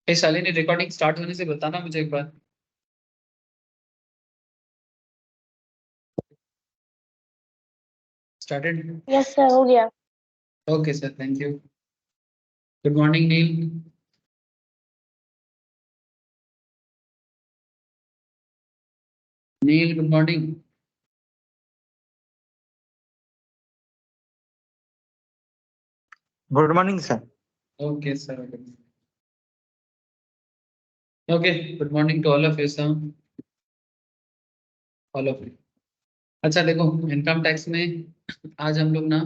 Shalini recording start होने से बताना मुझे एक बार। स्टार्टेड। यस सर, हो गया। Okay sir, thank you. Good morning Neel. Neel good morning. Good morning sir. Okay sir. Okay, good morning to all of you sir. All of you. अच्छा देखो, income tax में आज हम लोग ना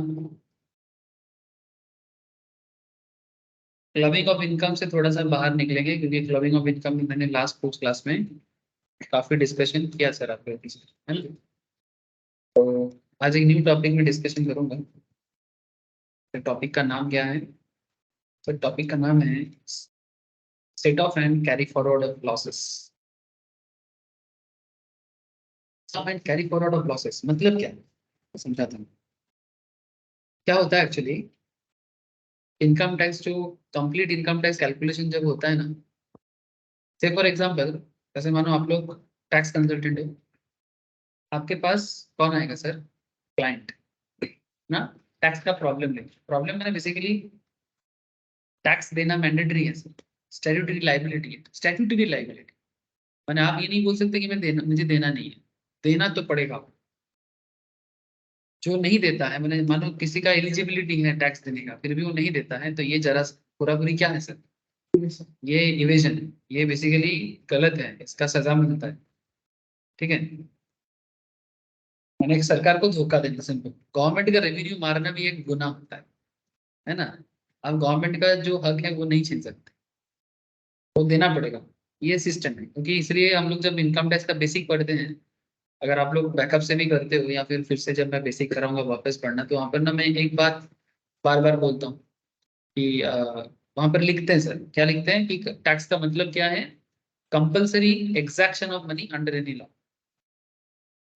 क्लबिंग ऑफ इनकम से थोड़ा सा बाहर निकलेंगे, क्योंकि क्लबिंग ऑफ इनकम में मैंने लास्ट कोर्स क्लास में काफी डिस्कशन किया सर आपके, है ना। तो आज एक न्यू टॉपिक में डिस्कशन करूंगा। तो टॉपिक का नाम क्या है? तो टॉपिक का नाम है set off and carry forward of losses. Sum and carry forward of losses मतलब क्या है, समझाता हूँ। क्या होता है एक्चुअली, इनकम टैक्स जो कंप्लीट इनकम टैक्स कैलकुलेशन जब होता है ना, से फॉर एग्जांपल, जैसे मानो आप लोग टैक्स कंसल्टेंट हो, आपके पास कौन आएगा सर? क्लाइंट ना। टैक्स का प्रॉब्लम नहीं, प्रॉब्लम मैंने बेसिकली टैक्स देना मैंडेटरी है सर, स्टैट्यूटरी लाइबिलिटी है, स्टैट्यूटरी लाइबिलिटी। मैंने आप ये नहीं बोल सकते कि मैं देना, मुझे देना नहीं है, देना तो पड़ेगा। जो नहीं देता है, मैंने मानो किसी का एलिजिबिलिटी है टैक्स देने का, फिर भी वो नहीं देता है, तो ये जरा पूरा पूरी क्या है सर? ये इवेजन है, ये बेसिकली गलत है, इसका सजा मिलता है। ठीक है, मैंने सरकार को धोखा देना, सिंपल। गवर्नमेंट का रेवेन्यू मारना भी एक गुनाह होता है ना। अब गवर्नमेंट का जो हक है वो नहीं छीन सकते, वो देना पड़ेगा। ये सिस्टम है, क्योंकि इसलिए हम लोग जब इनकम टैक्स का बेसिक पढ़ते हैं, अगर आप लोग बैकअप से भी करते हो या फिर से जब मैं बेसिक कराऊंगा वापस पढ़ना, तो वहां पर ना मैं एक बात बार बार बोलता हूँ कि वहां पर लिखते हैं सर, क्या लिखते हैं कि टैक्स का मतलब क्या है? Compulsory exaction of money under any law.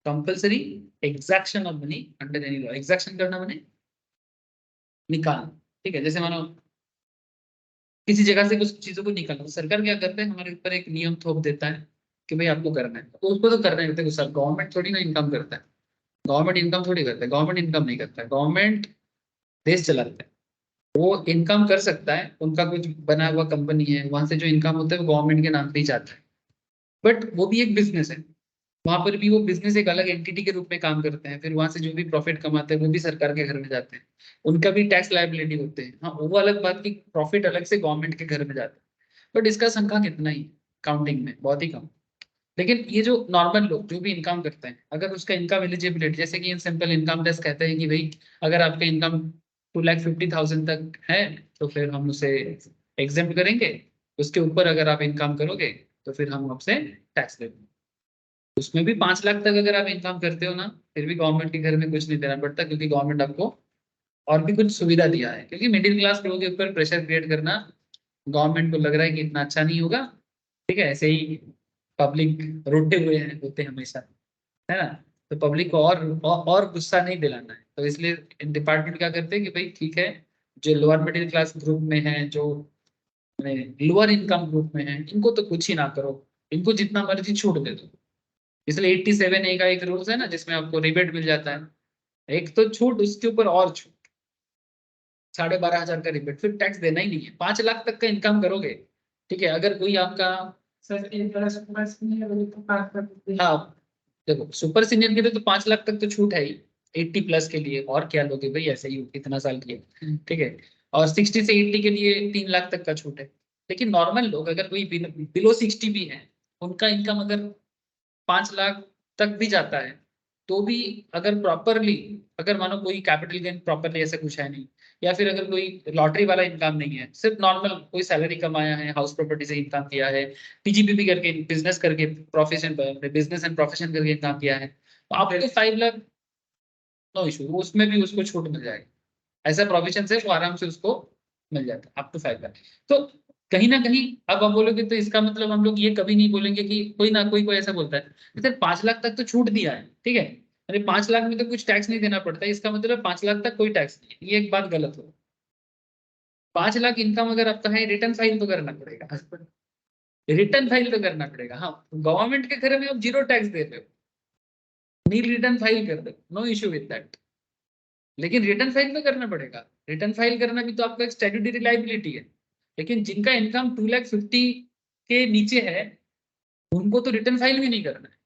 Compulsory exaction of money under any law. Exaction करना माने निकालना। ठीक है, जैसे मानो किसी जगह से कुछ चीजों को निकालना, तो सरकार क्या करता है, हमारे ऊपर एक नियम थोप देता है कि भाई आपको करना है, तो उसको तो करना है। देखो सर, गवर्नमेंट थोड़ी ना इनकम करता है, गवर्नमेंट इनकम थोड़ी करता है, गवर्नमेंट इनकम नहीं करता है, गवर्नमेंट देश चलाता है। वो इनकम कर सकता है, उनका कुछ बना हुआ कंपनी है, वहां से जो इनकम होता है वो गवर्नमेंट के नाम पे ही जाता है, बट वो भी एक बिजनेस है। वहां पर भी वो बिजनेस एक अलग एंटिटी के रूप में काम करते हैं, फिर वहां से जो भी प्रॉफिट कमाते हैं वो भी सरकार के घर में जाते हैं, उनका भी टैक्स लायबिलिटी होते हैं। हाँ, वो अलग बात की प्रॉफिट अलग से गवर्नमेंट के घर में जाते हैं, बट इसका संख्या कितना ही, काउंटिंग में बहुत ही कम। लेकिन ये जो नॉर्मल लोग जो भी इनकम करते हैं, अगर उसका इनकम एलिजिबिलिटी, जैसे कि इन सिंपल इनकम टेस्ट कहते हैं कि भाई अगर आपका इनकम 2,50,000 तक है, तो फिर हम उसे एग्जेम्प्ट करेंगे। उसके ऊपर अगर आप इनकम करोगे तो फिर हम आपसे टैक्स लेंगे। उसमें भी 5 लाख तक अगर आप इनकम करते हो ना, फिर भी गवर्नमेंट के घर में कुछ नहीं देना पड़ता, क्योंकि गवर्नमेंट आपको और भी कुछ सुविधा दिया है। क्योंकि मिडिल क्लास लोगों के ऊपर प्रेशर क्रिएट करना गवर्नमेंट को लग रहा है कि इतना अच्छा नहीं होगा। ठीक है, ऐसे ही पब्लिक रोते हुए हैं, होते हमेशा, है ना। तो पब्लिक को और गुस्सा नहीं दिलाना है, तो इसलिए डिपार्टमेंट क्या करते हैं कि भाई ठीक है, जो लोअर मिडिल क्लास ग्रुप में है, जो लोअर इनकम ग्रुप में है, इनको तो कुछ ही ना करो, इनको जितना मर्जी छूट दे दो। इसलिए 87A का एक रूल्स है ना, जिसमें आपको रिबेट मिल जाता है, एक तो छूट, उसके ऊपर और छूट, 12,500 का रिबेट, फिर टैक्स देना ही नहीं है। 5 लाख तक का इनकम करोगे, ठीक है, अगर कोई आपका, हाँ देखो, सुपर सीनियर के लिए तो 5 लाख तक तो छूट है ही, 80+ के लिए और क्या लोगे भाई, ऐसे ही इतना साल किए, ठीक है। और 60 से 80 के लिए 3 लाख तक का छूट है। लेकिन नॉर्मल लोग, अगर कोई बिलो 60 भी है, उनका इनकम अगर 5 लाख तक भी जाता है, तो भी अगर प्रॉपरली, अगर मानो कोई कैपिटल गेन प्रॉपरली ऐसा कुछ है नहीं, या फिर अगर कोई लॉटरी वाला इनकम नहीं है, सिर्फ नॉर्मल कोई सैलरी कमाया है, हाउस प्रॉपर्टी से इनकम किया है, पीजीबीपी करके बिजनेस करके, प्रोफेशन बिजनेस एंड प्रोफेशन करके इनकम किया है, तो आपको 5 लाख, नो इशू, उसमें भी उसको छूट मिल जाएगी। ऐसा प्रोविजन है, वो आराम से उसको मिल जाता है अप टू 5 लाख। तो कहीं ना कहीं अब आप बोलोगे, तो इसका मतलब हम लोग ये कभी नहीं बोलेंगे कि कोई ना कोई ऐसा बोलता है सर 5 लाख तक तो छूट दिया है, ठीक है, अरे 5 लाख में तो कुछ टैक्स नहीं देना पड़ता है, इसका मतलब 5 लाख तक कोई टैक्स नहीं है, ये एक बात गलत हो। 5 लाख इनकम अगर आपका है, रिटर्न फाइल तो करना पड़ेगा, रिटर्न फाइल तो करना पड़ेगा। हाँ, गवर्नमेंट के घर में आप जीरो टैक्स दे रहे हो, नील रिटर्न फाइल कर दो, नो इश्यू विद दैट, लेकिन रिटर्न फाइल तो करना पड़ेगा। रिटर्न फाइल करना भी तो आपका एक स्टैट्यूटरी लायबिलिटी है। लेकिन जिनका इनकम 2,50,000 के नीचे है, उनको तो रिटर्न फाइल भी नहीं करना है।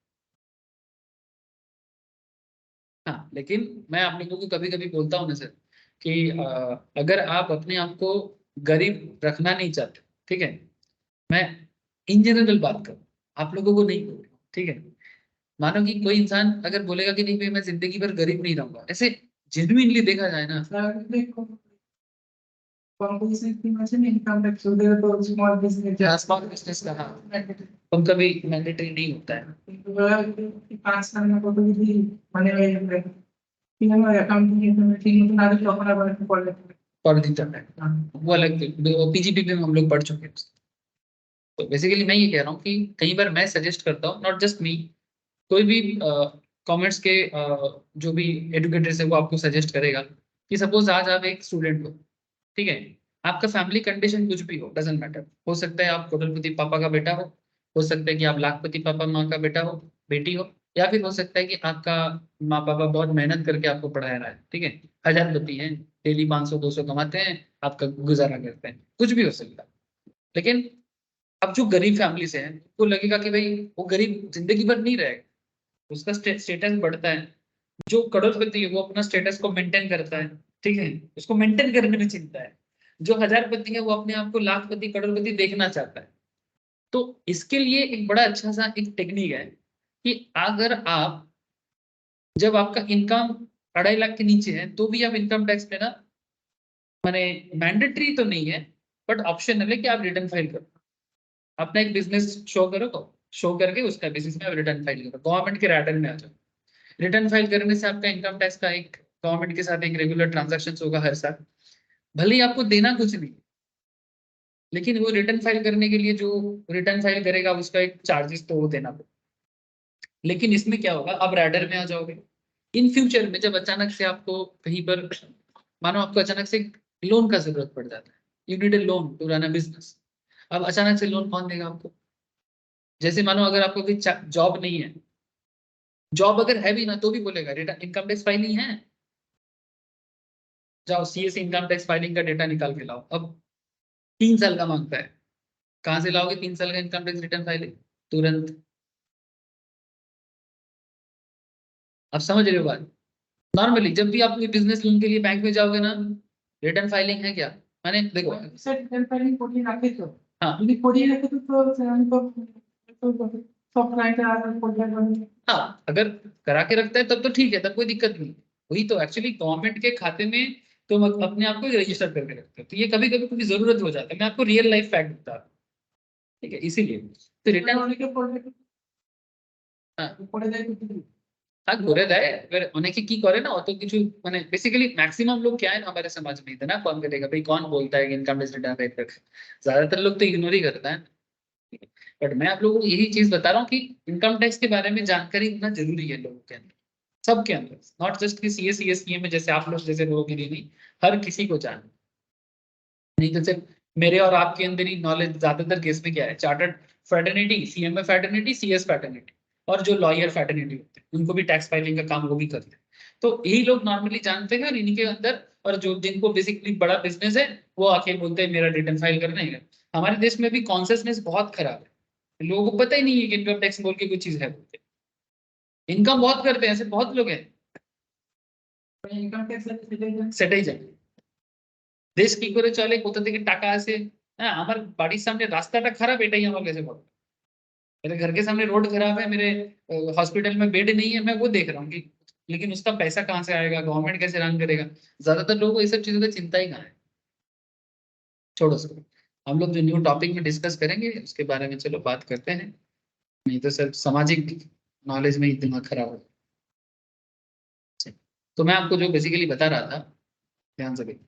हाँ, लेकिन मैं आप लोगों को कभी कभी बोलता हूँ ना सर, कि अगर आप अपने आप को गरीब रखना नहीं चाहते, ठीक है, मैं इन जनरल बात करूँ, आप लोगों को नहीं बोल रहा हूँ, ठीक है। मानो कि कोई इंसान अगर बोलेगा कि नहीं भाई मैं जिंदगी भर गरीब नहीं रहूंगा, ऐसे जेन्युइनली देखा जाए ना, स्मॉल बिजनेस का, हाँ, उनका भी मैंडेटरी नहीं होता है। पढ़ देता है, वो अलग, पीजीपीपी में हम लोग पढ़ चुके हैं। तो बेसिकली मैं ये कह रहा हूँ कि कई बार मैं सजेस्ट करता हूँ, नॉट जस्ट मी, कोई भी कॉमर्स के जो भी एडुकेटर्स है वो आपको सजेस्ट करेगा कि सपोज आज आप एक स्टूडेंट हो, ठीक है, आपका फैमिली कंडीशन कुछ भी हो, डजेंट मैटर, हो सकता है आप करोड़पति पापा का बेटा हो सकता है कि आप लाखपति पापा माँ का बेटा हो, बेटी हो, या फिर हो सकता है कि आपका माँ पापा बहुत मेहनत करके आपको पढ़ाया रहा है, ठीक है, हजारपति हैं, डेली 500-200 कमाते हैं, आपका गुजारा करते हैं, कुछ भी हो सकता है। लेकिन अब जो गरीब फैमिली से हैं, उनको लगेगा कि भाई वो गरीब जिंदगी भर नहीं रहेगा, उसका स्टेटस बढ़ता है। जो करोड़पति है वो अपना स्टेटस को मेंटेन करता है, ठीक है, उसको मेंटेन करने में चिंता है। जो हजारपति है वो अपने आप को लाखपति करोड़पति देखना चाहता है। तो इसके लिए एक बड़ा अच्छा सा एक टेक्निक है कि अगर आप, जब आपका इनकम 2.5 लाख के नीचे है तो भी आप इनकम टैक्स देना, माने मैंडेटरी तो नहीं है, बट ऑप्शनल है कि आप रिटर्न फाइल करो, अपना एक बिजनेस शो करो, तो शो करके उसका बेसिस में आप रिटर्न फाइल करो, गवर्नमेंट के रैडर में आ जाओ। रिटर्न फाइल करने से आपका इनकम टैक्स का एक गवर्नमेंट के साथ एक रेगुलर ट्रांजैक्शन होगा हर साल, भले ही आपको देना कुछ नहीं, लेकिन वो रिटर्न फाइल करने के लिए जो रिटर्न फाइल करेगा उसका एक चार्जेस तो वो देना पड़ेगा। लेकिन इसमें क्या होगा, आप रैडर में आ जाओगे, इन फ्यूचर में जब अचानक से आपको कहीं पर, मानो आपको अचानक से लोन का जरूरत पड़ जाता है, you need a loan to run a business, अब अचानक से लोन कौन देगा आपको? जैसे मानो अगर आपको कोई जॉब नहीं है, जॉब अगर है भी ना तो भी बोलेगा रिटर्न इनकम टैक्स फाइलिंग है, जाओ सीएस इनकम टैक्स फाइलिंग का डेटा निकाल के लाओ। अब 3 साल का मांगता है, कहाँ से लाओगे 3 साल का इनकम टैक्स रिटर्न फाइलिंग तुरंत? आप समझ रहे हो बात? नॉर्मली जब भी आप कोई बिजनेस लोन के लिए बैंक में जाओगे ना, रिटर्न फाइलिंग है क्या, मैंने देखो, हाँ हाँ, अगर करा के रखता है तब तो ठीक है, तब कोई दिक्कत नहीं। वही तो एक्चुअली गवर्नमेंट के खाते में तुम अपने आप को रजिस्टर करके रखते हो, तो ये कभी कभी कभी जरूरत हो जाता है, मैं आपको रियल लाइफ फैक्ट बता रहा हूँ, ठीक है, इसीलिए तो रिटर्न, हाँ ঘুরে দেয়, এবার অনেকে কি করে না, অত কিছু মানে बेसिकली मैक्सिमम लोग क्या है ना हमारे समाज में इतना कौन करेगा भाई, कौन बोलता है कि इनकम टैक्स रिटर्न फाइल कर, ज्यादातर लोग तो इग्नोर ही करता है। बट मैं आप लोगों को यही चीज बता रहा हूँ कि इनकम टैक्स के बारे में जानकारी होना जरूरी है लोगों के अंदर, सबके अंदर, नॉट जस्ट कि सीए में जैसे आप लोग जैसे लोगों के लिए नहीं, हर किसी को जानना। नहीं तो सिर्फ मेरे और आपके अंदर ही नॉलेज, ज्यादातर केस में क्या है, chartered fraternity, CMA fraternity, CS fraternity, और जो लॉयर फैटर्निटी होते हैं उनको भी टैक्स फाइलिंग का काम वो भी करते हैं। तो यही लोग नॉर्मली जानते हैं, और इन्हीं के अंदर, और जो जिनको बेसिकली बड़ा बिजनेस है वो आके बोलते हैं मेरा रिटर्न फाइल करना है। हमारे देश में भी कॉन्सियसनेस बहुत खराब है, लोगों को पता ही नहीं है कि इनकम टैक्स बोल के कोई चीज है, इनकम बहुत करते हैं, ऐसे बहुत लोग हैं, ইনকাম ট্যাক্স সেটাই জানি, দেশ কি করে চলে, কোথা থেকে টাকা আসে। হ্যাঁ, আমার বাড়ির সামনে রাস্তাটা খারাপ, এটাই আমার কাছে বড়, मेरे घर के सामने रोड खराब है, मेरे हॉस्पिटल में बेड नहीं है, मैं वो देख रहा हूँ कि, लेकिन उसका पैसा कहाँ से आएगा, गवर्नमेंट कैसे रन करेगा, ज्यादातर लोगों को ये सब चीजों की चिंता ही कहाँ है। छोड़ो सर, हम लोग जो न्यू टॉपिक में डिस्कस करेंगे उसके बारे में चलो बात करते हैं, नहीं तो सिर्फ सामाजिक नॉलेज में ही दिमाग खराब हो जाए। तो मैं आपको जो बेसिकली बता रहा था, ध्यान से देखिए,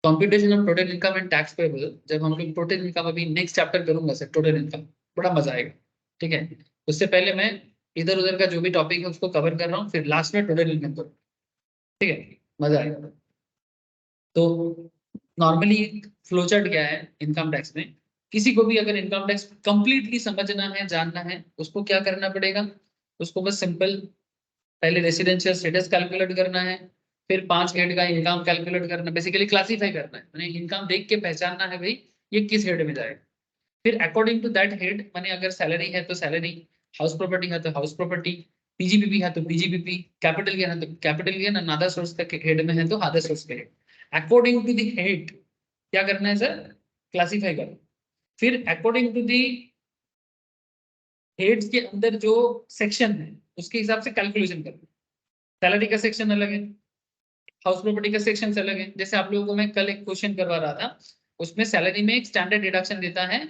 computation of total income and tax payable, जब हम लोग टोटल इनकम, अभी नेक्स्ट चैप्टर करूंगा सर टोटल इनकम, बड़ा मजा आएगा, ठीक है। उससे पहले मैं इधर उधर का जो भी टॉपिक है उसको कवर कर रहा हूँ, फिर लास्ट में टोटल इनकम करूँ, ठीक है, मजा आएगा। तो नॉर्मली फ्लो चार्ट क्या है इनकम टैक्स में, किसी को भी अगर इनकम टैक्स कंप्लीटली समझना है जानना है उसको क्या करना पड़ेगा, उसको बस सिंपल पहले रेसिडेंशियल स्टेटस कैलकुलेट करना है, फिर 5 हेड का इनकम कैलकुलेट करना, बेसिकली क्लासीफाई करना है, मैंने इनकम देख के पहचानना है भाई ये किस हेड में जाएगा। फिर अकॉर्डिंग टू दैट हेड मैंने अगर सैलरी है तो सैलरी, हाउस प्रॉपर्टी है तो हाउस प्रॉपर्टी, पीजीबीपी है तो पीजीबीपी, कैपिटल गेन है तो कैपिटल गेन, अदर सोर्स का हेड में है तो अदर सोर्स का head, according to the head क्या करना है सर, क्लासीफाई करना। फिर अकॉर्डिंग टू दी हेड्स के अंदर जो सेक्शन है उसके हिसाब से कैलकुलेशन करना। सैलरी का सेक्शन अलग है, हाउस प्रॉपर्टी का सेक्शन अलग है। जैसे आप लोगों को मैं कल एक क्वेश्चन करवा रहा था, उसमें सैलरी में एक स्टैंडर्ड डिडक्शन देता है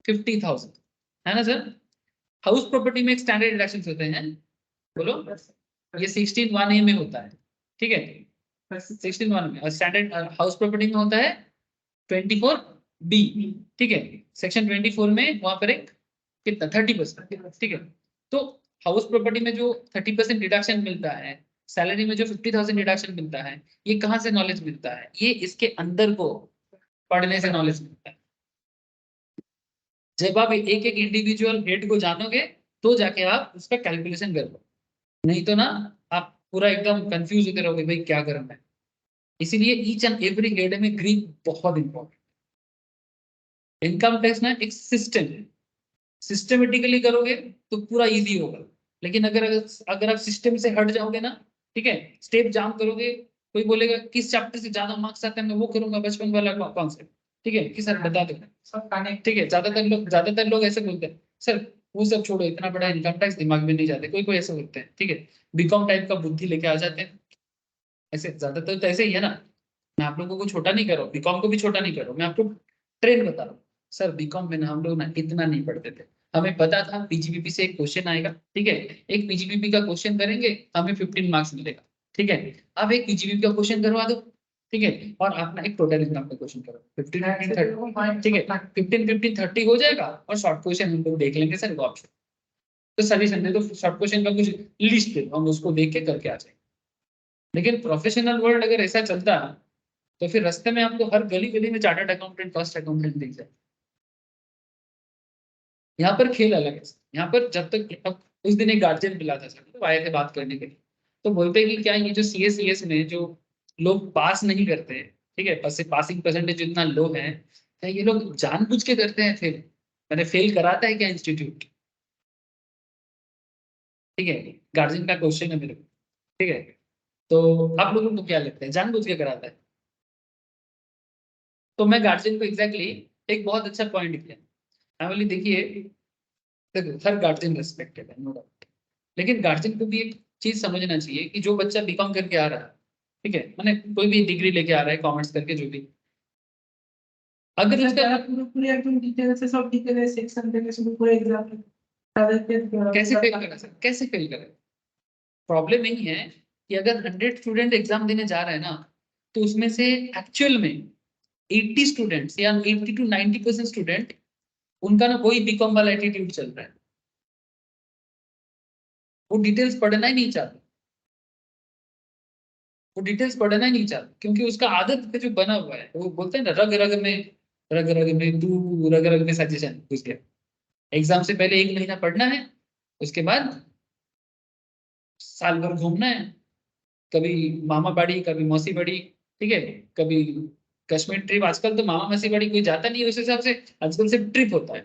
50,000, है ना सर। हाउस प्रॉपर्टी में एक स्टैंडर्ड डिडक्शन होते हैं, बोलो, ये 16(1)(a) में होता है, ठीक है, 16(1) में, और स्टैंडर्ड हाउस प्रॉपर्टी में होता है 24(b), ठीक है, सेक्शन 24 में वहां पर एक कितना 30%, ठीक है। तो हाउस प्रॉपर्टी में जो 30% डिडक्शन मिलता है, सैलरी में जो 50,000 डिडक्शन मिलता है, ये कहाँ से नॉलेज मिलता है, ये इसके अंदर को पढ़ने से नॉलेज मिलता है। जब आप एक एक इंडिविजुअल हेड को जानोगे तो जाके आप उसका कैलकुलेशन कर पाओ, नहीं तो ना आप पूरा एकदम कंफ्यूज होते रहोगे भाई क्या करना है। इसीलिए ईच एंड एवरी हेड में ग्रीक बहुत इंपॉर्टेंट। इनकम टैक्स ना एक सिस्टम है, सिस्टमेटिकली करोगे तो पूरा इजी होगा। लेकिन अगर अगर आप सिस्टम से हट जाओगे ना, ठीक है, स्टेप जाम करोगे, कोई बोलेगा किस चैप्टर से ज्यादा मार्क्स आते हैं मैं वो करूंगा, बचपन वाला कॉन्सेप्ट, ठीक है कि सर बता दो, ठीक है, ज्यादातर लोग ऐसे बोलते हैं सर वो सब छोड़ो, इतना बड़ा इनकम टैक्स दिमाग में नहीं जाते, कोई कोई ऐसे बोलते हैं, ठीक है, बीकॉम टाइप का बुद्धि लेके आ जाते हैं। ऐसे ज्यादातर तो ऐसे ही है ना। मैं आप लोगों को छोटा नहीं कर रहा हूँ, बीकॉम को भी छोटा नहीं कर रहा हूँ, मैं आपको ट्रेंड बता रहा हूँ। सर बीकॉम में ना हम लोग ना इतना नहीं पढ़ते थे, हमें पता था पीजीबीपी से एक क्वेश्चन आएगा, ठीक है, एक पीजीबीपी का क्वेश्चन करेंगे हमें 15 मार्क्स मिलेगा, ठीक है। अब एक पीजीबीपी का क्वेश्चन करवा दो, ठीक है, और आप ना एक टोटल इनकम का क्वेश्चन करो 15 15 30, ठीक है, 15 15 30 हो जाएगा, और शॉर्ट क्वेश्चन हम लोग देख लेंगे सर वो ऑप्शन, तो सजेशन दे दो शॉर्ट क्वेश्चन का कुछ लिस्ट दे दो, हम उसको देख के करके आ जाएंगे। लेकिन प्रोफेशनल वर्ल्ड अगर ऐसा चलता तो फिर रास्ते में आपको हर गली गली में चार्टर्ड अकाउंटेंट कॉस्ट अकाउंटेंट दिख जाए। यहाँ पर खेल अलग है, यहाँ पर जब तक अब उस दिन एक गार्जियन मिला था सर, तो आए थे बात करने के लिए, तो बोलते हैं कि क्या ये जो सीएस में जो लोग पास नहीं करते हैं, ठीक है, पासिंग परसेंटेज इतना लो है, क्या ये लोग जानबूझ के करते हैं फेल, मैंने फेल कराता है क्या इंस्टीट्यूट, ठीक है, गार्जियन का क्वेश्चन है मेरे को, ठीक है। तो आप लोगों को क्या लगता है जानबूझ के कराता है? तो मैं गार्जियन को एग्जैक्टली एक बहुत अच्छा पॉइंट किया, मैं बोली देखिए, देखो हर गार्जियन रेस्पेक्टेड है नो डाउट, लेकिन गार्जियन को भी एक चीज समझना चाहिए कि जो बच्चा बीकॉम करके आ रहा है, ठीक है, मैंने कोई भी डिग्री लेके आ रहा है कॉमर्स करके जो भी, अगर उसका পুরো পুরো একদম ডিটেইলসে সব ডিটেইলস সেকশন থেকে শুরু করে एग्जाम তাদেরকে कैसे फेल करा सर, कैसे फेल करे? प्रॉब्लम यही है कि अगर 100 स्टूडेंट एग्जाम देने जा रहे हैं ना, तो उसमें से एक्चुअल में 80 स्टूडेंट्स या 80 to 90% स्टूडेंट, उनका ना वही बीकॉम वाला एटीट्यूड चल रहा है, वो डिटेल्स पढ़ना ही नहीं चाहते, वो डिटेल्स पढ़ना ही नहीं चाहता, क्योंकि उसका आदत पे जो बना हुआ है, वो बोलते हैं ना रग रग में, रग रग में तू रग रग में सजेशन घुस गया। एग्जाम से पहले 1 महीना पढ़ना है, उसके बाद साल भर घूमना है, कभी मामा बाड़ी कभी मौसी बाड़ी, ठीक है, कभी कश्मीर ट्रिप, आजकल तो मामा मौसी बाड़ी कोई जाता नहीं है उस हिसाब से, आजकल सिर्फ ट्रिप होता है,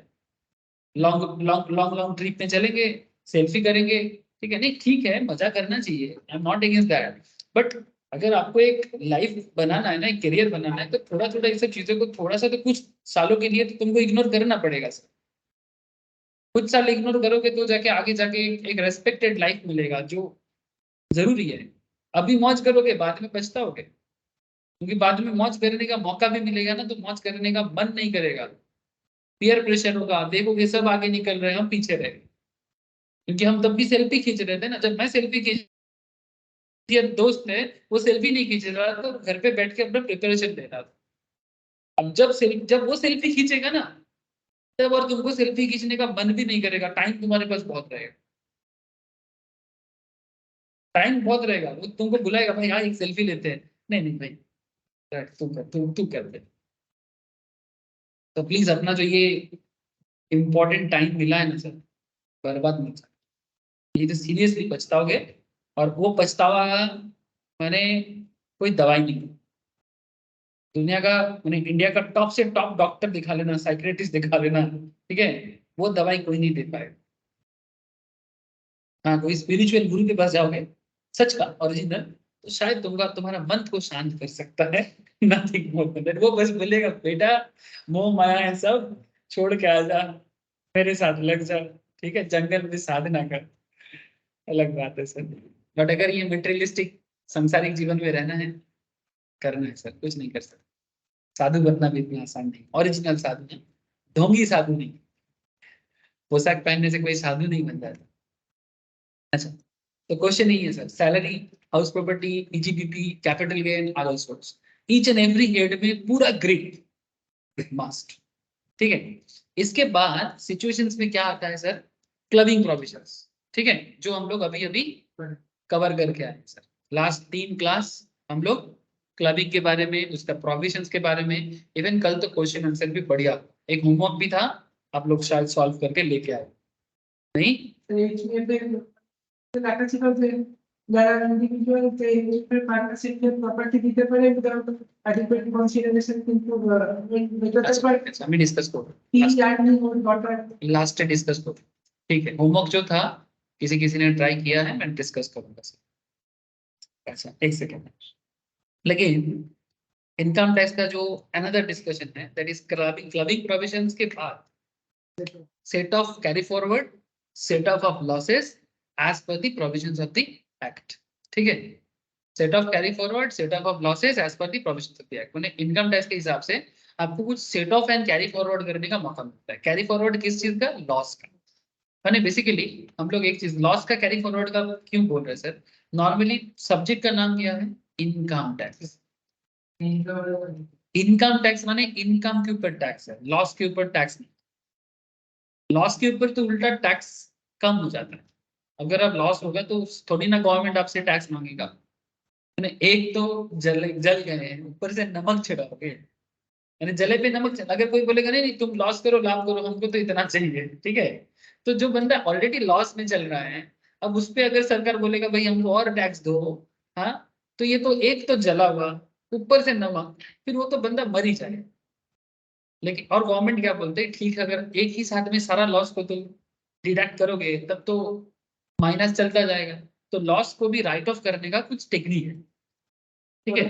long long long long trip में चलेंगे, सेल्फी करेंगे, ठीक है, नहीं ठीक है मजा करना चाहिए, I am not against that, but अगर आपको एक लाइफ बनाना है ना, एक करियर बनाना है, तो थोड़ा थोड़ा इस सब चीजों को थोड़ा सा तो कुछ सालों के लिए तो तुमको इग्नोर करना पड़ेगा सर। कुछ साल इग्नोर करोगे तो जाके आगे जाके एक रेस्पेक्टेड लाइफ मिलेगा जो जरूरी है। अभी मौज करोगे बाद में पछताओगे, क्योंकि बाद में मौज करने का मौका भी मिलेगा ना तो मौज करने का मन नहीं करेगा, पीयर प्रेशर होगा, देखोगे सब आगे निकल रहे हैं हम पीछे रह गए। क्योंकि हम तब भी सेल्फी खींच रहे थे ना, जब मैं सेल्फी खींच, दोस्त है वो सेल्फी नहीं खींच रहा था, तो घर पे बैठ के अपना प्रिपरेशन दे रहा था। अब जब वो सेल्फी खींचेगा ना, तब और तुमको सेल्फी खींचने का मन भी नहीं करेगा, टाइम तुम्हारे पास बहुत रहेगा, टाइम बहुत रहेगा, वो तुमको बुलाएगा भाई हाँ एक सेल्फी लेते हैं, नहीं नहीं भाई तू कर दे। तो प्लीज अपना जो ये इम्पोर्टेंट टाइम मिला है ना सर, बर्बाद मत कर। ये तो सीरियसली पछताओगे, और वो पछतावा मैंने कोई दवाई नहीं। दुनिया का मैंने इंडिया का टॉप से टॉप डॉक्टर दिखा लेना, साइक्रेटिस्ट दिखा लेना, ठीक है, वो दवाई कोई नहीं दे पाएगा। हाँ, कोई स्पिरिचुअल गुरु के पास जाओगे सच का ओरिजिनल, तो शायद तुम्हारा मन को शांत कर सकता है। Nothing more than that. वो बस बोलेगा बेटा मोह माया है सब, छोड़ के आ जा, मेरे साथ लग जा, ठीक है, जंगल में साधना कर। अलग बात है सर, बट अगर ये मटेरियलिस्टिक सांसारिक जीवन में रहना है, करना है सर, कुछ नहीं कर सकते। साधु बनना भी इतना आसान नहीं, ओरिजिनल साधु नहीं, ढोंगी साधु नहीं। पोशाक पहनने से कोई साधु नहीं बन जाता। अच्छा, तो क्वेश्चन यही है sir, salary, house property, PGBP, capital gain, other source, each and every head में पूरा ग्रिड मस्ट, ठीक है। इसके बाद सिचुएशंस में क्या आता है सर, क्लबिंग प्रोविजंस, ठीक है, जो हम लोग अभी अभी कवर करके आए हैं सर। लास्ट 3 क्लास हम लोग क्लबिंग के बारे में, उसका प्रोविजंस के बारे में, इवन कल तो क्वेश्चन आंसर भी बढ़िया, एक होमवर्क भी था, आप लोग शायद सॉल्व करके लेके आए नहीं। যারা ইন্ডিভিজুয়াল পার্টনারশিপ প্রপার্টি দিতে পারে উইদাউট অ্যাডিকুয়েট কনসিডারেশন, কিন্তু মেটাতে পারে আমি ডিসকাस करो, ই লার্নিং और डॉटर लास्ट डिस्कस करो, ठीक है। होमवर्क जो था किसी किसी ने ट्राई किया है, मैं डिस्कस करूंगा सर। अच्छा, एक सेकेंड, लेकिन इनकम टैक्स का जो अनदर डिस्कशन है, दैट इज क्लबिंग प्रोविजंस के बाद set off carry forward, set off losses as per the provisions of the act, ठीक है। Set off carry forward, set off losses as per the provisions of the act, मैंने income tax के हिसाब से आपको कुछ set off and carry forward करने का मौका मिलता है। कैरी फॉरवर्ड किस चीज का, लॉस का। मैंने बेसिकली हम लोग एक चीज लॉस का कैरी फॉरवर्ड का क्यों बोल रहे हैं सर, नॉर्मली सब्जेक्ट का नाम क्या है, इनकम टैक्स। इनकम टैक्स माने इनकम के ऊपर टैक्स है, लॉस के ऊपर टैक्स नहीं। लॉस के ऊपर तो उल्टा टैक्स कम हो जाता है। अगर अब लॉस होगा तो थोड़ी ना गवर्नमेंट आपसे टैक्स मांगेगा। मैंने एक तो जल गए हैं, ऊपर से नमक छिड़कोगे, यानी जले पे नमक अगर कोई बोलेगा नहीं नहीं तुम लॉस करो लाभ करो, हमको तो इतना चाहिए, ठीक है। तो जो बंदा ऑलरेडी लॉस में चल रहा है, अब उस पे अगर सरकार बोलेगा भाई हमको और टैक्स दो, हाँ, तो ये तो एक तो जला हुआ, ऊपर से नमक, फिर वो तो बंदा मर ही जाए। लेकिन और गवर्नमेंट क्या बोलते हैं, ठीक है अगर एक ही साथ में सारा लॉस को तो डिडक्ट करोगे तब तो माइनस चलता जाएगा, तो लॉस को भी राइट ऑफ करने का कुछ टेक्निक है, ठीक है,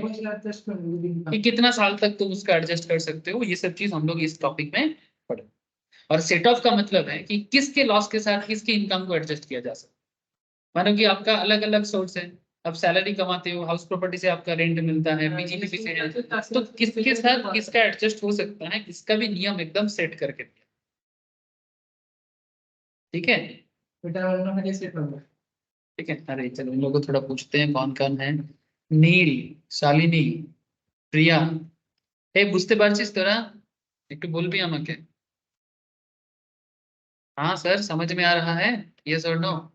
कि कितना साल तक तुम उसका एडजस्ट कर सकते हो। ये सब चीज हम लोग इस टॉपिक में पढ़े। और सेट ऑफ का मतलब है कि किसके लॉस के साथ किसकी इनकम को एडजस्ट किया जा सकता है। मानो कि आपका अलग अलग सोर्स है, आप सैलरी कमाते हो, हाउस प्रॉपर्टी से आपका रेंट मिलता है, बीजीपी से है, तो किसके साथ किसका एडजस्ट हो सकता है, इसका भी नियम एकदम सेट करके दिया, ठीक है। ठीक है, अरे चलो इन लोगों को थोड़ा पूछते हैं कौन कौन है। नील, शालिनी, प्रिया, हे बुझते পারছিস তোরা, একটু বলবি আমাকে। हाँ सर, समझ में आ रहा है, यस और no.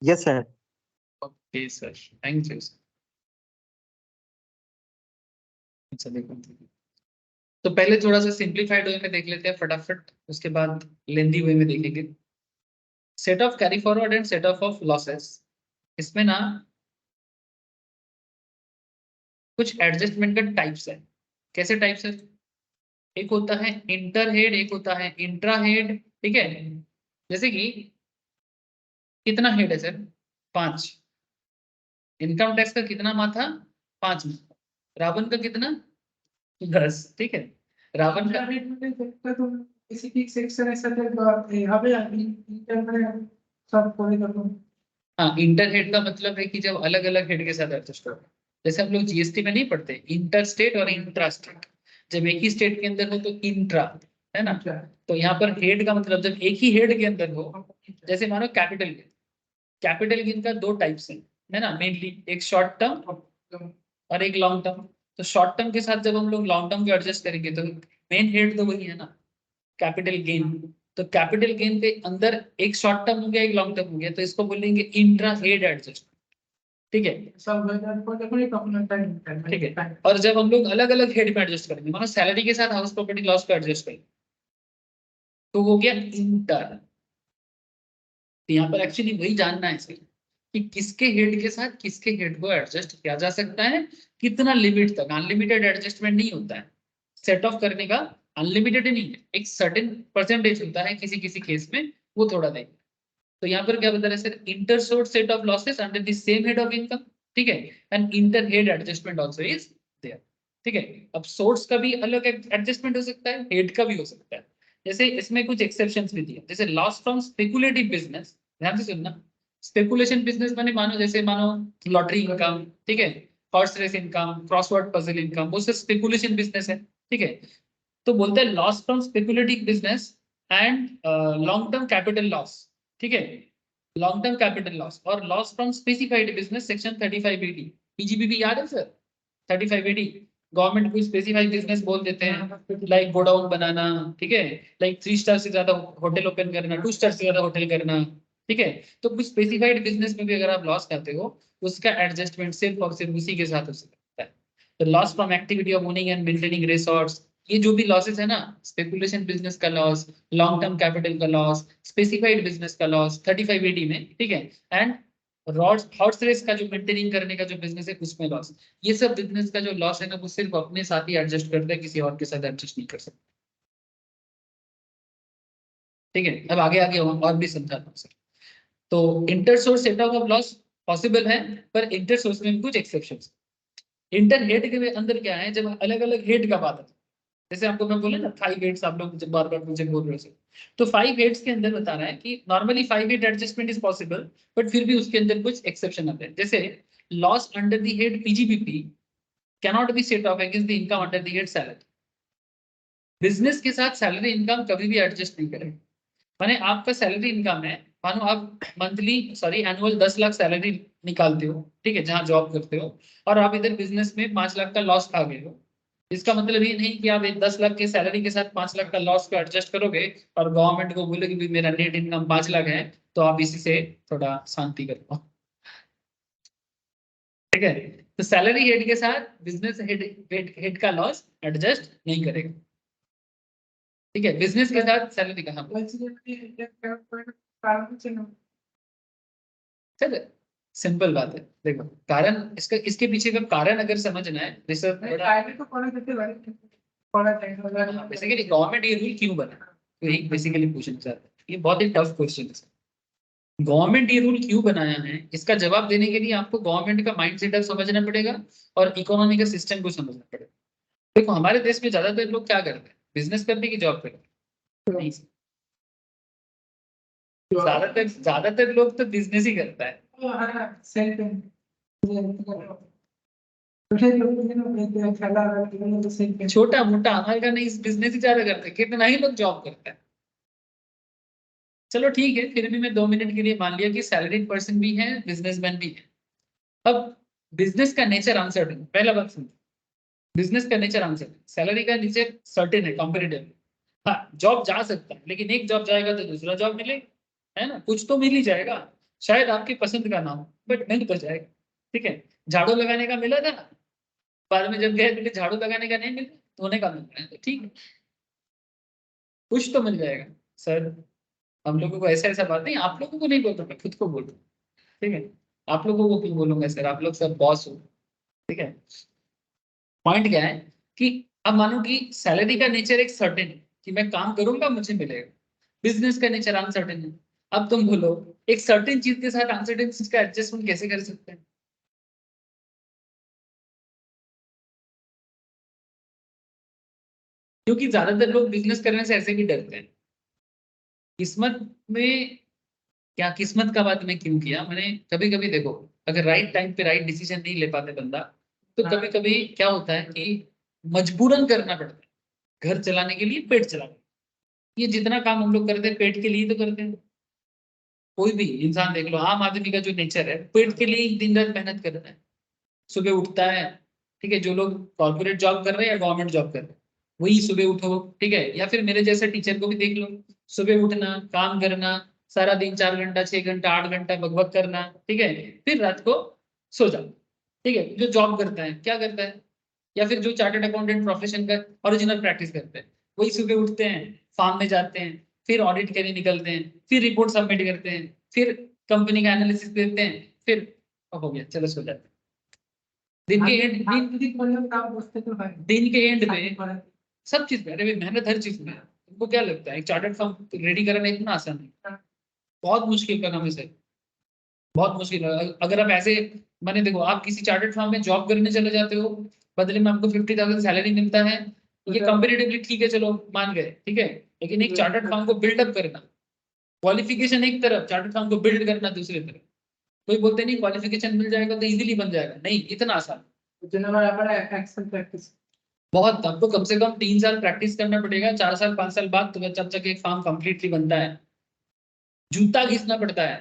Yes sir. Okay sir, thank you sir. अच्छा देखो, तो पहले थोड़ा सा सिंप्लीफाइड वे में देख लेते हैं फटाफट, उसके बाद लेंदी वे में देखेंगे। Set off carry forward and set off losses, इसमें ना कुछ एडजस्टमेंट का टाइप्स है। कैसे टाइप्स है, एक होता है इंटर हेड, एक होता है इंट्रा हेड, ठीक है। जैसे कि कितना हेड है सर, 5। इनकम टैक्स का कितना माथा, 5 माथा। रावण का कितना, 10, ठीक है। रावण का স্পেসিফিক সেকশনের সাথে হবে ইন্টারনাল সব করে তখন। हाँ, इंटर हेड का मतलब है कि जब अलग अलग हेड के साथ एडजस्ट होगा, जैसे हम लोग जीएसटी में नहीं पढ़ते इंटर स्टेट और इंट्रा स्टेट, जब एक ही स्टेट के अंदर हो तो इंट्रा, है ना। तो यहाँ पर हेड का मतलब जब एक ही हेड के अंदर हो, जैसे मानो कैपिटल गेन, कैपिटल गेन का 2 टाइप्स है ना मेनली, एक शॉर्ट टर्म और एक लॉन्ग टर्म। तो शॉर्ट टर्म के साथ जब हम लोग लॉन्ग टर्म को एडजस्ट करेंगे तो मेन हेड तो वही है ना, कैपिटल गेन। तो कैपिटल गेन के अंदर एक शॉर्ट टर्म हो गया, एक लॉन्ग टर्म हो गया, तो इसको बोलेंगे इंट्रा हेड एडजस्टमेंट, ठीक है, सब डेफिनेटली अपना टाइम ठीक है। और जब हम लोग अलग अलग हेड पे एडजस्ट करेंगे, मानो सैलरी के साथ हाउस प्रॉपर्टी लॉस पे एडजस्ट करेंगे, तो हो गया इंटर। तो यहाँ पर एक्चुअली वही जानना है सर कि किसके हेड के साथ किसके हेड को एडजस्ट किया जा सकता है, कितना लिमिट तक। अनलिमिटेड एडजस्टमेंट नहीं होता है, सेट ऑफ करने का अनलिमिटेड नहीं है, एक सर्टेन परसेंटेज होता है किसी किसी केस में, वो थोड़ा देंगे। तो यहाँ पर क्या बता रहे sir, intrasource set off losses under the same head of income, ठीक है, and inter head adjustment also is there, ठीक है। अब सोर्स का भी अलग एडजस्टमेंट हो सकता है, हेड का भी हो सकता है। जैसे इसमें कुछ एक्सेप्शंस भी दिए, जैसे लॉस फ्रॉम स्पेकुलेटिव बिजनेस, ध्यान से सुनना। स्पेकुलेशन बिजनेस माने मानो जैसे मानो लॉटरी इनकम, ठीक है, horse race income, crossword puzzle income, वो सब स्पेकुलेशन बिजनेस है, ठीक है। तो बोलते हैं loss from speculative business and long term capital loss, ठीक है, लॉन्ग टर्म कैपिटल लॉस और loss from specified business section 3580 पीजीबीबी याद है सर 3580। गवर्नमेंट कोई स्पेसिफाइड बिजनेस बोल देते हैं, लाइक गोडाउन बनाना, ठीक है, लाइक 3 स्टार से ज्यादा होटल ओपन करना, 2 स्टार से ज्यादा होटल करना, ठीक है। तो कुछ स्पेसिफाइड बिजनेस में भी अगर आप लॉस करते हो, उसका एडजस्टमेंट सिर्फ और सिर्फ उसी के साथ हो सकता है। तो loss from activity of owning and maintaining resorts, ये जो भी लॉसेस है ना, स्पेकुलेशन बिजनेस का लॉस, लॉन्ग टर्म कैपिटल का लॉस, स्पेसिफाइड बिजनेस का लॉस 3580 में, ठीक है, एंड हॉर्स रेस का जो मेंटेनिंग करने का जो बिजनेस है उसमें लॉस, ये सब बिजनेस का जो लॉस है ना, वो सिर्फ अपने साथ ही एडजस्ट करते हैं, किसी और के साथ एडजस्ट नहीं कर सकते, ठीक है। अब आगे आगे और भी समझाता हूँ सर। तो इंटरसोर्स सेटअप ऑफ लॉस पॉसिबल है, पर इंटरसोर्स में कुछ एक्सेप्शंस। इंटर हेड के अंदर क्या है, जब अलग अलग हेड का बात है, जैसे आपको मैं बोला ना 5 हेड्स, आप लोग जब बार बार मुझे बोल रहे थे, तो 5 हेड्स के अंदर बता रहा है कि normally 5 head adjustment is possible, but फिर भी उसके अंदर कुछ एक्सेप्शन आते हैं। जैसे loss under the head PGBP cannot be set off against the income under the head salary. Business के साथ सैलरी इनकम कभी भी एडजस्ट नहीं करेगा। माने आपका सैलरी इनकम है, मानो आप monthly sorry annual 10 lakh salary निकालते हो, ठीक है, जहां जॉब करते हो, और आप इधर बिजनेस में 5 लाख का लॉस खा गए हो। इसका मतलब ये नहीं कि आप 10 लाख के सैलरी के साथ 5 लाख का लॉस को एडजस्ट करोगे और गवर्नमेंट को बोले कि मेरा नेट इनकम 5 लाख है, तो आप इसी से थोड़ा शांति करो, ठीक है। तो सैलरी हेड के साथ बिजनेस हेड का लॉस एडजस्ट नहीं करेगा, ठीक है, बिजनेस के साथ सैलरी का। हाँ सर, सिंपल बात है, देखो कारण इसका, इसके पीछे का कारण अगर समझना है रिसर्च, बेसिकली गवर्नमेंट ये रूल क्यों बना, तो यही बेसिकली पूछना चाहता है। ये बहुत ही टफ क्वेश्चन है, गवर्नमेंट ये रूल क्यों बनाया है, इसका जवाब देने के लिए आपको गवर्नमेंट का माइंड सेटअप समझना पड़ेगा और इकोनॉमी का सिस्टम को समझना पड़ेगा। देखो हमारे देश में ज्यादातर लोग क्या करते हैं, बिजनेस करने की जॉब करते हैं, नहीं, ज्यादातर ज्यादातर लोग तो बिजनेस ही करता है। छोटा मोटा हमारे का नहीं, बिजनेस ही ज्यादा करते हैं, कितना ही लोग जॉब करते हैं। चलो ठीक है, फिर भी मैं 2 मिनट के लिए मान लिया कि सैलरीड पर्सन भी है, बिजनेसमैन भी है। अब बिजनेस का नेचर अनसर्टेन, पहला बात सुनो, बिजनेस का नेचर अनसर्टेन, सैलरी का नेचर सर्टेन है, कॉम्पिटिटिव। हाँ जॉब जा सकता है, लेकिन एक जॉब जाएगा तो दूसरा जॉब मिलेगा, है ना, कुछ तो मिल ही जाएगा, शायद आपकी पसंद का ना हो, बट मिल तो जाएगा, ठीक है। झाड़ू लगाने का मिला था ना, बाद में जब गए बोले झाड़ू लगाने का नहीं मिला, धोने का मिल रहा है, तो ठीक है, कुछ तो मिल जाएगा सर। हम लोगों को ऐसा ऐसा बात नहीं, आप लोगों को नहीं बोल रहा, मैं खुद को बोल रहा हूँ, ठीक है। आप लोगों को क्यों बोलूंगा सर, आप लोग सब बॉस हो, ठीक है। पॉइंट क्या है कि अब मानो कि सैलरी का नेचर एक सर्टेन है कि मैं काम करूंगा मुझे मिलेगा, बिजनेस का नेचर अनसर्टेन है। अब तुम बोलो एक सर्टेन चीज के साथ अनसर्टेन चीज का एडजस्टमेंट कैसे कर सकते हैं, क्योंकि ज्यादातर लोग बिजनेस करने से ऐसे भी डरते हैं। किस्मत में, क्या किस्मत का बात मैं क्यों किया मैंने, कभी कभी देखो अगर राइट टाइम पे राइट डिसीजन नहीं ले पाते बंदा, तो कभी कभी क्या होता है कि मजबूरन करना पड़ता है घर चलाने के लिए, पेट चलाने के लिए। ये जितना काम हम लोग करते हैं पेट के लिए तो करते हैं, कोई भी इंसान देख लो, आम आदमी का जो नेचर है पेट के लिए ही दिन रात मेहनत करता है, सुबह उठता है, ठीक है, जो लोग कॉर्पोरेट जॉब कर रहे हैं या गवर्नमेंट जॉब कर रहे हैं, वही सुबह उठो, ठीक है, या फिर मेरे जैसे टीचर को भी देख लो, सुबह उठना, काम करना, सारा दिन 4 घंटा 6 घंटा 8 घंटा बकबक करना, ठीक है, फिर रात को सो जाओ, ठीक है। जो जॉब करता है क्या करता है, या फिर जो चार्टर्ड अकाउंटेंट प्रोफेशन का ओरिजिनल प्रैक्टिस करते हैं, वही सुबह उठते हैं, फार्म में जाते हैं, फिर ऑडिट के लिए निकलते हैं, फिर रिपोर्ट सबमिट करते हैं, फिर कंपनी का एनालिसिस देते हैं, फिर हो गया, चलो सो जाते हैं। दिन के एंड पे सब चीज में, अरे भाई मेहनत हर चीज में है। तुमको क्या लगता है एक चार्टर्ड फॉर्म रेडी करना इतना आसान है? बहुत मुश्किल का काम है सर, बहुत मुश्किल है। अगर आप ऐसे मैंने देखो, आप किसी चार्टर्ड फॉर्म में जॉब करने चले जाते हो, बदले में आपको 50,000 सैलरी मिलता है, ये कंपेरेटिवली ठीक है, चलो मान गए, ठीक है। लेकिन एक चार्टर्ड फॉर्म को बिल्डअप करना, क्वालिफिकेशन एक तरफ, चार्टर्ड फॉर्म को बिल्ड करना दूसरी तरफ। कोई बोलते नहीं क्वालिफिकेशन मिल जाएगा तो इजीली बन जाएगा, नहीं इतना आसान। बहुत, आपको कम से कम 3 साल प्रैक्टिस करना पड़ेगा, 4 साल 5 साल बाद तुम्हें जब तक एक फॉर्म कंप्लीटली बनता है। जूता घिसना पड़ता है,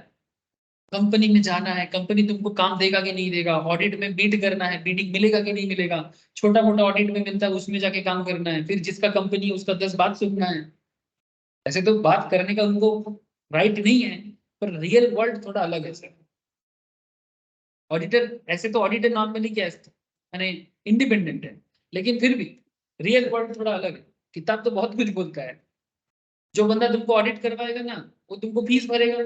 कंपनी में जाना है, कंपनी तुमको काम देगा कि नहीं देगा, ऑडिट में बीट करना है, बीटिंग मिलेगा कि नहीं मिलेगा, छोटा मोटा ऑडिट में मिलता है उसमें जाके काम करना है, फिर जिसका कंपनी है उसका 10 बात सुनना है। ऐसे तो बात करने का उनको राइट नहीं है, पर रियल वर्ल्ड थोड़ा अलग है सर। ऑडिटर ऐसे तो ऑडिटर नॉर्मली क्या है यानी इंडिपेंडेंट है, लेकिन फिर भी रियल वर्ल्ड थोड़ा अलग है। किताब तो बहुत कुछ बोलता है, जो बंदा तुमको ऑडिट करवाएगा ना वो तुमको फीस भरेगा,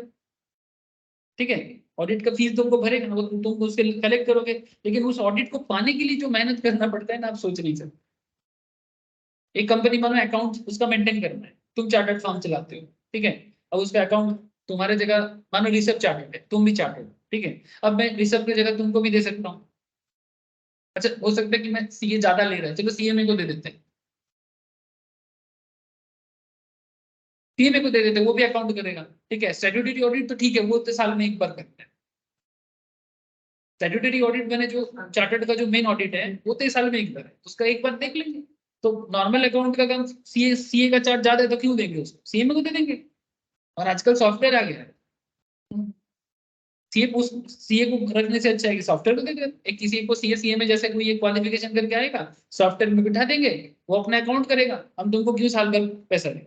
ठीक है। ऑडिट का फीस तुमको भरेगा ना, वो तुम उसके कलेक्ट करोगे, लेकिन उस ऑडिट को पाने के लिए जो मेहनत करना पड़ता है ना, आप सोच नहीं सकते। एक कंपनी मानो अकाउंट उसका मेंटेन करना है, तुम चार्टर्ड फॉर्म चलाते हो, ठीक है। अब उसका अकाउंट तुम्हारे जगह, मानो ऋषभ चार्टर्ड है, तुम भी चार्टर्ड, ठीक है। अब मैं ऋषभ की जगह तुमको भी दे सकता हूँ। अच्छा हो सकता है कि मैं सीए ज्यादा ले रहा है, चलो सीए को दे देते हैं, सीए को दे देते हैं, वो भी अकाउंट करेगा, ठीक है। स्टैट्यूटरी ऑडिट तो ठीक है, वो तो साल में एक बार करते हैं। स्टैट्यूटरी ऑडिट मैंने जो चार्टर्ड का जो मेन ऑडिट है वो तो साल में एक बार है, उसका एक बार देख लेंगे। तो नॉर्मल अकाउंट का काम सीए का चार्ज ज्यादा है तो क्यों देंगे उसको, सीए को दे देंगे। और आजकल सॉफ्टवेयर आ गया है, सीए को रखने से अच्छा है कि सॉफ्टवेयर को दे दें। एक किसी को सीए में जैसे कोई एक क्वालिफिकेशन करके आएगा, सॉफ्टवेयर में बिठा देंगे, वो अपना अकाउंट करेगा, हम तुमको क्यों साल भर पैसा दें।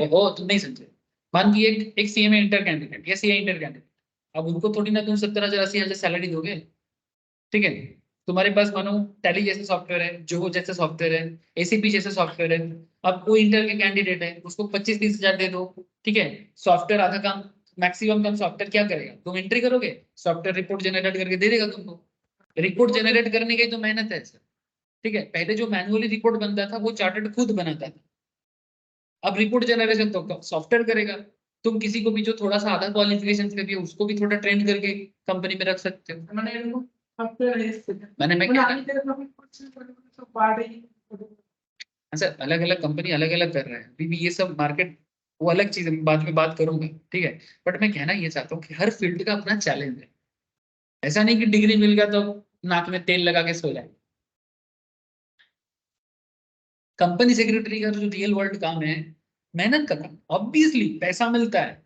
ओ तुम नहीं समझे, मान कि एक सीए में इंटर कैंडिडेट या सीए इंटर कैंडिडेट, अब उनको थोड़ी ना तुम 70,000 80,000 सैलरी दोगे, ठीक है। तुम्हारे पास मानो टैली जैसे सॉफ्टवेयर है, जोहो जैसे सॉफ्टवेयर है, एसीपी जैसे सॉफ्टवेयर है। अब कोई इंटर के कैंडिडेट है, उसको 25-30,000 दे दो, ठीक है। सॉफ्टवेयर आधा काम, मैक्सिमम काम सॉफ्टवेयर क्या करेगा, तुम एंट्री करोगे, सॉफ्टवेयर रिपोर्ट जनरेट करके दे देगा तुमको। रिपोर्ट जनरेट करने की तो मेहनत है सर, ठीक है। पहले जो मैनुअली रिपोर्ट बनता था वो चार्टर्ड खुद बनाता था, अब रिपोर्ट जनरेशन तो सॉफ्टवेयर करेगा। तुम किसी को भी जो थोड़ा सा आधा क्वालिफिकेशन से भी है, उसको भी थोड़ा ट्रेन करके कंपनी में रख सकते हो। मैं सर अलग अलग कंपनी अलग अलग कर रहे हैं, अभी भी ये सब मार्केट वो अलग चीज है, मैं बाद में बात करूंगा, ठीक है। बट मैं कहना ये चाहता हूँ कि हर फील्ड का अपना चैलेंज है। ऐसा नहीं कि डिग्री मिल गया तो नाक में तेल लगा के सो जाए। कंपनी सेक्रेटरी का जो रियल वर्ल्ड काम है, मेहनत का काम, ऑब्वियसली पैसा मिलता है,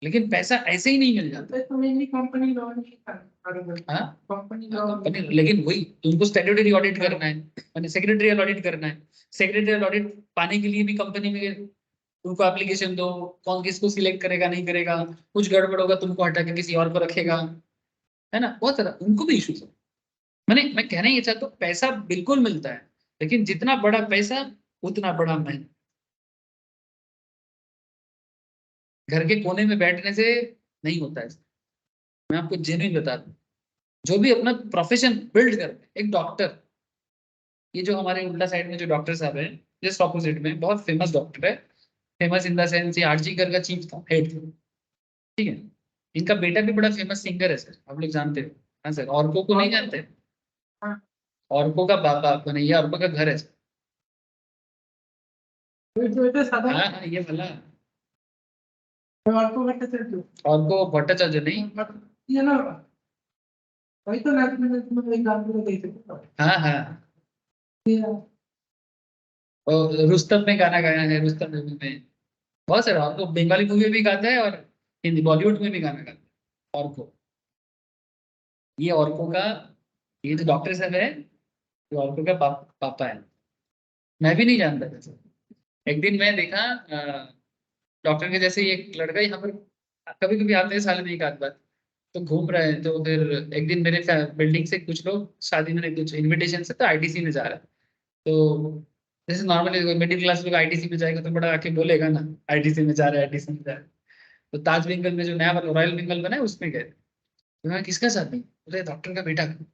लेकिन पैसा ऐसे ही नहीं मिल जाता। हाँ कंपनी, लेकिन वही तुमको स्टैट्यूटरी ऑडिट करना है, मैंने सेक्रेटरियल ऑडिट करना है। सेक्रेटरियल ऑडिट पाने के लिए भी कंपनी में तुमको एप्लीकेशन दो, कौन किसको सिलेक्ट करेगा नहीं करेगा, कुछ गड़बड़ होगा तुमको हटा के किसी और को रखेगा, है ना, बहुत सारा उनको भी इश्यूज है। मैं कहना ये चाहता हूँ पैसा बिल्कुल मिलता है, लेकिन जितना बड़ा पैसा उतना बड़ा मेहनत। घर के कोने में बैठने से नहीं होता है, मैं आपको जेन्युइन बता दूं। जो भी अपना प्रोफेशन बिल्ड करते हैं, एक डॉक्टर, ये जो हमारे उल्टा साइड में जो डॉक्टर साहब है, जस्ट ऑपोजिट में बहुत फेमस डॉक्टर है, फेमस इन द सेंस ये आरजी कर का चीफ था, हेड था, ठीक है। इनका बेटा भी बड़ा फेमस सिंगर है सर, आप लोग जानते हो। हाँ सर, औरकों को नहीं जानते, औरकों का बाबा कन्हैया औरकों का घर है सर। हाँ हाँ ये भला औरको भट्टाचार्य नहीं, हाँ हाँ, और रुस्तम में गाना गाया है, रुस्तम मूवी में। बहुत सारा आपको बंगाली मूवी में भी गाता है और हिंदी बॉलीवुड में भी गाना गाता है। औरको, ये औरकों का, ये जो डॉक्टर साहब है, ये औरकों का पापा है। मैं भी नहीं जानता था सर। एक दिन मैं देखा डॉक्टर के जैसे एक लड़का यहाँ पर कभी कभी आते हैं साल में एक आध बार। तो घूम रहे हैं, तो फिर एक दिन मेरे बिल्डिंग से कुछ लोग शादी में कुछ इनविटेशन से तो आईटीसी में जा रहा है। तो जैसे नॉर्मली मिडिल क्लास लोग आईटीसी में जाएगा तो बड़ा आके बोलेगा ना, आईटीसी में जा रहा है, आईटीसी में जा रहा है। तो ताज बेंगल में जो नया वाला रॉयल बेंगल बना है उसमें गए। तो मैं किसका शादी? बोले डॉक्टर का बेटा का।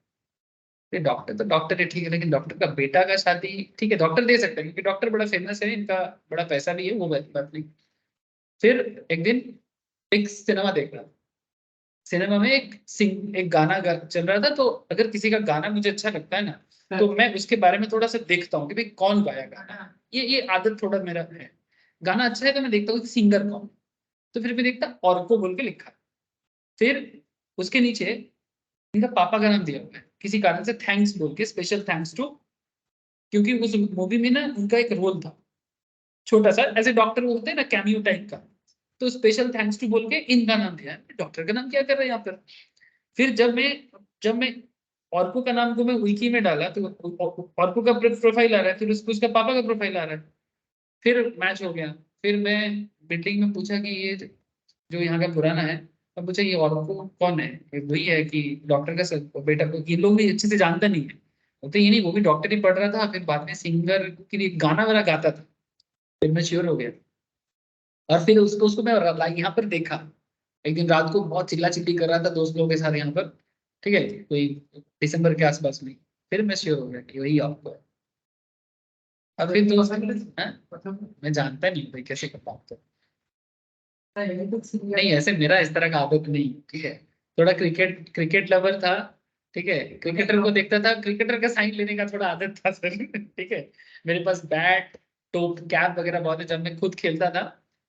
ये डॉक्टर तो डॉक्टर है ठीक है, लेकिन डॉक्टर का बेटा का शादी ठीक है, डॉक्टर दे सकते हैं क्योंकि डॉक्टर बड़ा फेमस है, इनका बड़ा पैसा भी है, वो बात नहीं। फिर एक दिन एक सिनेमा देख रहा था। सिनेमा में एक गाना चल रहा था। तो अगर किसी का गाना मुझे अच्छा लगता है ना, तो मैं उसके बारे में थोड़ा सा देखता हूँ कि भाई कौन गाया गाना। ये आदत थोड़ा मेरा है। गाना अच्छा है तो मैं देखता हूँ कि सिंगर कौन। तो फिर मैं देखता ऑर्को बोल के लिखा है। फिर उसके नीचे इनका पापा का नाम दिया हुआ है किसी कारण से, थैंक्स बोल के, स्पेशल थैंक्स टू। क्योंकि उस मूवी में ना उनका एक रोल था छोटा सा, ऐसे डॉक्टर बोलते हैं ना कैमियो टाइप का। तो स्पेशल थैंक्स टू बोल के इनका नाम दिया है। डॉक्टर का नाम क्या कर रहे हैं यहाँ पर? फिर जब मैं ऑर्को का नाम को मैं विकी में डाला तो ऑर्को का प्रोफाइल आ रहा है, फिर उसका पापा का प्रोफाइल आ रहा है। फिर मैच हो गया। फिर मैं बिल्डिंग में पूछा कि ये जो यहाँ का पुराना है, अब पूछा ये ऑर्को कौन है? ये वही है कि डॉक्टर का बेटा को। ये लोग भी अच्छे से जानता नहीं है। बोलते ये नहीं, वो भी डॉक्टर ही पढ़ रहा था, फिर बाद में सिंगर के लिए गाना वाना गाता था। फिर मैं श्योर हो गया। और फिर उसको उसको मैं यहाँ पर देखा। एक दिन रात को बहुत चिल्ला चिल्ली कर रहा था दोस्त लोगों के साथ यहाँ पर, ठीक है, कोई दिसंबर के आसपास में। फिर मैं श्योर हो गया कि वही आपको है। और फिर तो मैं जानता नहीं भाई कैसे करता हूँ तो। नहीं ऐसे मेरा इस तरह का आदत नहीं, ठीक है। थोड़ा क्रिकेट क्रिकेट लवर था, ठीक है, क्रिकेटर को देखता था, क्रिकेटर का साइन लेने का थोड़ा आदत था सर, ठीक है। मेरे पास बैट टोप कैप वगैरह बहुत है। जब मैं खुद खेलता था,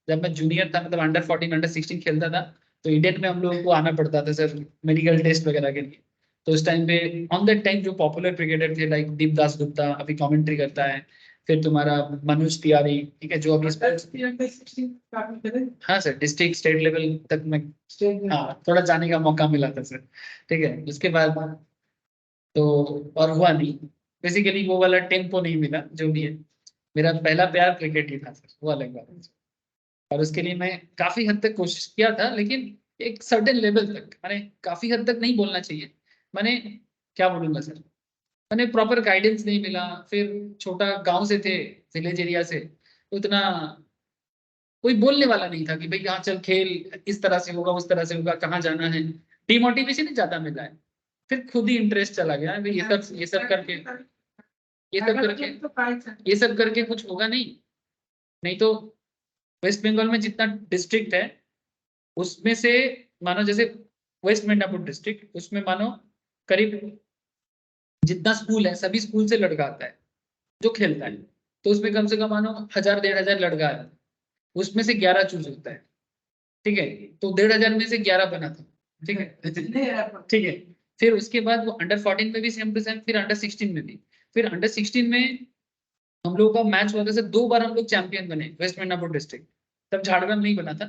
जब मैं जूनियर था, मतलब अंडर 14 अंडर 16 खेलता था, तो इंडियन में हम लोगों को आना पड़ता था सर मेडिकल टेस्ट वगैरह के लिए। तो उस टाइम पे ऑन दैट टाइम जो पॉपुलर क्रिकेटर थे लाइक दीप दास गुप्ता अभी कमेंट्री करता है, फिर तुम्हारा मनोज तिवारी, ठीक है, जो अभी हाँ सर डिस्ट्रिक्ट स्टेट लेवल तक मैं, हाँ थोड़ा जाने का मौका मिला था सर, ठीक है। उसके बाद तो और हुआ नहीं, बेसिकली वो वाला टेम्पो नहीं मिला जो भी है। मेरा पहला प्यार क्रिकेट ही था सर, वो अलग बात है। और उसके लिए मैं काफी हद तक कोशिश किया था, लेकिन एक सर्टेन लेवल तक, मैंने काफी हद तक नहीं बोलना चाहिए, मैंने क्या बोलूंगा सर, मैंने प्रॉपर गाइडेंस नहीं मिला। फिर छोटा गांव से थे, विलेज एरिया से, तो उतना कोई बोलने वाला नहीं था कि भाई यहाँ चल खेल, इस तरह से होगा उस तरह से होगा, कहाँ जाना है। डिमोटिवेशन ही ज्यादा मिला है। फिर खुद ही इंटरेस्ट चला गया भाई ये सब करके, ये सब करके कुछ होगा नहीं। नहीं तो वेस्ट बंगाल में जितना डिस्ट्रिक्ट है उसमें से, मानो जैसे वेस्ट मिदनापुर डिस्ट्रिक्ट, उसमें मानो करीब जितना स्कूल है सभी स्कूल से लड़का आता है जो खेलता है। तो उसमें कम से कम मानो 1000 1,500 लड़का है, उसमें से 11 चूज होता है, ठीक है। तो 1,500 में से 11 बना था, ठीक है, ठीक है। फिर उसके बाद वो अंडर 14 में भी सेम टू सेम, फिर अंडर 16 में भी। फिर अंडर 16 में हम लोगों का मैच हुआ था सर, 2 बार हम लोग चैंपियन बने वेस्ट मिदनापुर डिस्ट्रिक्ट। तब झारखंड नहीं बना था,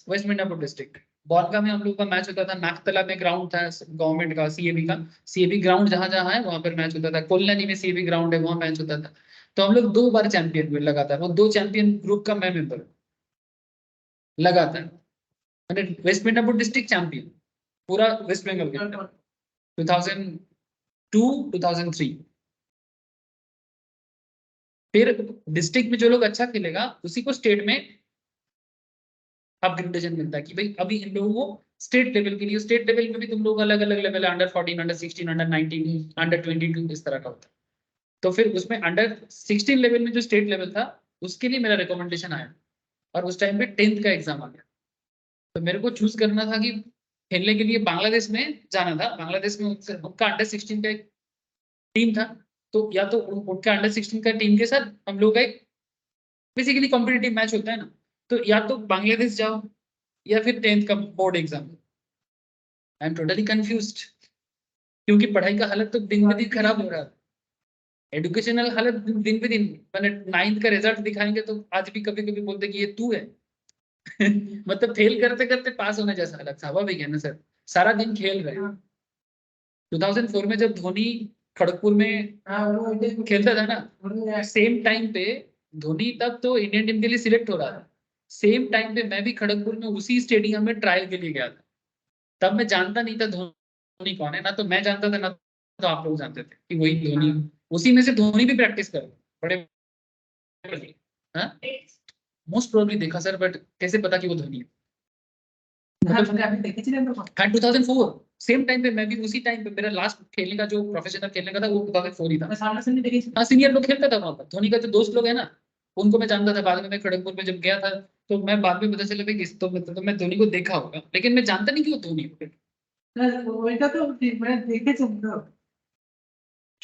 वेस्ट मिदनापुर डिस्ट्रिक्ट। बॉलका में हम लोग का मैच होता था, नागतला में ग्राउंड था गवर्नमेंट का, सीएबी का। सीएबी ग्राउंड जहां जहां है वहां पर मैच होता था। कोल्हानी में सीएबी ग्राउंड है, वहां मैच होता था। तो हम लोग 2 बार चैंपियन हुए लगातार, वो 2 चैंपियन ग्रुप का मैं मेंबर लगातार। मैंने वेस्ट मिदनापुर डिस्ट्रिक्ट चैंपियन पूरा वेस्ट बंगाल के 2002 2003। फिर डिस्ट्रिक्ट में जो लोग अच्छा खेलेगा उसी को स्टेट में अपग्रेडेशन मिलता है कि भाई अभी इन लोगों को स्टेट लेवल के लिए, स्टेट लेवल में भी तुम लोग अलग अलग लेवल है, अंडर 14 अंडर 16 अंडर 19 अंडर 22 इस तरह का होता है। तो फिर उसमें अंडर 16 लेवल में जो स्टेट लेवल था उसके लिए मेरा रिकमेंडेशन आया, और उस टाइम पे 10th का एग्जाम आ गया। तो मेरे को चूज करना था कि खेलने के लिए बांग्लादेश में जाना था। बांग्लादेश में उनका अंडर 16 का एक टीम था। तो या तो उनका अंडर 16 का टीम के साथ हम लोग का एक बेसिकली कॉम्पिटिटिव मैच होता है ना, तो या तो बांग्लादेश जाओ या फिर 10th का board exam. I am totally confused, क्योंकि पढ़ाई का हालत तो दिन ब दिन खराब हो रहा है, एजुकेशनल हालत दिन पे दिन। मैंने 9th का रिजल्ट दिखाएंगे तो आज भी कभी कभी बोलते कि ये तू है। मतलब फेल करते करते पास होने जैसा हालत, स्वाभाविक है ना सर, सारा दिन खेल रहे हैं। 2004 में जब धोनी खड़गपुर में खेलता था ना, सेम टाइम पे धोनी तब तो इंडियन टीम के लिए सिलेक्ट हो रहा था। सेम टाइम पे मैं भी खड़गपुर में उसी स्टेडियम में ट्रायल के लिए गया था। तब मैं जानता नहीं था धोनी कौन है, ना तो मैं जानता था ना तो आप लोग जानते थे कि वही धोनी। उसी में से धोनी भी प्रैक्टिस कर बड़े मोस्ट प्रोबेबली देखा सर, बट कैसे पता कि वो धोनी है? हाँ, मैंने अभी देखी थी ना, 2004 सेम टाइम पे मैं भी उसी टाइम पे, मेरा लास्ट खेलने का जो प्रोफेशनल खेलने का था वो 2004 ही था। मैं सामने से नहीं देखी थी। हाँ सीनियर लोग खेलता था वहां पर, धोनी का जो दोस्त लोग है ना उनको मैं जानता था। बाद में मैं खड़गपुर में जब गया था तो मैं बाद में पता चला भाई किस तो मैं धोनी को देखा होगा, लेकिन मैं जानता नहीं कि वो धोनी है। वही तो मैं देखे थे मतलब।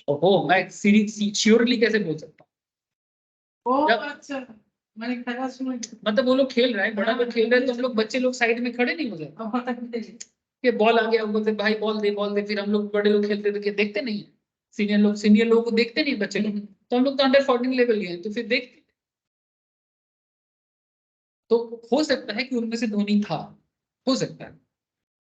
ओहो, मैं सीरीज श्योरली कैसे बोल सकता हूँ? ओ जब अच्छा, मैंने खैर सुना। मतलब वो लोग खेल रहे हैं, बड़ा लोग खेल रहे हैं तो हम लोग बच्चे लोग साइड में खड़े नहीं हो जाते अब पता नहीं चली। कि बॉल आ गया, वो बोलते भाई बॉल दे, फिर हम लोग बड़े लोग खेलते थे कि देखते नहीं है। सीनियर लोगों को देखते नहीं बच्चे लोग, तो हम लोग तो अंडर 14 लेवल के हैं तो फिर देखते। तो हो सकता है कि उनमें से धोनी था, हो सकता है,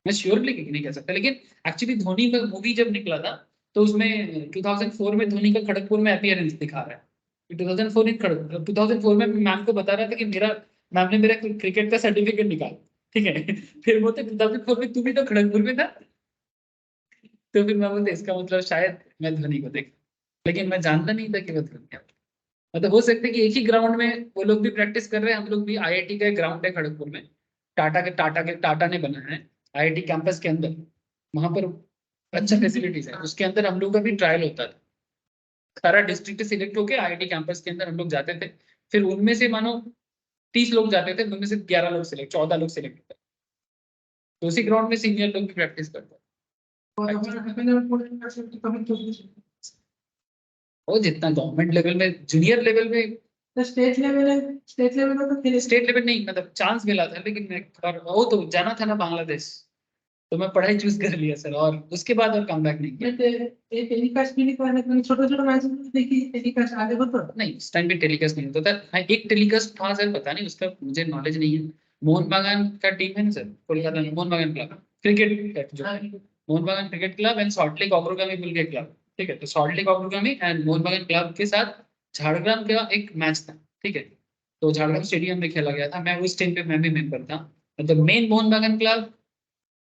मैं श्योरली नहीं कह सकता। लेकिन एक्चुअली धोनी का मूवी जब निकला था तो उसमें 2004 में धोनी का खड़गपुर में अपीयरेंस दिखा रहा है। 2004 इन खड़गपुर 2004 में मैम को बता रहा था कि मेरा मैम ने मेरा क्रिकेट का सर्टिफिकेट निकाला, ठीक है। फिर बोलते 2004 में तू भी तो खड़गपुर में था। तो फिर मैं बोलते इसका मतलब शायद मैं धोनी को देख, लेकिन मैं जानता नहीं था कि वो धोनी है। मतलब हो सकता है कि एक ही ग्राउंड में वो लोग भी प्रैक्टिस कर रहे हैं, हम लोग भी। आईआईटी का ग्राउंड है खड़गपुर में, टाटा ने बनाया है आईआईटी कैंपस के अंदर। वहां पर अच्छा फैसिलिटीज है, उसके अंदर हम लोग का भी ट्रायल होता था। सारा डिस्ट्रिक्ट सिलेक्ट होके आईआईटी कैंपस के अंदर हम लोग जाते थे। फिर उनमें से मानो 30 लोग जाते थे, उनमें से 11 लोग सिलेक्ट, 14 लोग सिलेक्ट होते थे। तो उसी ग्राउंड में सीनियर लोग भी प्रैक्टिस करते और थे। हमारा अपने पूरे का सब कभी तो वो जितना गवर्नमेंट लेवल में, जूनियर लेवल में, स्टेट लेवल में तो खेले। स्टेट लेवल नहीं, मतलब चांस मिला था लेकिन मैं और वो तो जाना था ना बांग्लादेश, तो मैं पढ़ाई चूज कर लिया सर, और उसके बाद और कम बैक नहीं किया। मैं ये टेलीकास्ट भी नहीं करने के छोटे छोटे मैच देखी, टेलीकास्ट आगे बढ़ो। नहीं उस टाइम पे टेलीकास्ट नहीं होता था। हाँ, एक टेलीकास्ट था सर, पता नहीं उसका मुझे नॉलेज नहीं है। मोहन बागान का टीम है ना सर, कोलकाता में मोहन बागान क्लब क्रिकेट जो Mohan Bagan cricket club and Salt Lake Agragami बुल के क्लब, ठीक है। तो Salt Lake Agragami and Mohan Bagan club के साथ झारग्राम का एक मैच था, ठीक है। तो झारग्राम स्टेडियम में खेला गया था, मैं उस टाइम पे मैं भी मेंबर था। मतलब मेन मोहन बागान क्लब,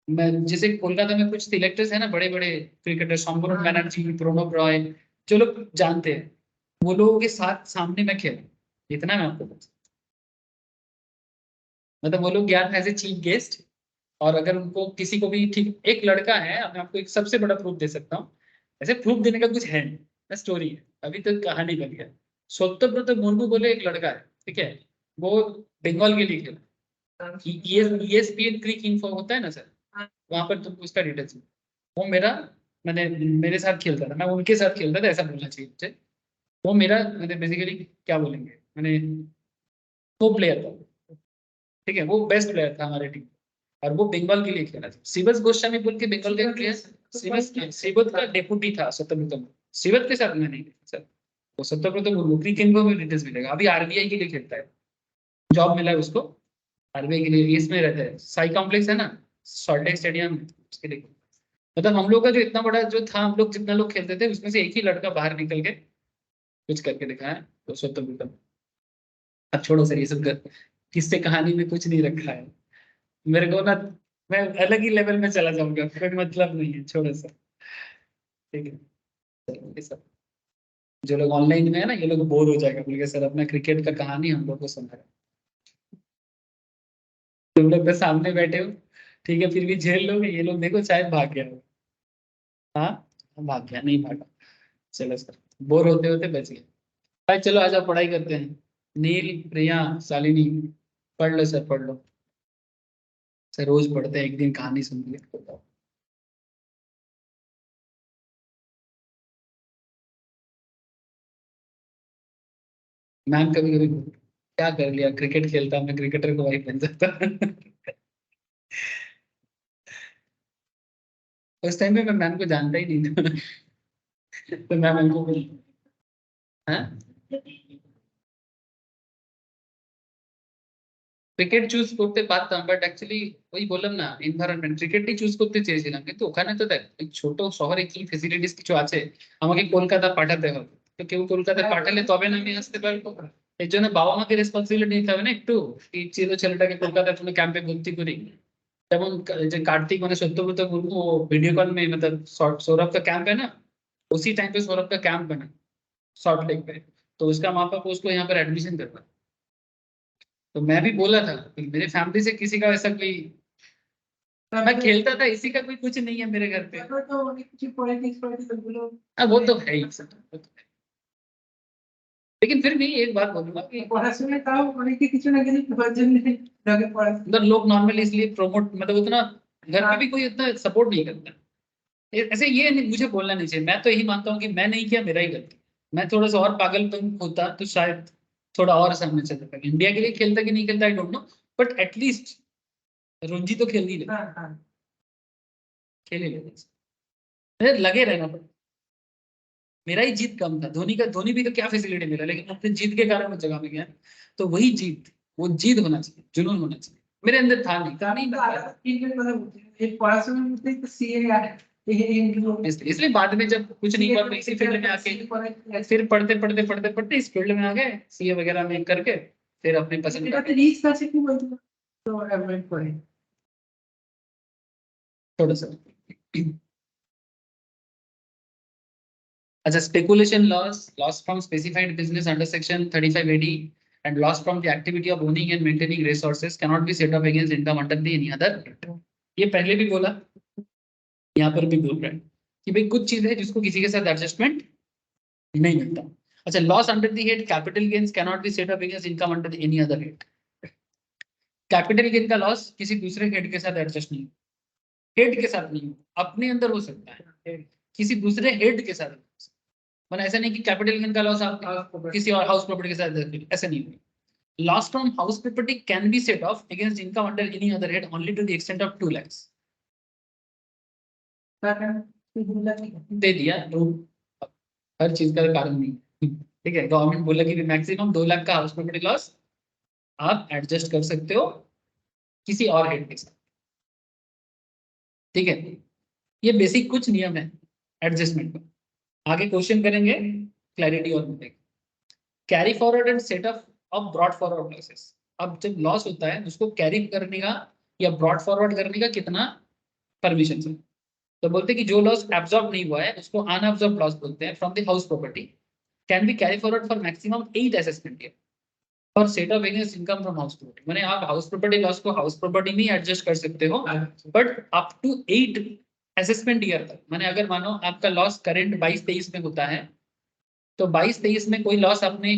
मैं जैसे कोलकाता में कुछ सिलेक्टर्स है ना बड़े बड़े क्रिकेटर, शंभुराम बनर्जी, प्रणब रॉय, जो लोग जानते हैं, वो लोगों के साथ सामने मैं खेला, इतना मैं आपको बता सकता हूं। मतलब वो लोग गया था एज ए चीफ गेस्ट। और अगर उनको किसी को भी, ठीक एक लड़का है, मैं आपको एक सबसे बड़ा प्रूफ दे सकता हूँ। ऐसे प्रूफ देने का कुछ है नहीं, स्टोरी है, अभी तक कहानी बन गया। सत्यव्रत मुर्मू बोले एक लड़का है, ठीक है। वो बंगाल के लिए खेला, ESPN क्रिक इन्फो होता है ना सर, वहां पर तुमको उसका डिटेल्स। वो मेरा, मैंने मेरे साथ खेलता था, मैं उनके साथ खेलता था ऐसा बोलना चाहिए मुझे। वो मेरा मतलब बेसिकली क्या बोलेंगे, मैंने वो प्लेयर था, ठीक है। वो बेस्ट प्लेयर था हमारे टीम, और वो बंगाल के लिए खेला था। शिवज गोस्वामी बोल के बंगाल का प्लेयर, शिवज का डेपुटी था सत्यव्रत। शिवज के साथ मैं नहीं खेला सर। वो सत्यव्रत नौकरी केंद्र में डिटेल्स मिलेगा, अभी आरबीआई के लिए खेलता है, जॉब मिला है उसको आरबीआई के लिए। इसमें रहता है, साई कॉम्प्लेक्स है ना सॉल्टेक स्टेडियम, उसके लिए। मतलब हम लोग का जो इतना बड़ा जो था, हम लोग जितना लोग खेलते थे उसमें से एक ही लड़का बाहर निकल के कुछ करके दिखाया, तो सत्यव्रत। अब छोड़ो सर ये सब कर, किससे कहानी में कुछ नहीं रखा है मेरे को ना। मैं अलग ही लेवल में चला जाऊंगा, कोई मतलब नहीं है, छोड़ो सर, ठीक है। चलो, ये सब जो लोग ऑनलाइन में है ना, ये लोग बोर हो जाएगा बोल के सर अपना क्रिकेट का कहानी हम लोग को सुना रहे। तुम लोग तो सामने बैठे हो, ठीक है, फिर भी झेल लोगे, ये लोग देखो शायद भाग गया हो। हाँ, भाग गया, नहीं भागा। चलो सर, बोर होते होते बच गए। भाई चलो आजा पढ़ाई करते हैं। नील, प्रिया, शालिनी, पढ़ लो सर, पढ़ लो सर, रोज पढ़ते हैं, एक दिन कहानी सुन लिया। मैम कभी कभी क्या कर लिया, क्रिकेट खेलता, मैं क्रिकेटर को वाइफ बन जाता। उस टाइम में मैं मैम को जानता ही नहीं था। तो मैम हमको बोली, हाँ ক্রিকেট চুজ করতে পারতাম, বাট অ্যাকচুয়ালি ওই বললাম না এনভায়রনমেন্ট, ক্রিকেটই চুজ করতে চেয়েছিলাম, কিন্তু ওখানে তো দেখ ওই ছোট শহরে কি ফেসিলিটিস কিছু আছে, আমাকে কলকাতা পাঠাতে হবে। তো কেউ কলকাতা পাঠালে তবে না আমি আসতে পারবো। এই জন্য বাবা মাকে রেসপন্সিবিলিটি নিতে হবে না একটু, এই ছেলেটাকে কলকাতায় কোনো ক্যাম্পে ভর্তি করি। যেমন যে कार्तिक মানে सत्यव्रत मुर्मू वो वीडियो कॉल में मतलब सौरभ का कैंप है ना, उसी टाइम पे सौरभ का कैंप बना सॉल्ट लेक पे, तो उसका माँ बाप उसको यहाँ पर एडमिशन करवा। तो मैं भी बोला था कि मेरे फैमिली से किसी का ऐसा कोई, मैं खेलता था, इसी का कोई कुछ नहीं है मेरे घर पे। তারপরে তো অনেক কিছু পলিটিক্স গুলো वो तो है ही सर, वो तो है। लेकिन फिर भी एक बात बोलूंगा कि পড়াশোনা তাও অনেকে কিছু না কিছু করার জন্য লাগে পড়াশোনা। उधर लोग नॉर्मली इसलिए प्रमोट मतलब उतना घर पे भी कोई इतना सपोर्ट नहीं करता। ऐसे ये नहीं, मुझे बोलना नहीं चाहिए, मैं तो यही मानता हूँ कि मैं नहीं किया मेरा ही गलती, मैं थोड़ा सा और पागलपन होता तो शायद थोड़ा और सामने चल जाता। इंडिया के लिए खेलता कि नहीं खेलता I don't know, but at least Ranji तो खेल ही ले, হ্যাঁ হ্যাঁ खेल ही ले, लगे रहना पड़ा। मेरा ही जीत कम था, धोनी भी तो क्या फैसिलिटी मिला, लेकिन अपने जीत के कारण उस जगह में गया। तो वही जीत, वो जीत होना चाहिए, जुनून होना चाहिए, मेरे अंदर था नहीं। আমি তো আলাদা ফিল্ডের কথা বলছি, এই পড়াশোনার মধ্যেই তো সিএ আর इसलिए बाद में जब कुछ नहीं हुआ तो इसी फील्ड में आके फिर पढ़ते इस फील्ड में आ गए, सीए वगैरह में करके फिर अपने पसंद का এটাতে রিস্ক আছে কি বলতে পারো? তো অ্যাভয়েড করে। थोड़ा सा। अच्छा, speculation loss from specified business under section 35 AD and loss from the activity of owning and maintaining resources cannot be set off against income under the any other। ये पहले भी बोला, यहाँ पर भी बोल रहे हैं कि भाई कुछ चीज है जिसको किसी के साथ एडजस्टमेंट नहीं मिलता। अच्छा, loss under the head capital gains cannot be set up against income under the any other head. Capital gain का लॉस किसी दूसरे हेड के साथ एडजस्ट नहीं, हेड के साथ नहीं, अपने अंदर हो सकता है, किसी दूसरे हेड के साथ। मतलब ऐसा नहीं कि कैपिटल गेन का लॉस आप किसी और हाउस प्रॉपर्टी के साथ, ऐसा नहीं होगा। Loss from house property can be set off against income under any other head only to the extent of 2 lakhs। दे दिया रूल, हर चीज का कारण नहीं, ठीक है। गवर्नमेंट बोला कि मैक्सिमम 2 लाख का हाउस प्रॉपर्टी लॉस आप एडजस्ट कर सकते हो किसी और हेड के साथ, ठीक है। ये बेसिक कुछ नियम है एडजस्टमेंट का। आगे क्वेश्चन करेंगे, क्लैरिटी और मिलेगी। Carry forward and setup of brought forward losses. अब जब लॉस होता है उसको कैरी करने का या ब्रॉड फॉरवर्ड करने का कितना परमिशन है, तो बोलते हैं कि जो लॉस एब्जॉर्ब नहीं हुआ है उसको अनएब्जॉर्ब लॉस बोलते हैं from the house property, can be carry forward for maximum 8 assessment year for set off against income from house property. माने आप हाउस प्रॉपर्टी लॉस को हाउस प्रॉपर्टी में एडजस्ट कर सकते हो, but up to 8 assessment year तक। माने अगर मानो आपका लॉस करंट 22-23 में होता है, तो 22-23 में कोई लॉस आपने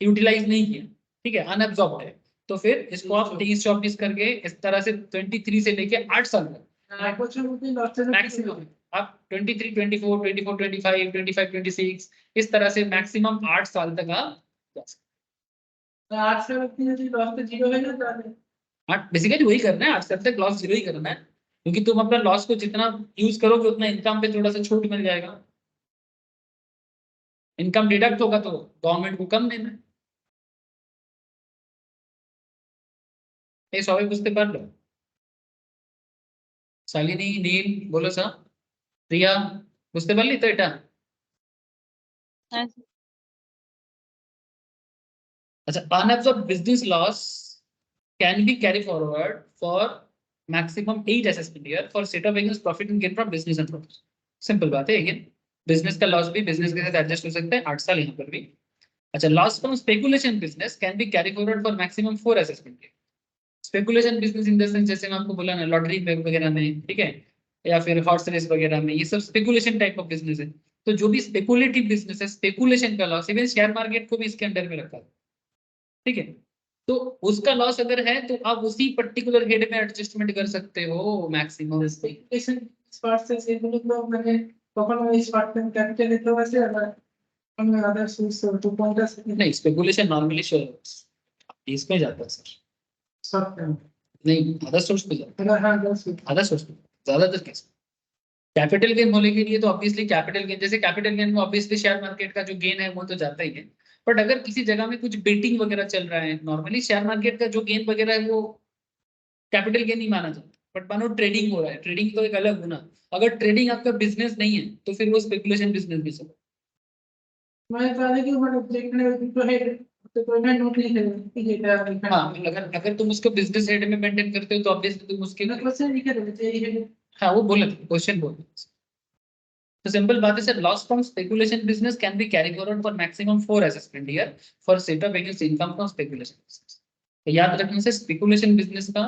यूटिलाइज नहीं किया, ठीक है, अनएब्जॉर्ब है, तो फिर इसको आप 23-24 करके इस तरह से 23 से लेके 8 साल तक मैक्सिमम आप 23, 24, 24, 25, 25, 26 इस तरह से मैक्सिमम 8 साल तक आप जा सकते 8 साल की যদি লসটা জিরো হয় না তাহলে हैं। बेसिकली वही करना है, 8 साल तक लॉस जीरो ही करना है, क्योंकि तुम अपना लॉस को जितना यूज करोगे उतना इनकम पे थोड़ा सा छूट मिल जाएगा। इनकम डिडक्ट होगा तो गवर्नमेंट को कम देना है। এই সবাই বুঝতে পারলো? শালিনী, নীল বলো স্যার, প্রিয়া বুঝতে পারলি তো এটা? अच्छा, unabsorbed business loss can be carried forward for maximum 8 assessment year for set up against profit and gain from business and profit। Simple बात है, अगेन बिजनेस का लॉस भी बिजनेस के साथ एडजस्ट हो सकता है 8 साल यहाँ पर भी। अच्छा, loss from speculation business can be carry forward for maximum 4 assessment year. Speculation business in the sense जैसे मैं आपको बोला ना, लॉटरी वगैरह में, ठीक है, या फिर हॉर्स रेस वगैरह में, ये सब स्पेकुलेशन टाइप ऑफ बिजनेस है। तो जो भी स्पेकुलेटिव बिजनेस है, स्पेकुलेशन का लॉस, इवन शेयर मार्केट को भी इसके अंडर में रखा है, ठीक है। तो उसका लॉस अगर है तो आप उसी पर्टिकुलर हेड में एडजस्टमेंट कर सकते हो मैक्सिमम। স্পেকুলেশন স্পার্সেস এগুলো তো মানে কখনো ওই শর্ট টার্ম ক্যাপিটাল দিতেও আছে আবার অন্য আদার সোর্স তো কোনটা नहीं, स्पेकुलेशन नॉर्मली इसमें जाता है सर, শর্ট টার্ম नहीं अदर सोर्स पे जाता হ্যাঁ হ্যাঁ है, अदर सोर्स पे ज्यादातर केस। कैपिटल गेन होने के लिए तो ऑब्वियसली कैपिटल गेन, जैसे कैपिटल गेन में ऑब्वियसली शेयर मार्केट का जो गेन है वो तो जाता ही है, बट अगर किसी जगह में कुछ बेटिंग वगैरह चल रहा है, नॉर्मली शेयर मार्केट का जो गेन वगैरह है वो कैपिटल गेन नहीं माना जाता। बट मानो ट्रेडिंग हो रहा है, ट्रेडिंग तो एक अलग गुना, अगर ट्रेडिंग आपका बिजनेस नहीं है तो फिर वो स्पेकुलेशन बिजनेस भी सब। মানে তাহলে কি মানে যেখানে দুটো হেড तो कोई मैं नोट नहीं करेगा कि ये क्या लिखा हाँ, अगर तुम उसको बिजनेस हेड में मेंटेन करते हो तो ऑब्वियसली तुम उसके, मतलब से लिखा रहता है ये हाँ वो बोले क्वेश्चन बोले। तो सिंपल बात है sir, loss from speculation business can be carry forward for maximum 4 assessment year for set off against income from speculation business. तो याद रखने से स्पेकुलेशन बिजनेस का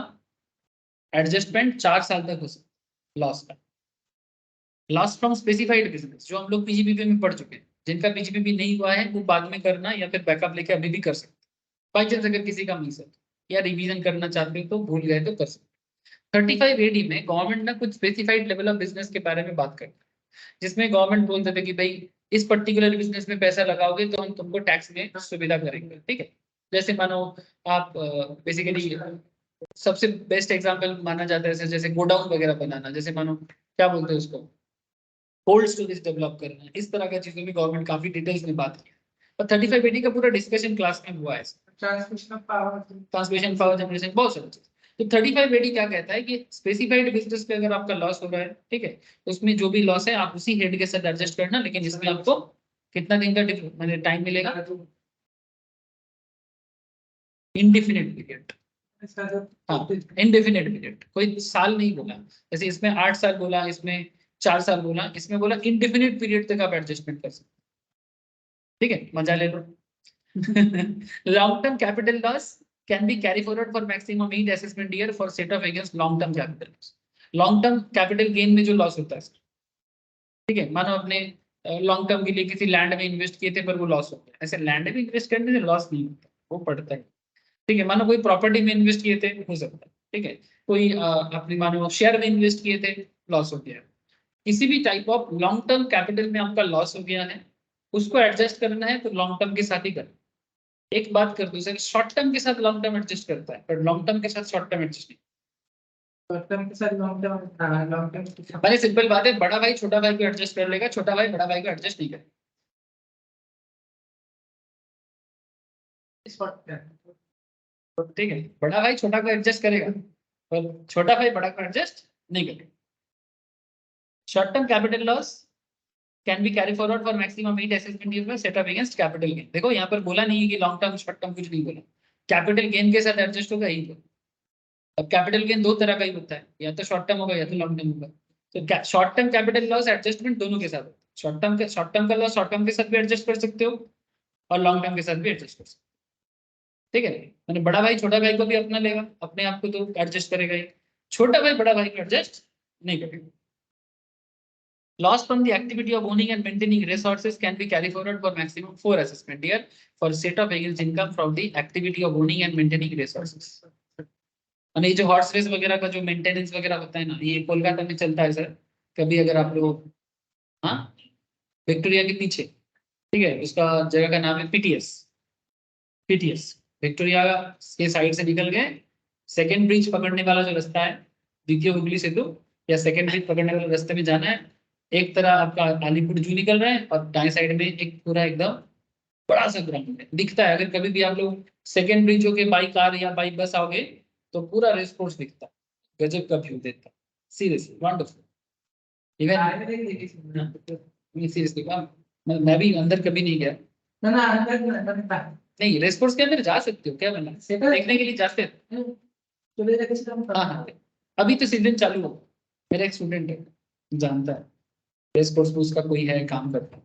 एडजस्टमेंट 4 साल तक हो सकता है लॉस का। लॉस फ्रॉम स्पेसिफाइड बिजनेस जो हम लोग पीजीबीपी में पढ़ चुके हैं, जिनका पीजीबीपी नहीं हुआ है वो बाद में करना या फिर बैकअप लेके अभी भी कर सकते हैं। बाई चांस अगर किसी का मिस है या रिवीजन करना चाहते हो तो भूल गए तो कर सकते हैं। 35 एडी में गवर्नमेंट ना कुछ स्पेसिफाइड लेवल ऑफ बिजनेस के बारे में बात करता है, जिसमें गवर्नमेंट बोलते थे कि भाई इस पर्टिकुलर बिजनेस में पैसा लगाओगे तो हम तुमको टैक्स में सुविधा करेंगे, ठीक है। जैसे मानो आप बेसिकली सबसे बेस्ट एग्जांपल माना जाता है जैसे गोडाउन वगैरह बनाना, जैसे मानो क्या बोलते हैं उसको, कोल्ड स्टोरेज डेवलप करना, इस तरह का चीजों में गवर्नमेंट काफी डिटेल्स में बात की। और 35 एडी का पूरा डिस्कशन क्लास में हुआ है, transmission of power. Transmission power generation बहुत सारी चीज। तो 35 एडी क्या कहता है कि स्पेसिफाइड बिजनेस पे अगर आपका लॉस हो रहा है, ठीक है, तो उसमें जो भी लॉस है आप उसी हेड के साथ एडजस्ट करना, लेकिन इसमें आपको कितना दिन का मतलब टाइम मिलेगा, इनडिफिनिट पीरियड। हाँ, इनडेफिनेट पीरियड, कोई साल नहीं बोला, जैसे इसमें 8 साल बोला, इसमें 4 साल बोला, इसमें बोला इनडेफिनेट पीरियड तक आप एडजस्टमेंट कर सकते, ठीक है, मजा ले लो। Long term capital loss can be carry forward for maximum 8 assessment year for set off against long term capital loss. Long term capital gain में जो लॉस होता है, ठीक है, मानो अपने लॉन्ग टर्म के लिए किसी लैंड में इन्वेस्ट किए थे पर वो लॉस हो गया, ऐसे लैंड में इन्वेस्ट करने से लॉस नहीं होता, वो पड़ता है, ठीक है। मानो कोई प्रॉपर्टी में इन्वेस्ट किए थे, हो सकता है, ठीक है, कोई अपनी मानो शेयर में इन्वेस्ट किए थे, लॉस हो गया। किसी भी type of long term capital में आपका लॉस हो गया है, उसको एडजस्ट करना है तो लॉन्ग टर्म के साथ ही करना। एक बात कर दो सर, शॉर्ट टर्म के साथ लॉन्ग टर्म एडजस्ट करता है पर लॉन्ग टर्म के साथ शॉर्ट टर्म एडजस्ट नहीं। शॉर्ट टर्म के साथ लॉन्ग टर्म अरे सिंपल बात है, बड़ा भाई छोटा भाई को एडजस्ट कर लेगा, छोटा भाई बड़ा भाई को एडजस्ट नहीं करेगा, ठीक है। बड़ा भाई छोटा को एडजस्ट करेगा और छोटा भाई बड़ा को एडजस्ट नहीं करेगा। Short term capital loss can be carry forward for maximum 8 assessment year में set up against capital gain. देखो यहाँ पर बोला नहीं है कि लॉन्ग टर्म शॉर्ट टर्म, कुछ नहीं बोला, कैपिटल गेन के साथ एडजस्ट होगा यही तो। अब कैपिटल गेन दो तरह का ही होता है, या तो शॉर्ट टर्म होगा या तो लॉन्ग टर्म होगा। तो short term capital loss adjustment दोनों के साथ होता है। शॉर्ट टर्म का लॉस शॉर्ट टर्म के साथ भी एडजस्ट कर सकते हो और लॉन्ग टर्म के साथ भी एडजस्ट कर सकते हो, ठीक है। मैंने बड़ा भाई छोटा भाई को भी अपना लेगा, अपने आप को तो एडजस्ट करेगा ही, छोटा भाई बड़ा भाई को एडजस्ट नहीं करेगा। Loss from the activity of owning and maintaining resources can be carried forward for maximum 4 assessment year for set of against income from the activity of owning and maintaining resources. और ये जो horse race वगैरह का जो maintenance वगैरह होता है ना, ये कोलकाता में चलता है सर। कभी अगर आप लोग, हाँ, विक्टोरिया के पीछे, ठीक है, उसका जगह का नाम है पीटीएस। पीटीएस विक्टोरिया के साइड से निकल गए, सेकेंड ब्रिज पकड़ने वाला जो रास्ता है, द्वितीय हुगली सेतु या सेकेंड ब्रिज पकड़ने वाले रास्ते में जाना है। एक तरह आपका अलीपुर जू निकल रहा है और दाएं साइड में एक पूरा एकदम बड़ा सा ग्राउंड है, दिखता है। अगर कभी भी आप लोग सेकेंड ब्रिज होके बाई कार या बाई बस आओगे तो पूरा रेस कोर्स दिखता है, गजब का व्यू देता है, सीरियसली वंडरफुल। इवन सीरियसली मैं भी अंदर कभी नहीं गया, नहीं रेस कोर्स के अंदर जा सकते हो क्या, बना देखने के लिए जाते हैं। हाँ हाँ, अभी तो सीजन चालू हो, मेरा एक स्टूडेंट है जानता है, रेस कोर्स में उसका कोई है काम करता है।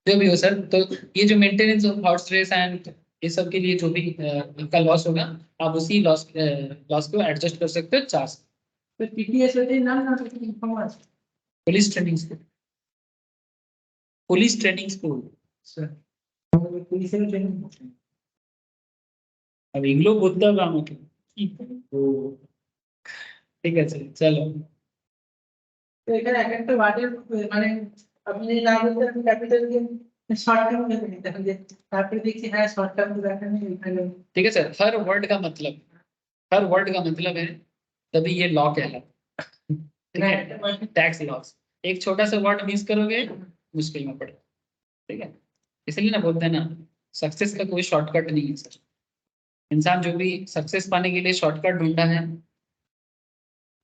जो भी हो सर, तो ये जो maintenance of horse race and ये सब के लिए जो भी आपका लॉस होगा, आप उसी लॉस को एडजस्ट कर सकते हो 4 police training school, police training school अब इग्लो बोलता काम है, ठीक है सर, चलो। তো এখানে এক একটা ওয়ার্ডের মানে আপনি না বলতে আপনি ক্যাপিটাল গেম শর্ট টার্ম ভেবে নিতে হবে, তারপরে দেখছি হ্যাঁ শর্ট টার্ম তো দেখা নেই এখানে। ठीक है सर, हर वर्ड का मतलब है, तभी ये लॉ कहलाता है, ठीक है, टैक्स लॉस। एक छोटा सा वर्ड मिस करोगे मुश्किल में पड़े, ठीक है। इसलिए ना बोलते हैं ना, सक्सेस का कोई शॉर्टकट नहीं है सर। इंसान जो भी सक्सेस पाने के लिए शॉर्टकट ढूंढा है,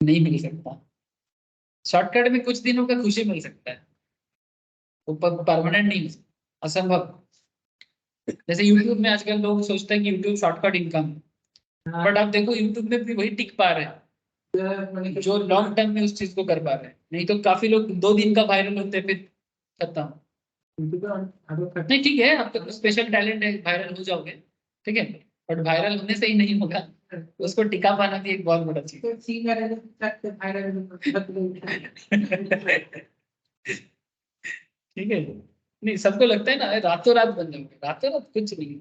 नहीं मिल सकता। शॉर्टकट में कुछ दिनों का खुशी मिल सकता है, वो परमानेंट नहीं, असंभव। जैसे यूट्यूब में आजकल लोग सोचते हैं कि यूट्यूब शॉर्टकट इनकम, बट आप देखो यूट्यूब में भी वही टिक पा रहे हैं जो लॉन्ग टर्म में उस चीज को कर पा रहे हैं। नहीं तो काफी लोग 2 दिन का वायरल होते हैं फिर खत्म। नहीं ठीक है, आपका स्पेशल टैलेंट है, वायरल हो जाओगे, ठीक है, बट वायरल होने से ही नहीं होगा, उसको टिका पाना भी एक बहुत बड़ा चीज है। ठीक है, नहीं सबको लगता है ना रातों रात बन जाओगे, रातों रात कुछ नहीं,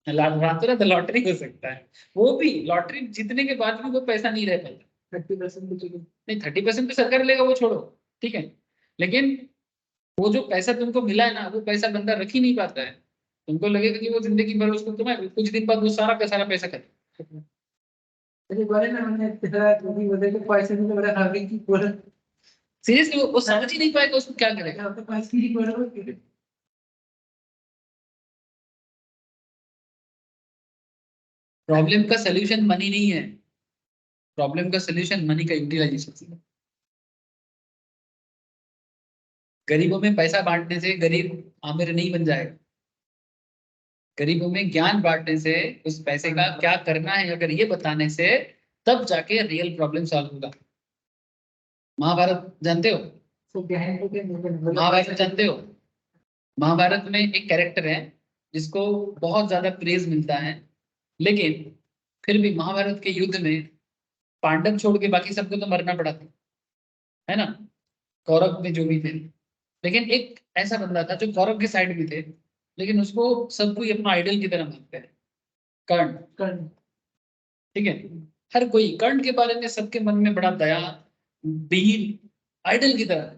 रातों रात लॉटरी हो सकता है, वो भी लॉटरी जीतने के बाद भी वो पैसा नहीं रह पाता। 30% नहीं, 30% तो सरकार लेगा, वो छोड़ो, ठीक है, लेकिन वो जो पैसा तुमको मिला है ना, वो पैसा बंदा रख ही नहीं पाता है। तुमको लगेगा कि वो जिंदगी भर उसको, तुम्हें कुछ दिन बाद वो सारा का सारा पैसा खत्म। सीरियसली वो समझ ही नहीं पाएगा उसको क्या करेगा। प्रॉब्लम का सोल्यूशन मनी नहीं है, प्रॉब्लम का सोल्यूशन मनी का यूटिलाइजेशन है। गरीबों में पैसा बांटने से गरीब आमिर नहीं बन जाएगा, गरीबों में ज्ञान बांटने से, उस पैसे का क्या करना है अगर ये बताने से, तब जाके रियल प्रॉब्लम सॉल्व होगा। महाभारत जानते हो? महाभारत जानते हो? महाभारत में एक कैरेक्टर है जिसको बहुत ज्यादा प्रेज मिलता है, लेकिन फिर भी महाभारत के युद्ध में पांडव छोड़ के बाकी सबको तो मरना पड़ा था, है ना, कौरव में जो भी थे, लेकिन एक ऐसा बंदा था जो कौरव के साइड में थे, लेकिन उसको सब कोई अपना आइडल की तरह मानते हैं, कर्ण। ठीक है, हर कोई कर्ण के बारे में सबके मन में बड़ा दया, वीर, आइडल की तरह,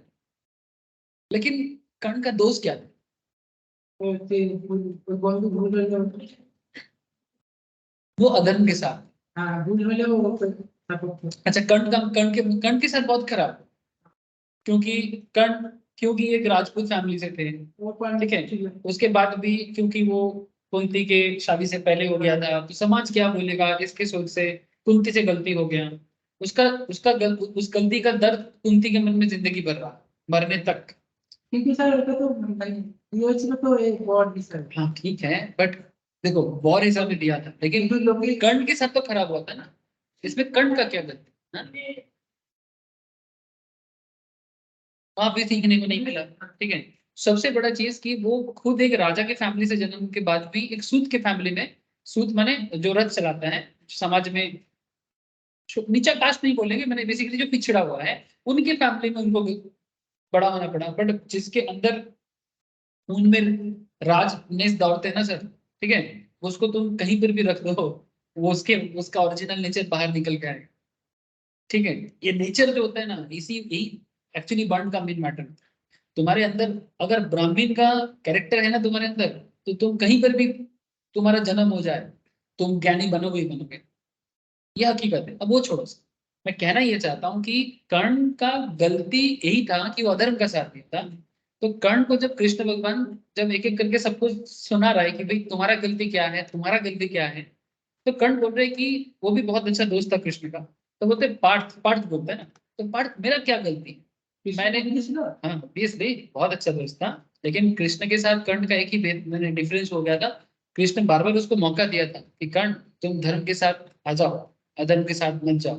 लेकिन कर्ण का दोष क्या था? वो अधर्म के साथ। अच्छा, कर्ण के साथ बहुत खराब, क्योंकि कर्ण, क्योंकि एक राजपूत फैमिली से थे, ठीक है, उसके बाद भी क्योंकि वो कुंती के शादी से पहले हो गया था, तो समाज क्या बोलेगा इसके सोच से कुंती से गलती हो गया, उसका उस गलती का दर्द कुंती के मन में जिंदगी भर रहा, मरने तक। क्योंकि सर उसका तो यूएच में तो एक वॉर भी सर। हाँ ठीक है, बट देखो वॉर हिसाब में दिया था, लेकिन कर्ण के साथ तो खराब हुआ था ना, इसमें कर्ण का क्या गलती? हाँ? वहां भी सीखने को नहीं मिला, ठीक है। सबसे बड़ा चीज कि वो खुद एक राजा के फैमिली से जन्म के बाद भी एक सूत के फैमिली में, सूत माने जो रथ चलाता है समाज में, नीचा कास्ट नहीं बोलेंगे मैंने, बेसिकली जो पिछड़ा हुआ है उनके फैमिली में उनको बड़ा होना पड़ा, बट जिसके अंदर उनमें राज नेस दौड़ते हैं ना सर, ठीक है, उसको तुम कहीं पर भी रख दो, वो उसका ओरिजिनल नेचर बाहर निकल के आएगा, ठीक है। ये नेचर जो होता है ना, इसी यही एक्चुअली बर्न का मेन मैटर। तुम्हारे अंदर अगर ब्राह्मण का कैरेक्टर है ना तुम्हारे अंदर, तो तुम कहीं पर भी तुम्हारा जन्म हो जाए, तुम ज्ञानी बनोगे ही बनोगे, ये हकीकत है। अब वो छोड़ो, मैं कहना ये चाहता हूँ कि कर्ण का गलती यही था कि वो अधर्म का साथ दिया था। तो कर्ण को जब कृष्ण भगवान जब एक एक करके सबको सुना रहा है कि भाई तुम्हारा गलती क्या है, तुम्हारा गलती क्या है, तो कर्ण बोल रहे कि वो भी बहुत अच्छा दोस्त था कृष्ण का, तो बोलते पार्थ, पार्थ बोलता है ना, तो पार्थ मेरा क्या गलती है, मैंने, हाँ ऑब्वियसली बहुत अच्छा दोस्त था, लेकिन कृष्ण के साथ कर्ण का एक ही मैंने डिफरेंस हो गया था, कृष्ण बार बार उसको मौका दिया था कि कर्ण तुम धर्म के साथ आ जाओ, अधर्म के साथ मत जाओ,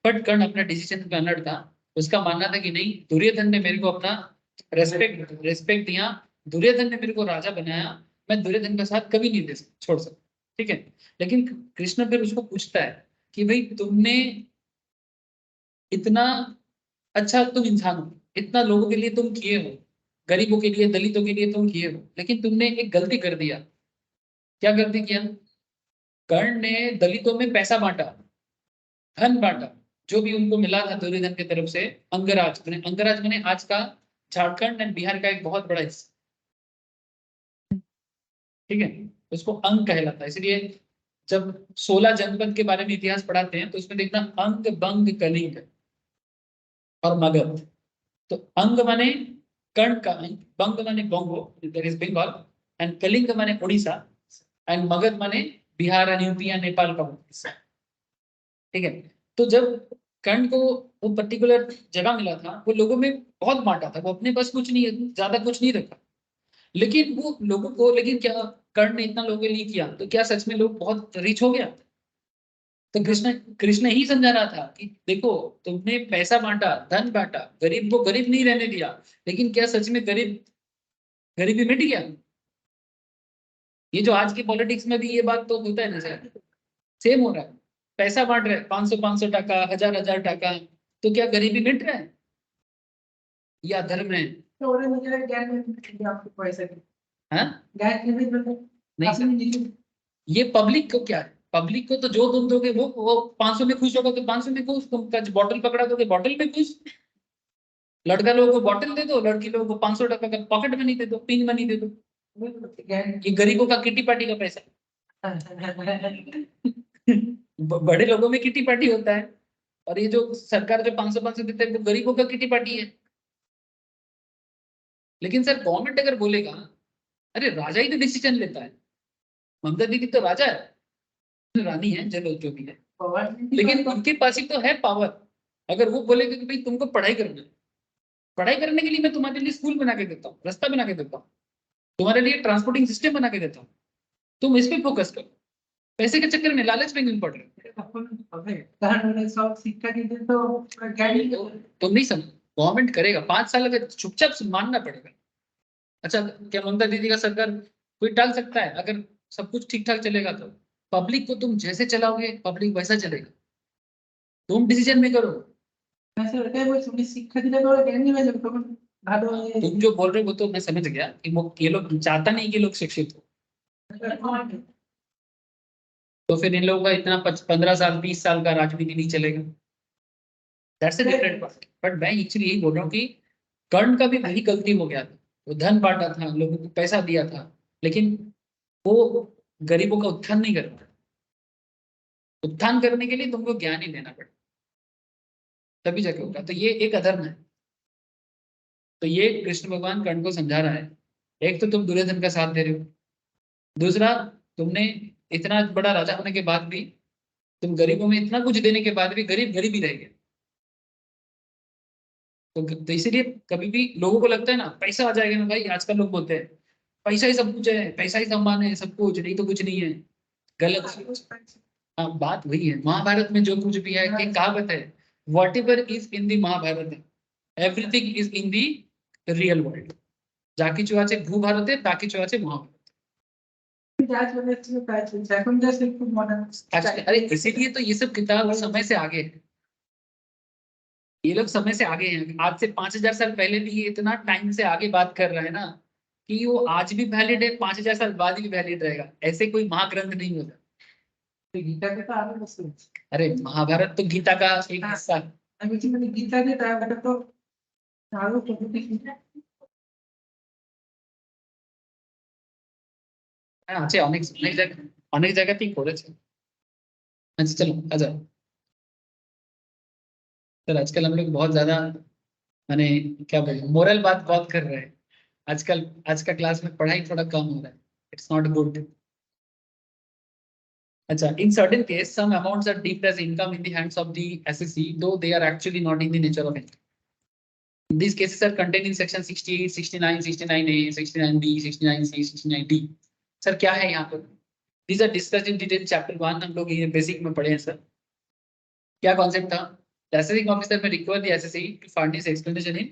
बट कर्ण अपना डिसीजन पे अनड़ था। उसका मानना था कि नहीं, दुर्योधन ने मेरे को अपना रेस्पेक्ट दिया, दुर्योधन ने मेरे को राजा बनाया, मैं दुर्योधन का साथ कभी नहीं छोड़ सकता, ठीक है। लेकिन कृष्ण फिर उसको पूछता है कि भाई तुमने इतना अच्छा, तुम इंसान हो, इतना लोगों के लिए तुम किए हो, गरीबों के लिए, दलितों के लिए तुम किए हो, लेकिन तुमने एक गलती कर दिया। क्या गलती किया? कर्ण ने दलितों में पैसा बांटा, धन बांटा, जो भी उनको मिला था दुर्योधन की तरफ से, अंगराज मैंने, अंगराज मैंने आज का झारखंड एंड बिहार का एक बहुत बड़ा हिस्सा, ठीक है, उसको अंग कहलाता है। इसलिए जब 16 जनपद के बारे में इतिहास पढ़ाते हैं तो उसमें देखना अंग, बंग, कलिंग और मगध। तो अंग माने कर्ण का अंग, बंग माने Bongo that is Bengal, and Kalinga माने उड़ीसा, एंड मगध माने बिहार एंड यूपी या नेपाल का हिस्सा, ठीक है। तो जब कर्ण को वो पर्टिकुलर जगह मिला था, वो लोगों में बहुत बांटा था, वो अपने पास कुछ नहीं, ज्यादा कुछ नहीं रखा, लेकिन वो लोगों को, लेकिन क्या कर्ण ने इतना लोगों के लिए किया, तो क्या सच में लोग बहुत रिच हो गया? तो कृष्ण कृष्ण ही समझा रहा था कि देखो, तुमने पैसा बांटा, धन बांटा, गरीब को गरीब नहीं रहने दिया, लेकिन क्या सच में गरीबी मिट गया? ये जो आज की पॉलिटिक्स में भी ये बात तो होता है ना सर, सेम हो रहा है। पैसा बांट रहे, 500 टका, 1000 टका, तो क्या गरीबी मिट रहा है या धर्म है? तो उन्हें मुझे लगा ज्ञान में भी आपको पैसा की हाँ ज्ञान में भी मतलब नहीं आपने सर, लिखी ये पब्लिक को क्या है, पब्लिक को तो जो तुम दोगे वो 500 में खुश होगा तो 500 में खुश, तुम बॉटल पकड़ा दोगे बॉटल में खुश। लड़का लोगों को बॉटल दे दो, लड़की लोगों को 500 टका का पॉकेट मनी दे दो, पिन मनी दे दो। ज्ञान ये गरीबों का किटी पार्टी का पैसा बड़े लोगों में किटी पार्टी होता है, और ये जो सरकार जो 500 देते हैं वो गरीबों का किटी पार्टी है। लेकिन सर गवर्नमेंट अगर बोलेगा, अरे राजा ही तो डिसीजन लेता है, ममता दीदी तो राजा है, रानी है, चलो जो भी है, लेकिन उनके पास ही तो है पावर। अगर वो बोलेगा कि भाई तुमको पढ़ाई करना है, पढ़ाई करने के लिए मैं तुम्हारे लिए स्कूल बना के देता हूँ, रास्ता बना के देता हूँ, तुम्हारे लिए ट्रांसपोर्टिंग सिस्टम बना के देता हूँ, तुम इस पे फोकस करो, पैसे के चक्कर में, लालच में क्यों पड़ रहे हो? सब शिक्षा की तो ज्ञान ही तुम नहीं समझ, गवर्नमेंट करेगा 5 साल, अगर चुपचाप मानना पड़ेगा। अच्छा, क्या ममता दीदी का सरकार कोई टाल सकता है? अगर सब कुछ ठीक ठाक चलेगा तो पब्लिक को तुम जैसे चलाओगे पब्लिक वैसा चलेगा, तुम डिसीजन में करो। ऐसे होता है वो थोड़ी शिक्षा दिला तो ज्ञान नहीं मिले तो भालो तुम जो बोल रहे हो वो तो मैं समझ गया कि वो ये लोग चाहता नहीं कि लोग शिक्षित हो, तो फिर इन लोगों का इतना 15 साल 20 साल का राजनीति नहीं चलेगा, that's a different part. But मैं एक्चुअली यही बोल रहा हूँ कि कर्ण का भी वही गलती हो गया था, वो धन बांटा था, लोगों को पैसा दिया था, लेकिन वो गरीबों का उत्थान नहीं कर पाया। उत्थान करने के लिए तुमको ज्ञान ही देना पड़ेगा, तभी जाके होगा, तो ये एक अधर्म है। तो ये कृष्ण भगवान कर्ण को समझा रहा है, एक तो तुम दुर्योधन का साथ दे रहे हो, दूसरा तुमने इतना बड़ा राजा होने के बाद भी, तुम गरीबों में इतना कुछ देने के बाद भी गरीब गरीब ही रह गए। तो इसीलिए कभी भी लोगों को लगता है ना पैसा आ जाएगा ना, भाई आजकल लोग बोलते हैं पैसा ही सब कुछ है, पैसा ही सम्मान है, सब कुछ नहीं तो कुछ नहीं है, गलत सोच। हाँ, बात वही है, महाभारत में जो कुछ भी है, एक कहावत है, what ever is in the Mahabharata everything is in the real world. जाकी चुआचे भू भारत है, ताकि चुआचे महाभारत। अरे इसीलिए तो ये सब किताब समय से आगे है, ये लोग समय से आगे हैं, आज से 5000 साल पहले भी ये इतना टाइम से आगे बात कर रहा है ना, कि वो आज भी वैलिड है, 5000 साल बाद भी वैलिड रहेगा, ऐसे कोई महाग्रंथ नहीं होता। गीता के तो आगे बस अरे महाभारत तो गीता का एक हिस्सा है। मैंने गीता के तो तो आगे तो হ্যাঁ আছে, অনেক অনেক জায়গা, অনেক জায়গাতেই করেছে। अच्छा चलो आ जाओ सर, आजकल हम लोग बहुत ज्यादा माने क्या बोले, मोरल बात बहुत कर रहे हैं आजकल। आज का क्लास में पढ़ाई थोड़ा कम हो रहा है, इट्स नॉट गुड। अच्छा, in certain case some amounts are deemed as income in the hands of the SSC, though they are actually not in the nature of income. These cases are contained in section 68, 69, 69A, 69B, 69C, 69D. Sir क्या है यहाँ पर? These are discussed in detail chapter 1, हम लोग ये basic में पढ़े हैं सर। क्या कॉन्सेप्ट था? The assessing officer may require the SSC to furnish explanation in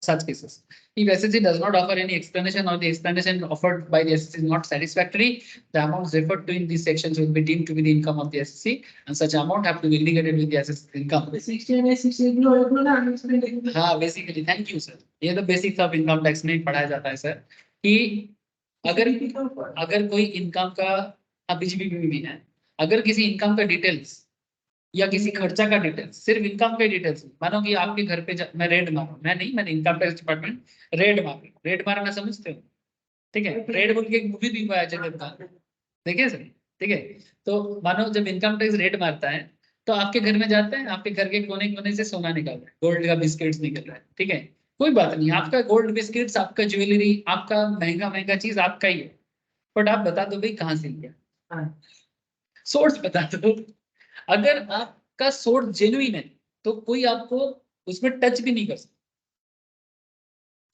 such cases. If SSC does not offer any explanation, or the explanation offered by the SSC is not satisfactory, the amounts referred to in these sections will be deemed to be the income of the SSC, and such amount have to be integrated with the SSC income. 16 में 16 लो एक लो ना हम इसमें देखेंगे। हाँ basically, thank you sir, ये तो basics of income tax में पढ़ाया जाता है सर, कि अगर कोई इनकम का, हाँ बीजीपी में भी है, अगर किसी इनकम का डिटेल्स या किसी खर्चा का डिटेल्स, सिर्फ इनकम के डिटेल्स, मानो कि आपके घर पे मैं रेड मारूं, मैं नहीं, मैंने इनकम टैक्स डिपार्टमेंट रेड मारूं, रेड मारना समझते हो? ठीक है, रेड बोल के एक मूवी भी हुआ है अजय देवगन, देखिए सर, ठीक है। तो मानो जब इनकम टैक्स रेड मारता है, तो आपके घर में जाते हैं, आपके घर के कोने कोने से सोना निकल रहा है, गोल्ड का बिस्किट्स निकल रहा है, ठीक है, कोई बात नहीं, आपका गोल्ड बिस्किट्स, आपका ज्वेलरी, आपका महंगा महंगा चीज आपका ही है, बट आप बता दो भाई कहाँ से लिया, सोर्स बता दो। अगर आप का सोर्स जेन्युइन है तो कोई आपको उसमें टच भी नहीं कर सकता।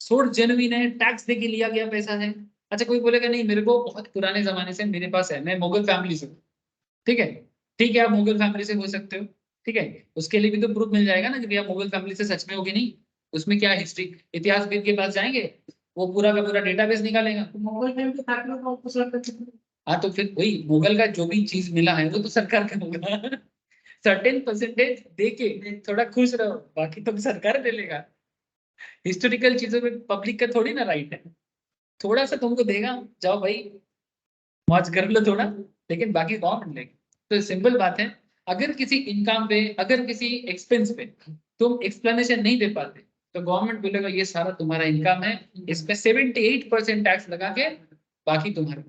सोर्स जेन्युइन है, टैक्स दे के लिया गया पैसा है। अच्छा कोई बोलेगा नहीं मेरे को बहुत पुराने जमाने से मेरे पास है, मैं मुगल फैमिली से हूँ, ठीक है, ठीक है आप मुगल फैमिली से हो सकते हो, ठीक है, उसके लिए भी तो प्रूफ मिल जाएगा ना कि भैया मुगल फैमिली से सच में होगी नहीं, उसमें क्या हिस्ट्री, इतिहासविद के पास जाएंगे वो पूरा का पूरा डेटाबेस निकालेगा। मोबाइल टाइम पे था लोग को कुछ लगता है। हाँ तो फिर वही मुगल का जो भी चीज मिला है वो तो सरकार का होगा। सर्टेन परसेंटेज दे के थोड़ा खुश रहो, बाकी तो सरकार ले लेगा। हिस्टोरिकल चीजों में पब्लिक का थोड़ी ना राइट है, थोड़ा सा तुमको देगा, जाओ भाई मौज कर लो थोड़ा, लेकिन बाकी कौन लेगा। तो सिंपल बात है, अगर किसी इनकम पे अगर किसी एक्सपेंस पे तुम एक्सप्लेनेशन नहीं दे पाते तो गवर्नमेंट बोलेगा ये सारा तुम्हारा इनकम है, इसमें 78% टैक्स लगा के बाकी तुम्हारा।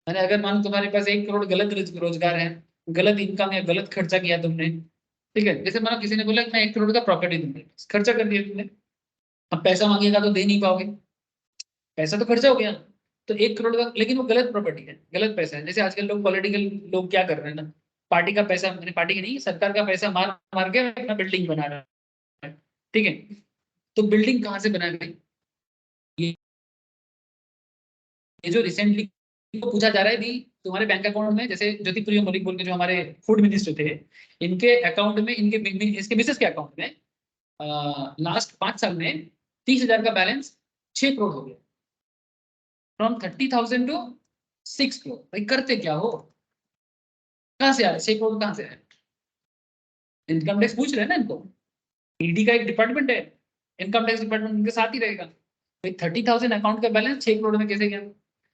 यानी अगर मान लो तुम्हारे पास 1 करोड़ गलत रोजगार है, गलत इनकम या गलत खर्चा किया तुमने, ठीक है, जैसे मानो किसी ने बोला कि मैं 1 करोड़ का प्रॉपर्टी दूंगा, खर्चा कर दिया तुमने, अब पैसा मांगेगा तो दे नहीं पाओगे, पैसा तो खर्चा हो गया। तो 1 करोड़ का, लेकिन वो गलत प्रॉपर्टी है, गलत पैसा है। जैसे आजकल लोग पॉलिटिकल लोग क्या कर रहे हैं ना, पार्टी का पैसा, मैंने पार्टी की नहीं सरकार का पैसा मार मार के अपना बिल्डिंग बना रहा है, ठीक है, तो बिल्डिंग कहाँ से बनाए भाई? ये ये जो रिसेंटली पूछा जा रहा है भी, तुम्हारे बैंक अकाउंट में जैसे ज्योतिप्रिय मलिक बोल के जो हमारे फूड मिनिस्टर थे, इनके अकाउंट में इसके मिसेस के अकाउंट में लास्ट 5 साल में 30,000 का बैलेंस 6 करोड़ हो गया, फ्रॉम 30,000 टू 6 करोड़। भाई करते क्या हो, कहाँ से आए 6 करोड़, कहाँ से आए? इनकम टैक्स पूछ रहे हैं ना इनको, ईडी का एक डिपार्टमेंट है, इनकम टैक्स डिपार्टमेंट उनके साथ ही रहेगा। भाई 30,000 अकाउंट का बैलेंस 6 करोड़ में कैसे गया?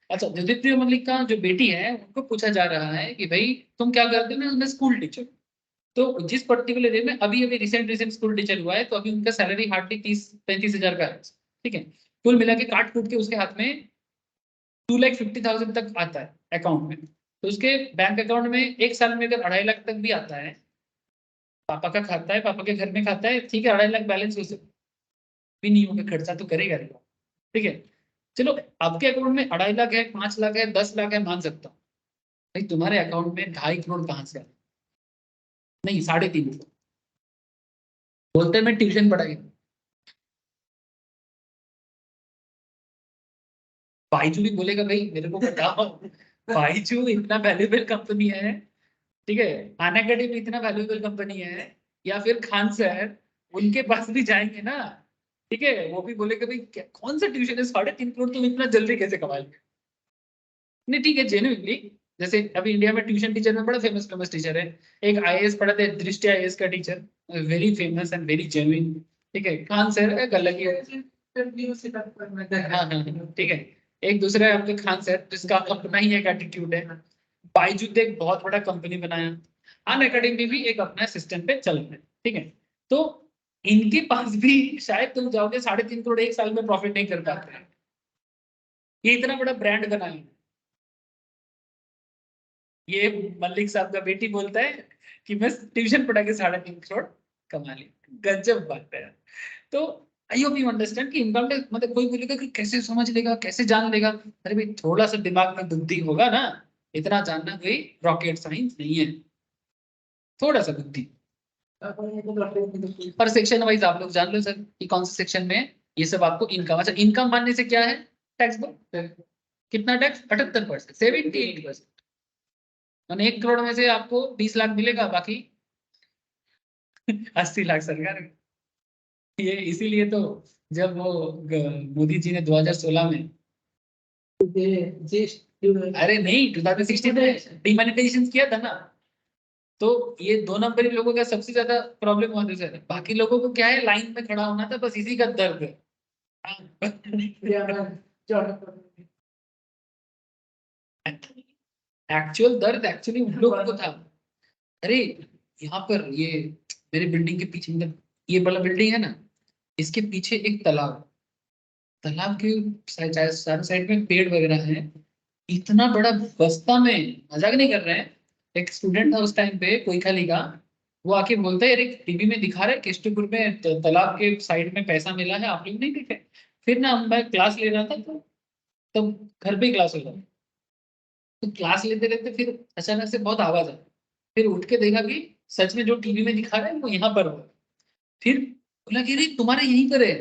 अच्छा ज्योतिप्रिय मलिक का जो बेटी है उनको पूछा जा रहा है कि भाई तुम क्या करते हो ना, मैं स्कूल टीचर, तो जिस पर्टिकुलर डे में अभी अभी रिसेंट रिसेंट स्कूल टीचर हुआ है, तो अभी उनका सैलरी हार्डली 30-35 हजार का है, ठीक है, कुल मिला के काट कूट के उसके हाथ में 2,50,000 तक आता है अकाउंट में। तो उसके बैंक अकाउंट में एक साल में अगर 2.5 लाख तक भी आता है, पापा का खाता है, पापा के घर में खाता है, ठीक है, 2.5 लाख बैलेंस उसे भी नहीं होगा, खर्चा तो करेगा नहीं, ठीक है। चलो आपके अकाउंट में 2.5 लाख है, 5 लाख है, 10 लाख है, मान सकता हूँ, भाई तुम्हारे अकाउंट में 2.5 करोड़ कहाँ से आए? नहीं 3.5 करोड़, बोलते हैं मैं ट्यूशन पढ़ाई, बाईजू भी बोलेगा भाई मेरे को बताओ, बाईजू इतना वैल्यूएबल कंपनी है, ठीक है, अन अकेडमी इतना वैल्यूएबल कंपनी है, या फिर खान सर उनके पास भी जाएंगे ना, ठीक है, वो भी बोलेगा भाई कौन सा ट्यूशन है, 3.5 करोड़ तुम इतना जल्दी कैसे कमा लिए? नहीं ठीक है जेन्युइनली, जैसे अभी इंडिया में ट्यूशन टीचर में बड़ा फेमस फेमस टीचर है, एक आईएएस पढ़ाते हैं दृष्टि आईएएस का teacher, very famous and very genuine, ठीक है, खान सर एक अलग ही है। हाँ हाँ हाँ, ठीक है, एक दूसरा है आपके खान सर जिसका अपना ही एक एटीट्यूड है। बायजू ने एक बहुत बड़ा कंपनी बनाया, अन अकेडमी भी एक अपना सिस्टम पे चल रहा है, ठीक है, तो इनके पास भी शायद तुम जाओगे 3.5 करोड़ एक साल में प्रॉफिट नहीं कर पाते हैं, ये इतना बड़ा ब्रांड बनाए। ये मलिक साहब का बेटी बोलता है कि मैं ट्यूशन पढ़ा के 3.5 करोड़ कमा ली, गजब बात है। तो आई होप यू अंडरस्टैंड कि इनकम टैक्स मतलब कोई बोलेगा कि कैसे समझ लेगा कैसे जान लेगा, अरे भाई थोड़ा सा दिमाग में बुद्धि होगा ना, इतना जानना कोई रॉकेट साइंस नहीं है, थोड़ा सा बुद्धि। पर सेक्शन वाइज आप लोग जान लो सर कि कौन से सेक्शन में ये सब आपको इनकम, अच्छा इनकम मानने से क्या है, टैक्स कितना टैक्स 78%, 78%, 1 करोड़ में से आपको 20 लाख मिलेगा, बाकी 80 लाख सरकार को। ये इसीलिए तो जब वो मोदी जी ने 2016 में, अरे नहीं 2016 में डिमोनेटाइजेशन किया था ना, तो ये 2 नंबरी लोगों का सबसे ज्यादा प्रॉब्लम हुआ था सर, बाकी लोगों को क्या है लाइन में खड़ा होना था, बस इसी का दर्द है। एक्चुअल दर्द एक्चुअली उन लोगों को था। अरे यहाँ पर ये मेरे बिल्डिंग के पीछे, मतलब ये बड़ा बिल्डिंग है ना, इसके पीछे एक तालाब, तालाब के सारे साइड में पेड़ वगैरह हैं, इतना बड़ा, बस्ता में, मजाक नहीं कर रहे हैं, एक स्टूडेंट था उस टाइम पे कोई खाली का, वो आके बोलता है यार एक टीवी में दिखा रहा है केस्टपुर में तालाब के साइड में पैसा मिला है, आप लोग नहीं देखे? फिर ना मैं क्लास ले रहा था, तो तब घर पे ही क्लास हो रहा था, तो क्लास लेते लेते फिर अचानक से बहुत आवाज आई, फिर उठ के देखा कि सच में जो टीवी में दिखा रहे हैं वो यहाँ पर हो। फिर बोला कि अरे तुम्हारे यहीं पर है।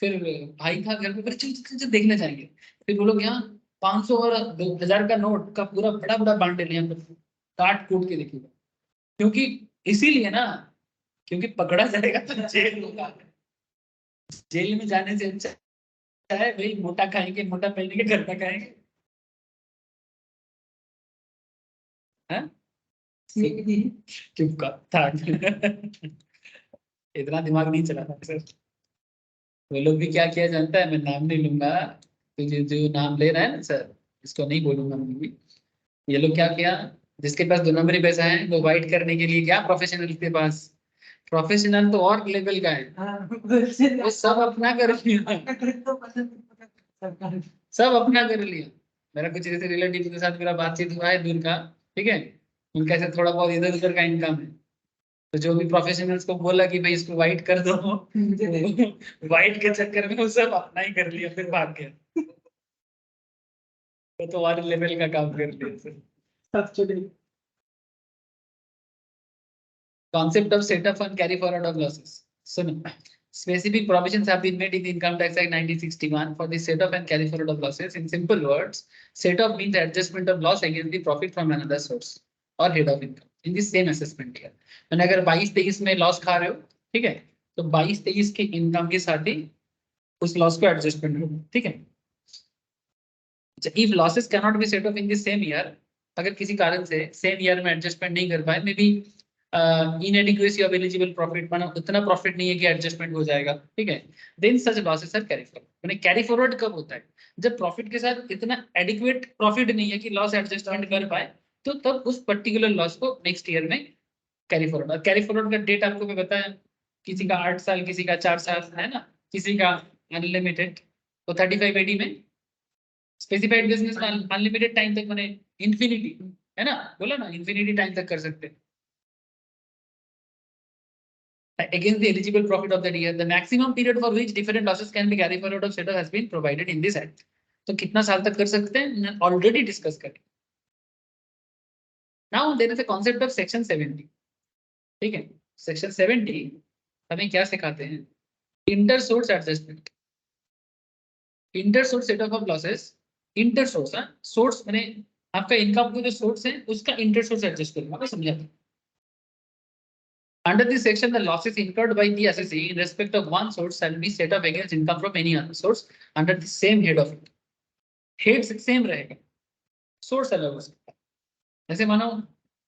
फिर भाई था घर पे, बोले चल चल चल देखने जाएंगे। फिर वो लोग यहाँ 500 और 2000 का नोट का पूरा बड़ा बड़ा बांडल यहाँ पर काट कूट के देखिएगा। क्योंकि इसीलिए ना, क्योंकि पकड़ा जाएगा तो जेल होगा। जेल में जाने से अच्छा है भाई मोटा खाएंगे, मोटा पहनेंगे, घर में खाएंगे। हाँ? चुप का था। इतना दिमाग नहीं चला था सर। वो लोग भी क्या किया जानता है, मैं नाम नहीं लूंगा, तो जो नाम ले रहा है ना सर, इसको नहीं बोलूंगा मैं भी। ये लोग क्या किया, जिसके पास 2 नंबरी पैसा है वो वाइट करने के लिए गया प्रोफेशनल के पास। प्रोफेशनल तो और लेवल का है, वो सब अपना कर लिया, सब अपना कर लिया। मेरा कुछ ऐसे रिलेटिव के साथ मेरा बातचीत हुआ है दूर का, ठीक है, उनका ऐसे थोड़ा बहुत इधर उधर का इनकम है। तो जो भी प्रोफेशनल्स को बोला कि भाई इसको वाइट कर दो, वाइट के चक्कर में वो सब अपना ही कर लिया, फिर भाग गया। वो तो और लेवल का काम कर लिया sir. Concept of setup and carry forward of losses. So specific provisions have been made in the Income Tax Act 1961 for the setup and carry forward of losses. In simple words, setup means adjustment of loss against the profit from another source or head of income in the same assessment year. मैंने अगर 22-23 में loss खा रहे हो, ठीक है, तो 22-23 के इनकम के साथ ही उस लॉस को एडजस्टमेंट होगा, ठीक है। If losses cannot be set off in the same year, अगर किसी कारण से सेम ईयर में एडजस्टमेंट नहीं कर पाए, may be inadequacy of eligible profit, माना उतना प्रॉफिट नहीं है कि एडजस्टमेंट हो जाएगा, ठीक है, then such losses are carry forward. यानी कैरी फॉरवर्ड कब होता है, जब प्रॉफिट के साथ इतना एडिक्वेट प्रॉफिट नहीं है कि लॉस एडजस्टमेंट कर पाए, तो तब उस पर्टिकुलर लॉस को नेक्स्ट ईयर में कैरी फॉरवर्ड। और कैरी फॉरवर्ड का डेट आपको मैं बताया, किसी का 8 साल, किसी का 4 साल है ना, किसी का अनलिमिटेड। तो 35 AD में स्पेसिफाइड बिजनेस में अनलिमिटेड टाइम तक, मैंने इन्फिनिटी, है ना, बोला ना इन्फिनिटी टाइम तक कर सकते हैं against the eligible profit of that year. The maximum period for which different losses can be carried forward of setup has been provided in this act. तो कितना साल तक कर सकते हैं ऑलरेडी डिस्कस करें। Now there is a concept of section 70, ठीक है। सेक्शन 70 हमें क्या सिखाते हैं, inter source adjustment, inter source setup of losses. Inter source, source मैंने आपका इनकम का जो सोर्स है उसका इंटर सोर्स एडजस्ट करूंगा, मैं समझाता हूँ। Under this section, the losses incurred by the assessee in respect of one source shall be set up against income from any other source under the same head of it. Head same रहेगा, source अलग हो सकता है। जैसे मानो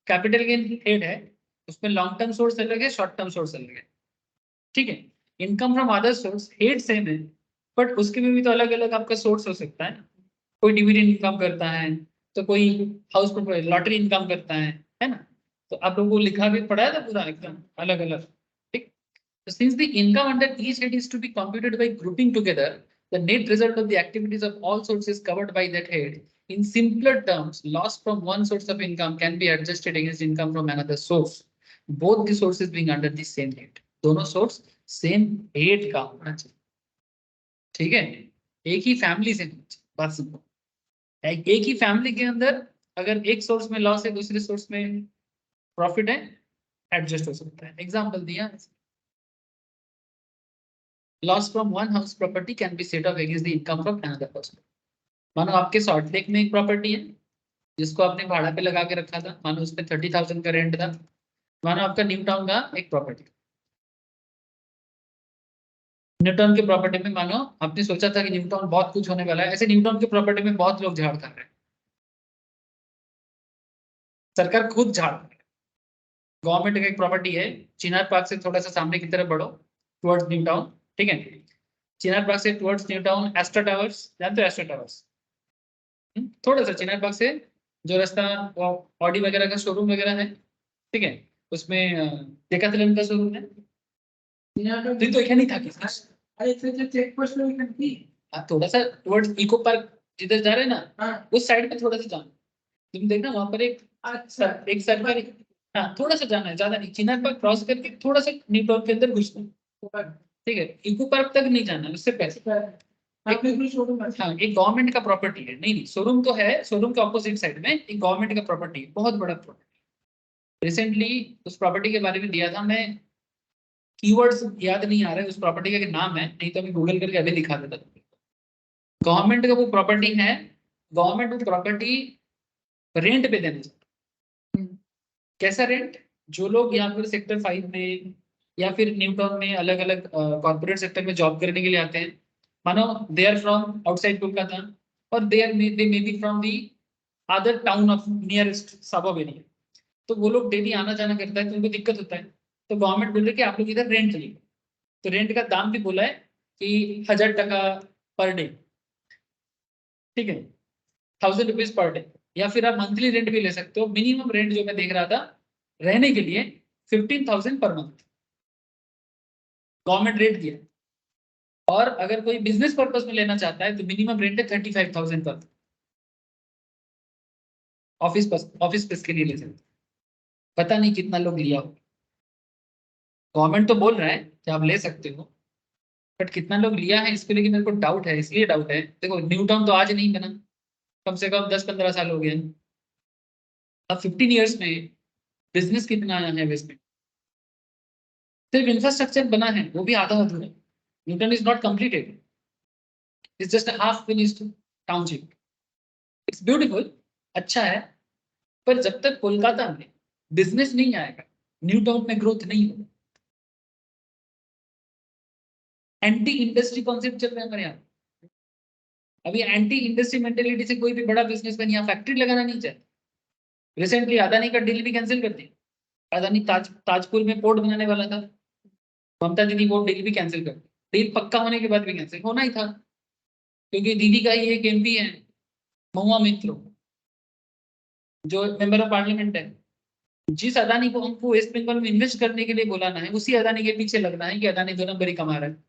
capital gain head है, उसमें long term source अलग है, शॉर्ट टर्म सोर्स अलग है, ठीक है। Income from other source head same है, बट उसके में भी तो अलग अलग आपका सोर्स हो सकता है। कोई डिविडेंड इनकम करता है, तो कोई हाउस लॉटरी इनकम करता है ना। तो आप लोगों को लिखा भी पड़ा है था पूरा एकदम अलग अलग, ठीक। So since the income under each head is to be computed by grouping together the net result of the activities of all sources covered by that head, in simpler terms, loss from one source of income can be adjusted against income from another source, both the sources being under the same head. दोनों source same head का होना चाहिए, ठीक है, एक ही family से। बात सुनो, एक ही फैमिली के अंदर अगर एक सोर्स में लॉस है, दूसरे सोर्स में प्रॉफिट है, एडजस्ट हो सकता है। एग्जांपल दिया, loss from one house property can be set off against the income from another person. मानो आपके सॉल्ट लेक में एक प्रॉपर्टी है जिसको आपने भाड़ा पे लगा के रखा था, मानो उसमें 30,000 का रेंट था। मानो आपका न्यू टाउन का एक प्रॉपर्टी, न्यू टाउन के प्रॉपर्टी में मानो आपने सोचा था कि न्यू टाउन बहुत कुछ होने वाला है, ऐसे न्यू टाउन के प्रॉपर्टी में बहुत लोग झाड़ कर रहे हैं, सरकार खुद झाड़ कर रही है। गवर्नमेंट का एक प्रॉपर्टी है, चिनार पार्क से थोड़ा सा सामने की तरफ बढ़ो टुवर्ड्स न्यू टाउन, ठीक है, चिनार पार्क से towards New Town, Astra Towers, जानते हो एस्ट्रा टावर्स, थोड़ा सा चिनार पार्क से जो रास्ता ऑडी वगैरह का शोरूम वगैरह है, ठीक है, उसमें डेकाथलॉन का शोरूम है। तो क्या नहीं था किसका, अरे तो चेक पोस्ट में थी, थोड़ा सा टुवर्ड्स इको पार्क जिधर जा रहे हैं ना, हाँ उस साइड पे थोड़ा सा जाना, तुम देखना वहां पर एक अच्छा एक सरकारी, हाँ थोड़ा सा जाना है, ज्यादा नहीं, चिनार पार्क क्रॉस करके थोड़ा सा न्यू टाउन के अंदर घुसना, ठीक है, इको पार्क तक नहीं जाना, उससे पहले हाँ एक गवर्नमेंट का प्रॉपर्टी है, नहीं नहीं शोरूम तो है, शोरूम के ऑपोजिट साइड में एक गवर्नमेंट का प्रॉपर्टी है, बहुत बड़ा प्रॉपर्टी, रिसेंटली उस प्रॉपर्टी के बारे में दिया था, मैं कीवर्ड्स याद नहीं आ रहे उस प्रॉपर्टी का नाम है, नहीं तो मैं गूगल करके अभी दिखा देता। गवर्नमेंट का वो प्रॉपर्टी है, गवर्नमेंट वो प्रॉपर्टी रेंट पे देना चाहता है। कैसा रेंट? जो लोग यहाँ पर सेक्टर 5 में या फिर न्यू टाउन में अलग अलग कॉर्पोरेट सेक्टर में जॉब करने के लिए आते हैं, मानो they are from outside Kolkata और they may be from the other town of nearest suburb area, तो वो लोग डेली आना जाना करता है तो उनको दिक्कत होता है। तो गवर्नमेंट बोल रही है कि आप लोग इधर रेंट लीजिए, तो रेंट का दाम भी बोला है कि 1000 टका पर डे, ठीक है, 1000 रुपीज पर डे, या फिर आप मंथली रेंट भी ले सकते हो। मिनिमम रेंट जो मैं देख रहा था रहने के लिए 15,000 पर मंथ गवर्नमेंट रेट दिया, और अगर कोई बिजनेस पर्पस में लेना चाहता है तो मिनिमम रेंट है 35,000 पर, ऑफिस स्पेस के लिए ले सकते। पता नहीं कितना लोग लिया हो, गवर्नमेंट तो बोल रहा है कि आप ले सकते हो, बट कितना लोग लिया है इसको लेके मेरे को डाउट है। इसलिए डाउट है, देखो न्यू टाउन तो आज नहीं बना, कम से कम 10-15 साल हो गए हैं। अब 15 ईयर्स में बिजनेस कितना आया है वेस्ट में? सिर्फ इंफ्रास्ट्रक्चर बना है, वो भी आधा अधूरा। New town is not completed, it's just half finished township. It's beautiful, अच्छा है, पर जब तक कोलकाता में बिजनेस नहीं आएगा, न्यू टाउन में ग्रोथ नहीं होगा। एंटी इंडस्ट्री कॉन्सेप्ट चल रहा है हमारे यहाँ। अभी एंटी इंडस्ट्री मेंटेलिटी से कोई भी बड़ा बिजनेसमैन यहाँ फैक्ट्री लगाना नहीं चाहता। रिसेंटली अदानी का डील भी कैंसिल कर दिया। अदानी ताजपुर में पोर्ट बनाने वाला था, ममता दीदी वो डील भी कैंसिल कर दी। डील पक्का होने के बाद भी कैंसिल होना ही था, क्योंकि दीदी का ही एक एमपी है महुआ मित्र, जो मेंबर ऑफ पार्लियामेंट है। जिस अदानी को हमको वेस्ट बंगाल में इन्वेस्ट करने के लिए बुलाना है, उसी अदानी के पीछे लगना है कि अदानी 2 नंबर ही कमा रहा है।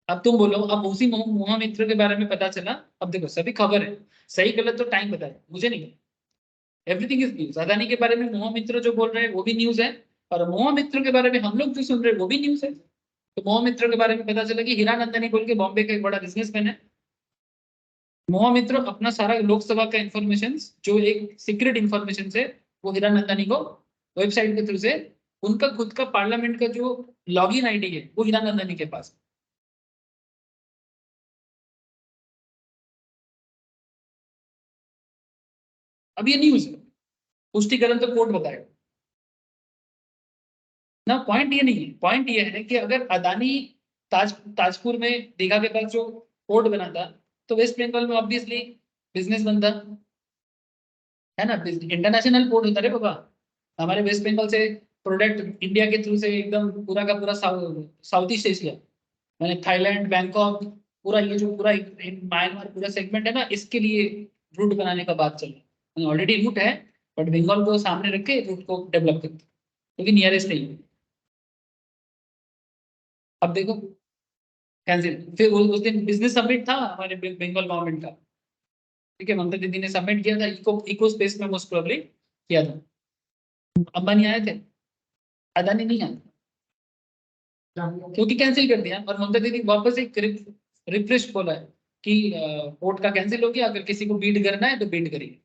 अब तुम बोलो, अब उसी महुआ मित्र के बारे में पता चला। अब देखो सभी खबर है, सही गलत तो टाइम बताए, मुझे नहीं, एवरीथिंग इज न्यूज। अदानी के बारे में महुआ मित्र जो बोल रहे हैं वो भी न्यूज है, और महुआ मित्र के बारे में हम लोग जो सुन रहे हैं वो भी न्यूज है। तो महुआ मित्र के बारे में पता चला कि हीरानंदानी बोल के बॉम्बे का एक बड़ा बिजनेसमैन है। महुआ मित्र अपना सारा लोकसभा का इंफॉर्मेशन, जो एक सीक्रेट इंफॉर्मेशन है, वो हीरानंदानी को वेबसाइट के थ्रू से, उनका खुद का पार्लियामेंट का जो लॉगिन आईडी है वो हीरानंदानी के पास। अब ये न्यूज है, पुष्टिकरण तो कोर्ट बताएगा ना। पॉइंट ये नहीं है, पॉइंट ये है कि अगर अदानी ताजपुर में दीघा के पास जो पोर्ट बना था, तो वेस्ट बंगाल में ऑब्वियसली बिजनेस बनता है ना। इंटरनेशनल पोर्ट होता है बाबा। हमारे वेस्ट बंगाल से प्रोडक्ट इंडिया के थ्रू से एकदम पूरा का पूरा साउथ ईस्ट एशिया, मैंने थाईलैंड, बैंकॉक, पूरा ये जो पूरा म्यांमार पूरा सेगमेंट है ना, इसके लिए रूट बनाने का बात चल रहा है। ऑलरेडी रूट है, बट बंगाल को सामने रख के रूट को डेवलप करते, क्योंकि नियरेस्ट नहीं है। अब देखो कैंसिल। फिर उस दिन बिजनेस समिट था हमारे बंगाल गवर्नमेंट का, ठीक है, ममता दीदी ने सबमिट किया था, इको स्पेस में मोस्ट प्रोबेबली किया था। अंबानी आए थे, अदानी नहीं आए, क्योंकि कैंसिल कर दिया। और ममता दीदी वापस एक रिफ्रेश बोला है कि पोर्ट का कैंसिल हो गया, अगर किसी को बीट करना है तो बीट करिए।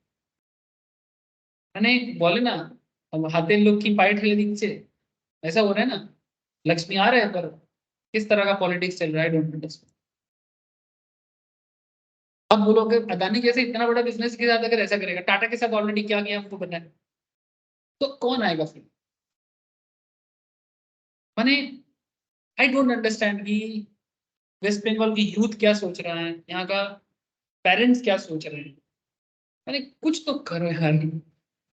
मैंने बोले ना, अब हाथे लोग की पाइट ले दीजिए, ऐसा हो रहा है ना। लक्ष्मी आ रहे हैं, पर किस तरह का पॉलिटिक्स चल रहा है, डोंट अंडरस्टैंड। अब बोलो अगर अदानी जैसे इतना बड़ा बिजनेस के साथ अगर ऐसा करेगा, टाटा के साथ ऑलरेडी क्या किया हमको पता है, तो कौन आएगा फिर? माने आई डोंट अंडरस्टैंड कि वेस्ट बंगाल की यूथ क्या सोच रहा है, यहाँ का पेरेंट्स क्या सोच रहे हैं। मैंने कुछ तो करो यार।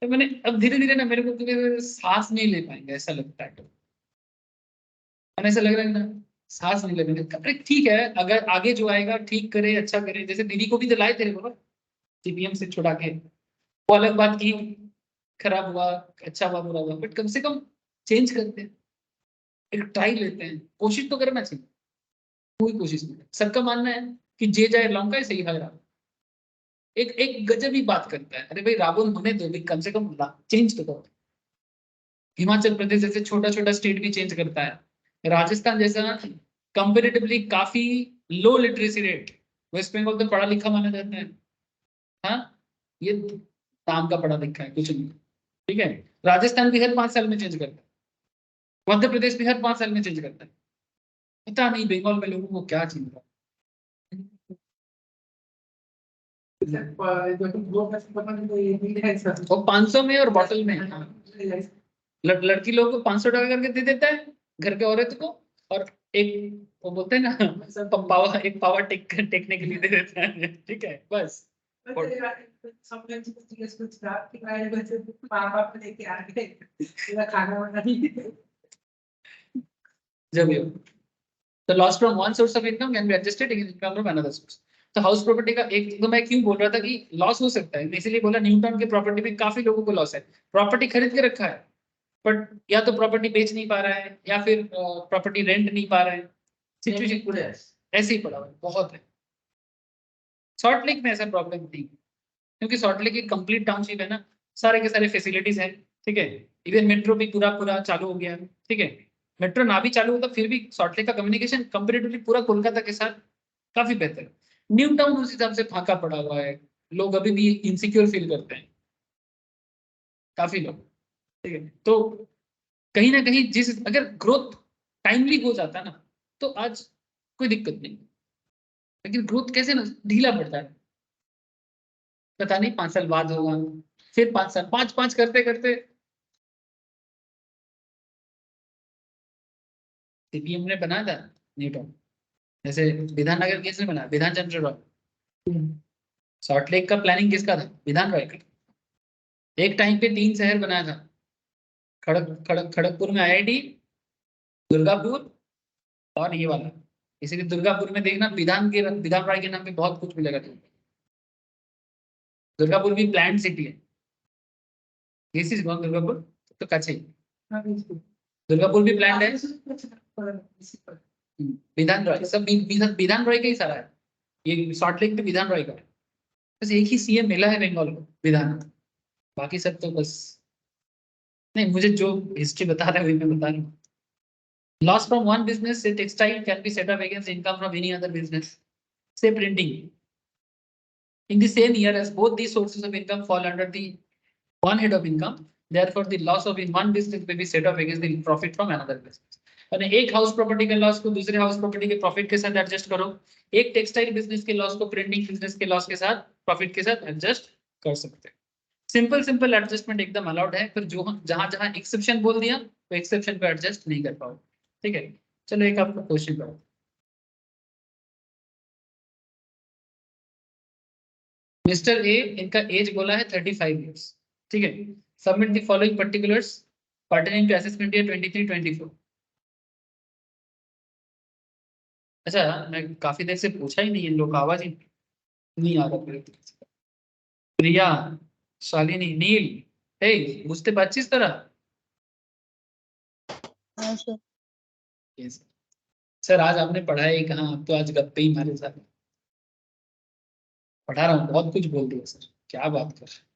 तो मैंने अब धीरे धीरे ना, मेरे को तो सांस नहीं ले पाएंगे ऐसा लगता है। मैंने ऐसा लग रहा है ना, सांस नहीं लेने। अरे ठीक है, अगर आगे जो आएगा ठीक करे, अच्छा करे। जैसे दीदी को भी तो लाए थे बाबा सीपीएम से छुड़ा के, वो अलग बात की, खराब हुआ, अच्छा हुआ, बुरा हुआ, बट कम से कम चेंज करते हैं, एक ट्राई लेते हैं, कोशिश तो करना चाहिए। कोई कोशिश नहीं, सबका मानना है कि जे जाए लौंका सही है रावण। एक एक गजब ही बात करता है, अरे भाई रावण होने दो भी, कम से कम चेंज तो करो। हिमाचल प्रदेश जैसे छोटा छोटा स्टेट भी चेंज करता है, राजस्थान जैसा कंपेरेटिवली काफी low literacy rate, West Bengal तो पढ़ा लिखा माना जाता है। हाँ, ये नाम का पढ़ा लिखा है, कुछ नहीं। ठीक है, राजस्थान भी हर 5 साल में चेंज करता है, मध्य प्रदेश भी हर 5 साल में चेंज करता है। पता नहीं बंगाल में लोगों को क्या चीज है। वो 500 में और बॉटल में लड़की लोग को 500 टका करके दे देता है घर के औरत को, और एक वो बोलते हैं ना पावर, एक पावर टेकने के लिए दे देता है। ठीक है, बस जब ये तो loss from one source of income can be adjusted income from another source. तो हाउस प्रॉपर्टी का एक, तो मैं क्यों बोल रहा था कि लॉस हो सकता है, मैं इसीलिए बोला न्यू टाउन के प्रॉपर्टी में काफी लोगों को लॉस है। प्रॉपर्टी खरीद के रखा है, बट या तो प्रॉपर्टी बेच नहीं पा रहा है, या फिर प्रॉपर्टी रेंट नहीं पा रहा है, सिचुएशन ऐसे ही पड़ा हुआ है, बहुत है। सॉल्ट लेक में ऐसा प्रॉब्लम नहीं, क्योंकि सॉल्ट लेक एक कंप्लीट टाउनशिप है ना, सारे के सारे फैसिलिटीज है। ठीक है, इवन मेट्रो भी पूरा पूरा चालू हो गया है। ठीक है, मेट्रो ना भी चालू होता फिर भी सॉल्ट लेक का कम्युनिकेशन कंपेरेटिवली पूरा कोलकाता के साथ काफी बेहतर है। न्यू टाउन उस हिसाब से फाका पड़ा हुआ है, लोग अभी भी इनसिक्योर फील करते हैं, काफी लोग। ठीक है, तो कहीं ना कहीं जिस, अगर ग्रोथ टाइमली हो जाता ना तो आज कोई दिक्कत नहीं, लेकिन ग्रोथ कैसे ना ढीला पड़ता है, पता नहीं 5 साल बाद होगा, फिर 5 साल, 5 करते करते। सीपीएम ने बनाया था न्यू टाउन, जैसे विधाननगर किसने बनाया, विधान चंद्र रॉय। सॉल्ट लेक का प्लानिंग किसका था, विधान रॉय का। एक टाइम पे 3 शहर बनाया था, खड़गपुर में आईआईटी, दुर्गापुर और ये वाला। इसीलिए दुर्गापुर में देखना विधान रॉय के नाम पे बहुत कुछ मिलेगा तुमको। दुर्गापुर भी प्लान्ड सिटी है, दिस इज नॉट दुर्गापुर, तो कच्छ दुर्गापुर भी प्लान्ड है। विधान रॉय सब विधान रॉय का ही सारा है, ये सॉल्ट लेक पे विधान रॉय का है। बस एक ही सीएम मिला है बंगाल को, विधान, बाकी सब तो बस नहीं, मुझे जो हिस्ट्री बता रहा है वही मैं बता रहा हूँ। लॉस फ्रॉम वन बिजनेस से textile can be set up against income from any other business से printing in the same year as both these sources of income fall under the one head of income, therefore the loss of in one business may be set off against the profit from another business। यानी एक house property के loss को दूसरे house property के profit के साथ adjust करो, एक टेक्सटाइल बिजनेस के लॉस को प्रिंटिंग बिजनेस के लॉस के साथ प्रॉफिट के साथ एडजस्ट कर सकते हैं। सिंपल सिंपल एडजस्टमेंट एकदम अलाउड है, फिर जो जहां जहां एक्सेप्शन बोल दिया तो एक्सेप्शन पे एडजस्ट नहीं कर पाओ। ठीक है, चलो एक आपको क्वेश्चन करो। मिस्टर ए, इनका एज बोला है 35 ईयर्स। ठीक है, submit the following particulars pertaining to assessment year 23-24। अच्छा, मैं काफी देर से पूछा ही नहीं, इन लोग का आवाज ही नहीं आ रहा मेरे तरफ से। प्रिया, शालिनी, नील, हे बुझते पाচ্ছিস তোরা? यस सर, आज आपने पढ़ाया ही कहाँ, आप तो आज गप्पे ही मारे साथ। पढ़ा रहा हूँ, बहुत कुछ बोल दिया सर, क्या बात कर रहे हैं।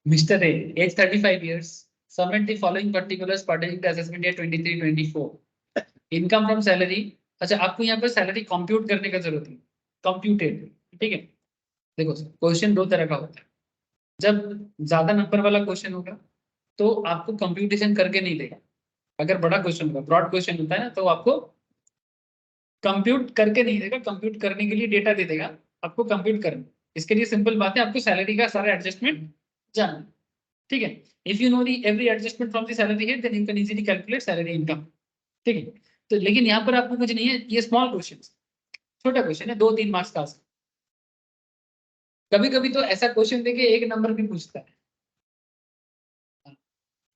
Mr. A, age 35 years, submit the following particulars pertaining to assessment year 23-24. Income from salary, अच्छा आपको यहाँ पर सैलरी कंप्यूट करने का जरूरत है, कंप्यूटेड। ठीक है, देखो क्वेश्चन 2 तरह का होता है। जब ज्यादा नंबर वाला क्वेश्चन होगा तो आपको कंप्यूटेशन करके नहीं देगा, अगर बड़ा क्वेश्चन होगा, ब्रॉड क्वेश्चन होता है ना, तो आपको कंप्यूट करके नहीं देगा, कंप्यूट करने के लिए डेटा दे देगा, आपको कंप्यूट करना। इसके लिए सिंपल बात है, आपको सैलरी का सारा एडजस्टमेंट जानना। ठीक है, if you know the every adjustment from the salary head then you can easily calculate salary income. ठीक है, तो लेकिन यहाँ पर आपको कुछ नहीं है, ये स्मॉल क्वेश्चन, छोटा क्वेश्चन है, 2-3 मार्क्स का। कभी कभी तो ऐसा क्वेश्चन देके 1 नंबर भी पूछता है।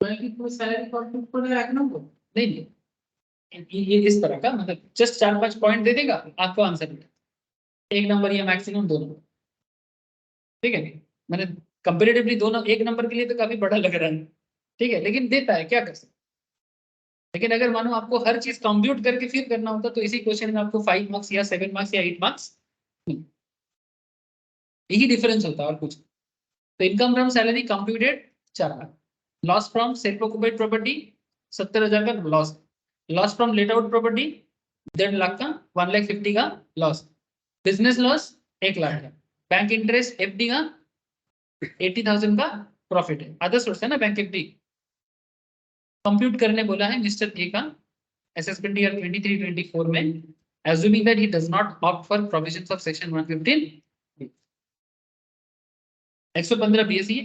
सैलरी कंप्यूट कर रखना हो नहीं, ये इस तरह का, मतलब जस्ट 4-5 पॉइंट दे देगा, आपको आंसर मिलेगा, 1 नंबर या मैक्सिमम 2 नंबर। ठीक है, मैंने कंपेरेटिवली 1 नंबर के लिए तो काफी बड़ा लग रहा है। ठीक है, लेकिन देता है, क्या कर सकते। लेकिन अगर मानो आपको हर चीज कंप्यूट करके फिर करना होता तो इसी क्वेश्चन में आपको 5 मार्क्स या 7 मार्क्स या 8 मार्क्स, यही डिफरेंस होता है और कुछ। तो income from salary computed 4 lakh, loss from self occupied property 70,000 का loss, loss from let out property 1.5 lakh का, 1,50,000 का लॉस, बिजनेस लॉस 1 लाख का, बैंक इंटरेस्ट एफडी का 80,000 का प्रॉफिट है, अदर सोर्स है ना बैंक एफडी। कंप्यूट करने बोला है मिस्टर ए का असेसमेंट ईयर 23-24 में, assuming that he does not opt for provisions of section 115। 115 BSE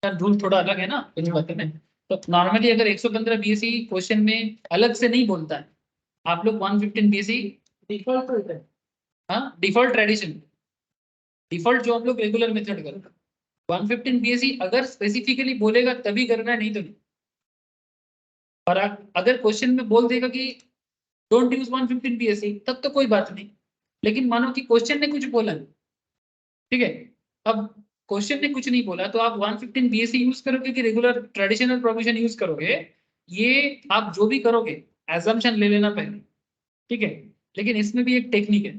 का रूल थोड़ा अलग है ना कुछ बातें में। तो नॉर्मली अगर 115 बीएसई क्वेश्चन में अलग से नहीं बोलता है, आप लोग 115 बीएसई डिफॉल्ट होता है। हाँ डिफॉल्ट ट्रेडिशन, डिफॉल्ट जो हम लोग रेगुलर मेथड करते हैं। 115 बीएसई अगर स्पेसिफिकली बोलेगा तभी करना है, नहीं तो नहीं। और अगर क्वेश्चन में बोल देगा कि डोंट यूज 115 बीएसई तब तो कोई बात नहीं, लेकिन मानो कि क्वेश्चन ने कुछ बोला, ठीक है, अब क्वेश्चन ने कुछ नहीं बोला तो आप 115 बीएसई यूज करोगे कि रेगुलर ट्रेडिशनल प्रोविजन यूज करोगे, ये आप जो भी करोगे एजम्पशन ले लेना पहले, ठीक है। लेकिन इसमें भी एक टेक्निक है,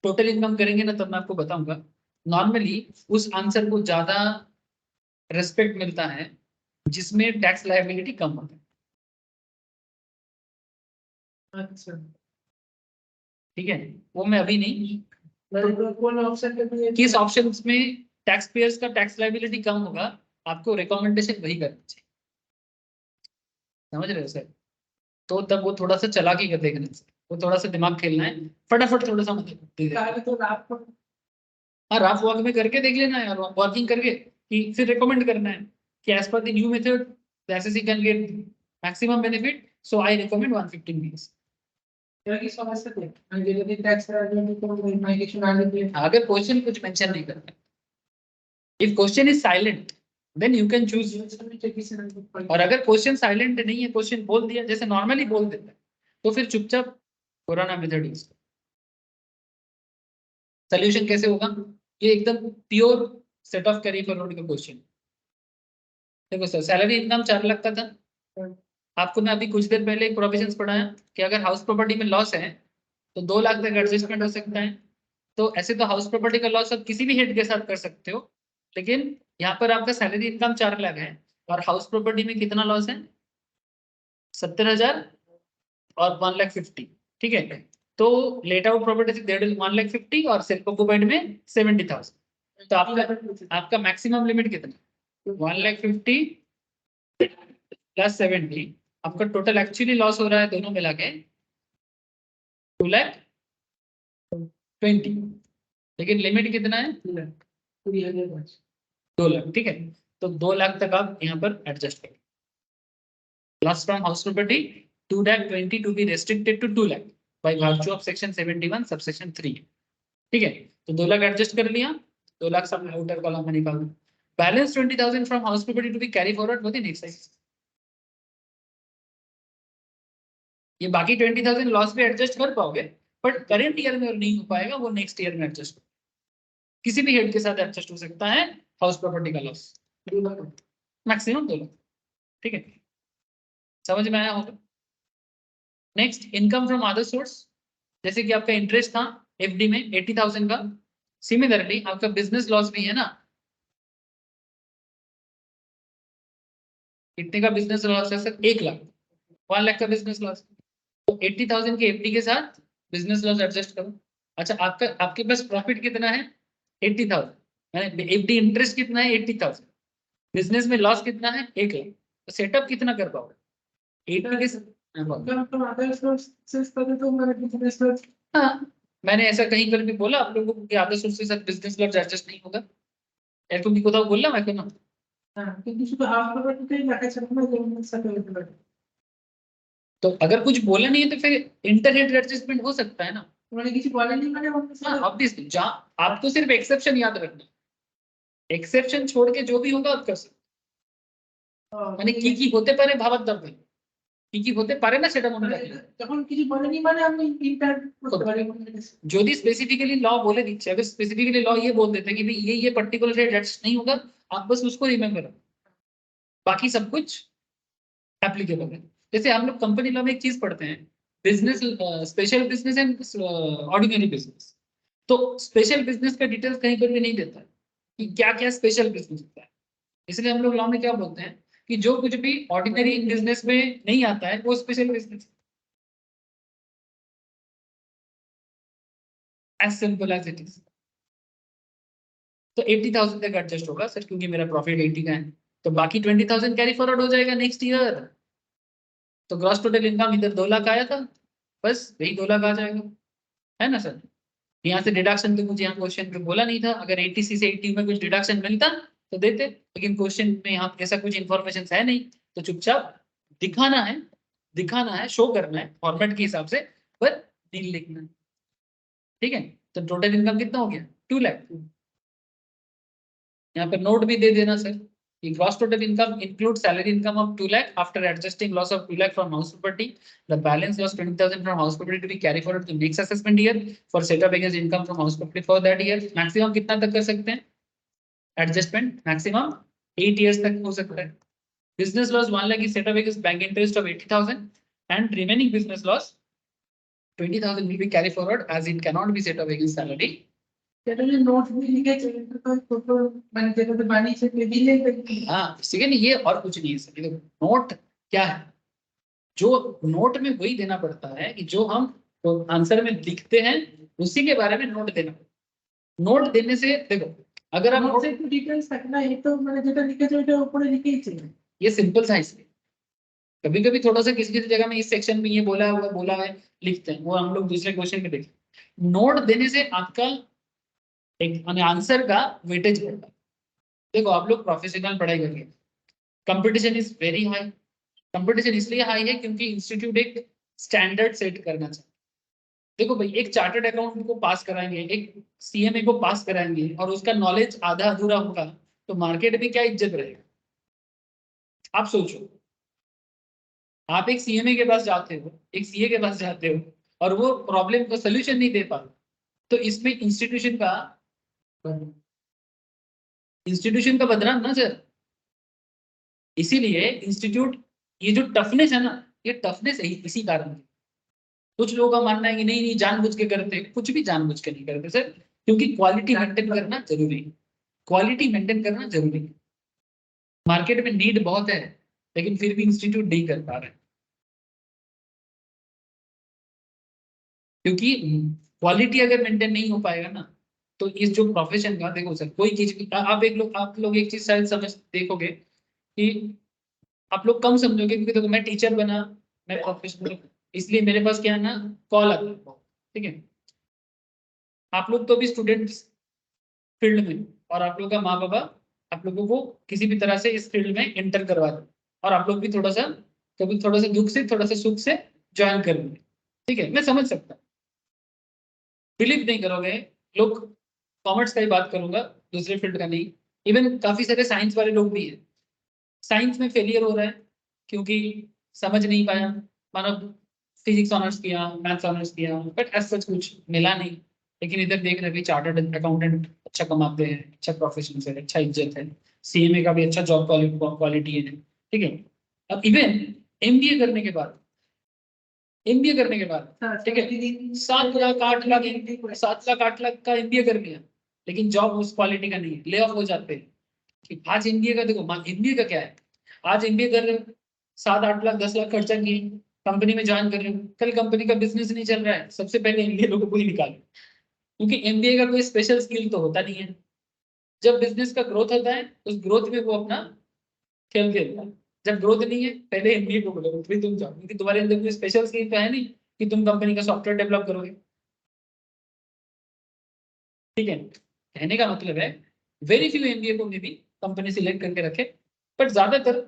टोटल इनकम करेंगे ना तब मैं आपको बताऊंगा। नॉर्मली उस आंसर को ज्यादा रेस्पेक्ट मिलता है जिसमें टैक्स लायबिलिटी कम होता है, अच्छा, ठीक है। वो मैं अभी नहीं, मतलब कौन ऑप्शन के लिए किस ऑप्शन में टैक्स पेयर्स का टैक्स लायबिलिटी कम होगा, आपको रिकमेंडेशन वही करना चाहिए, समझ रहे हो सर। तो तब वो थोड़ा सा चालाकी कर देखना है, वो थोड़ा सा दिमाग खेलना है, फटाफट थोड़ा सा मतलब दे देना। पहले तो आपको हाँ राफ वॉक में करके देख लेना है यार, वर्किंग करके कि फिर रिकमेंड करना है कि as per the new method the SSC can get maximum benefit, so I recommend 115 BS. की समस्या थे म्हणजे यदि टैक्स लायबिलिटी को माइग्रेशन आने के अगर क्वेश्चन कुछ मेंशन नहीं करता, if question is silent then you can choose. और अगर क्वेश्चन साइलेंट नहीं है, क्वेश्चन बोल दिया जैसे नॉर्मली बोल देता है, तो फिर चुपचाप पुराना मेथड यूज। सोल्यूशन कैसे होगा, ये एकदम pure set off carry forward का क्वेश्चन। देखो सर, सैलरी इनकम 4 लाख का था, आपको मैं अभी कुछ देर पहले एक प्रोविजंस पढ़ाया कि अगर हाउस प्रॉपर्टी में लॉस है तो 2 लाख तक एडजस्टमेंट हो सकता है। तो ऐसे तो हाउस प्रॉपर्टी का लॉस आप किसी भी हेड के साथ कर सकते हो, लेकिन यहाँ पर आपका सैलरी इनकम 4 लाख है और हाउस प्रॉपर्टी में कितना लॉस है 70,000 और 1,50,000, ठीक है। तो लेट आउट प्रॉपर्टी से 1,50,000 और सेल्फ ऑक्युपाइड में 70,000। तो आपका मैक्सिमम लिमिट कितना 1,50,000 प्लस 70, आपका टोटल एक्चुअली लॉस हो रहा है दोनों मिला के 2,20,000, लेकिन लिमिट कितना है 2 लाख, ठीक है। तो 2 लाख तक आप यहाँ पर एडजस्ट करें। Loss from house property 2,20,000 to be restricted to 2 lakh by virtue of section 71 subsection 3, ठीक है। तो 2 लाख एडजस्ट कर लिया, 2 लाख सब आउटर कॉलम में निकाल दो। Balance 20,000 from house property to be carry forward for the next size. ये बाकी 20,000 लॉस पे एडजस्ट कर पाओगे, बट करेंट ईयर में नहीं हो पाएगा, वो नेक्स्ट ईयर में एडजस्ट किसी भी हेड के साथ एडजस्ट हो सकता है। हाउस प्रॉपर्टी का लॉस मैक्सिमम 2 लाख, ठीक है, समझ में आया होगा। Next income from other source, जैसे कि आपका इंटरेस्ट था एफडी में 80,000 का, सिमिलरली आपका बिजनेस लॉस भी है ना, कितने का बिजनेस लॉस है सर 1 लाख, 1 लाख का बिजनेस लॉस, तो 80,000 के एफडी के साथ बिजनेस लॉस एडजस्ट करो। अच्छा आपका आपके पास प्रॉफिट कितना है 80,000, यानी एफडी इंटरेस्ट कितना है 80,000, बिजनेस में लॉस कितना है 1 लाख, तो सेटअप कितना कर पाओगे 80 के साथ। हाँ मैंने ऐसा कहीं पर भी बोला आप लोगों को कि अदर सोर्स के साथ बिजनेस लॉस एडजस्ट नहीं होगा, ऐसा भी कोথাও बोलলাম এখন না। तो अगर कुछ बोला नहीं है तो फिर इंटरनेट एडजस्टमेंट हो सकता है ना, ऑब्वियसली जहाँ आपको सिर्फ एक्सेप्शन याद रखना, एक्सेप्शन छोड़ के जो भी होगा आप कर सकते মানে কি হতে পারে ভাবার দরকার, কি হতে পারে না সেটা মনে রাখবেন। যখন কিছু বলেনি মানে আপনি ইন্টার করতে পারেন। যদি स्पेसिफिकली लॉ बोले दीजिए, अगर स्पेसिफिकली लॉ ये बोल देते हैं कि भाई ये पर्टिकुलर रेट एडजस्ट नहीं होगा, आप बस उसको रिमेंबर रखो, बाकी सब कुछ एप्लीकेबल है। जैसे हम लोग कंपनी लॉ में एक चीज पढ़ते हैं, business special business and ordinary business, तो स्पेशल बिजनेस का डिटेल्स कहीं पर भी नहीं देता है कि क्या क्या स्पेशल बिजनेस होता है, इसलिए हम लोग लॉ में क्या बोलते हैं कि जो कुछ भी ऑर्डिनरी बिजनेस में नहीं आता है वो special business, as simple as it is. तो 80,000 तक एडजस्ट होगा सर, क्योंकि मेरा प्रॉफिट 80 का है, तो बाकी 20,000 कैरी फॉरवर्ड हो जाएगा नेक्स्ट ईयर। तो ग्रॉस टोटल इनकम इधर 2 लाख आया था, बस वही 2 लाख आ जाएगा, है ना सर। यहाँ से डिडक्शन तो मुझे यहाँ क्वेश्चन पे बोला नहीं था, अगर 80 से 80 में कुछ डिडक्शन मिलता तो देते, लेकिन क्वेश्चन में यहाँ ऐसा कुछ इन्फॉर्मेशन है नहीं, तो चुपचाप दिखाना है, शो करना है फॉर्मेट के हिसाब से, पर डील लिखना है, ठीक है। तो टोटल इनकम कितना हो गया, 2 लाख। यहाँ पे नोट भी दे देना sir, gross total income include salary income of 2 lakh after adjusting loss of 2 lakh from house property, the balance loss 20,000 from house property to be carry forward to next assessment year for setup against income from house property for that year. Maximum कितना तक कर सकते हैं adjustment, maximum 8 years तक हो सकता है। Business loss 1 lakh is set up against bank interest of 80,000 and remaining business loss 20,000 will be carry forward as it cannot be set up against salary। সেটা যে নোট भी लिखे चाहिए तो फोटो মানে যেটা তো বানিয়েছে টেবিলে हाँ ठीक है ना, ये और कुछ नहीं है सर। देखो नोट क्या है, जो नोट में वही देना पड़ता है कि जो हम तो आंसर में लिखते हैं उसी के बारे में नोट देना। नोट देने से देखो, अगर आप নোট से একটু ডিটেইলস থাকে না, এই তো মানে যেটা লিখেছে ওটা উপরে লিখেই ছিল। ये सिंपल सा इसलिए कभी कभी थोड़ा सा किसी किसी जगह में इस सेक्शन में ये बोला है लिखते हैं, वो हम लोग दूसरे क्वेश्चन में देखें। नोट देने से आपका एक आंसर का वेटेज बढ़ता है। देखो आप लोग प्रोफेशनल पढ़ाई करिए, competition is very high. Competition इसलिए हाई है क्योंकि इंस्टीट्यूट एक स्टैंडर्ड सेट करना चाहिए। देखो भाई, एक चार्टर्ड अकाउंटेंट को पास कराएंगे, एक सीएमए को पास कराएंगे और उसका नॉलेज आधा अधूरा होगा तो मार्केट में क्या इज्जत रहेगा। आप सोचो, आप एक सीएमए के पास जाते हो, एक सीए के पास जाते हो और वो प्रॉब्लम का सोल्यूशन नहीं दे पाते, तो इसमें इंस्टीट्यूशन का बदनाम ना सर। इसीलिए इंस्टीट्यूट, ये जो टफनेस है ना, ये टफनेस इसी कारण है। कुछ लोगों का मानना है कि नहीं नहीं जानबूझ के करते, कुछ भी जानबूझ के नहीं करते सर, क्योंकि क्वालिटी मेंटेन करना जरूरी है। क्वालिटी मेंटेन करना जरूरी है। मार्केट में नीड बहुत है, लेकिन फिर भी इंस्टीट्यूट नहीं कर पा रहे, क्योंकि क्वालिटी अगर मेंटेन नहीं हो पाएगा ना, तो इस जो प्रोफेशन का, देखो सर कोई चीज आप लोग एक चीज शायद समझ देखोगे कि आप लोग कम समझोगे, क्योंकि देखो मैं टीचर बना, मैं प्रोफेशनल, इसलिए मेरे पास क्या है ना, कॉल आता है, ठीक है। आप लोग तो भी स्टूडेंट्स फील्ड में, और आप लोग का माँ बाबा आप लोगों को किसी भी तरह से इस फील्ड में एंटर करवा दो, और आप लोग भी थोड़ा सा कभी थोड़ा सा दुख से थोड़ा सा सुख से ज्वाइन कर लेंगे, ठीक है, मैं समझ सकता हूँ। बिलीव नहीं करोगे लोग, कॉमर्स का ही बात करूंगा, दूसरे फील्ड का नहीं। इवन काफी सारे साइंस वाले लोग भी हैं, साइंस में फेलियर हो रहा है क्योंकि समझ नहीं पाया। मानो फिजिक्स ऑनर्स किया, मैथ्स ऑनर्स किया, बट एज सच कुछ मिला नहीं। लेकिन इधर देख रहे भी चार्टर्ड अकाउंटेंट अच्छा कमाते हैं, अच्छा प्रोफेशन है, अच्छा इज्जत है, सीएमए का भी अच्छा जॉब क्वालिटी है, ठीक है। अब इवन एमबीए करने के बाद ठीक है, 7 लाख 8 लाख का एमबीए कर लिया, लेकिन जॉब उस क्वालिटी का नहीं है, ले ऑफ हो जाते हैं। कि आज एमबीए का देखो, एमबीए का क्या है, आज एमबीए कर रहे हो, 7 8 लाख 10 लाख खर्चा किए, कंपनी में ज्वाइन कर रहे हो, कल कंपनी का बिजनेस नहीं चल रहा है, सबसे पहले एमबीए लोगों को ही निकालो, क्योंकि एमबीए का कोई स्पेशल स्किल तो होता नहीं है। जब बिजनेस का ग्रोथ होता है, उस ग्रोथ में वो अपना खेल खेलता है। जब ग्रोथ नहीं है, पहले एमबीए को बोलो फिर तुम जाओ, क्योंकि तुम्हारे अंदर कोई स्पेशल स्किल तो है नहीं कि तुम कंपनी का सॉफ्टवेयर डेवलप करोगे, ठीक है। कहने का मतलब है वेरी फ्यू एमबीए को मे भी कंपनी सिलेक्ट करके रखे, बट ज्यादातर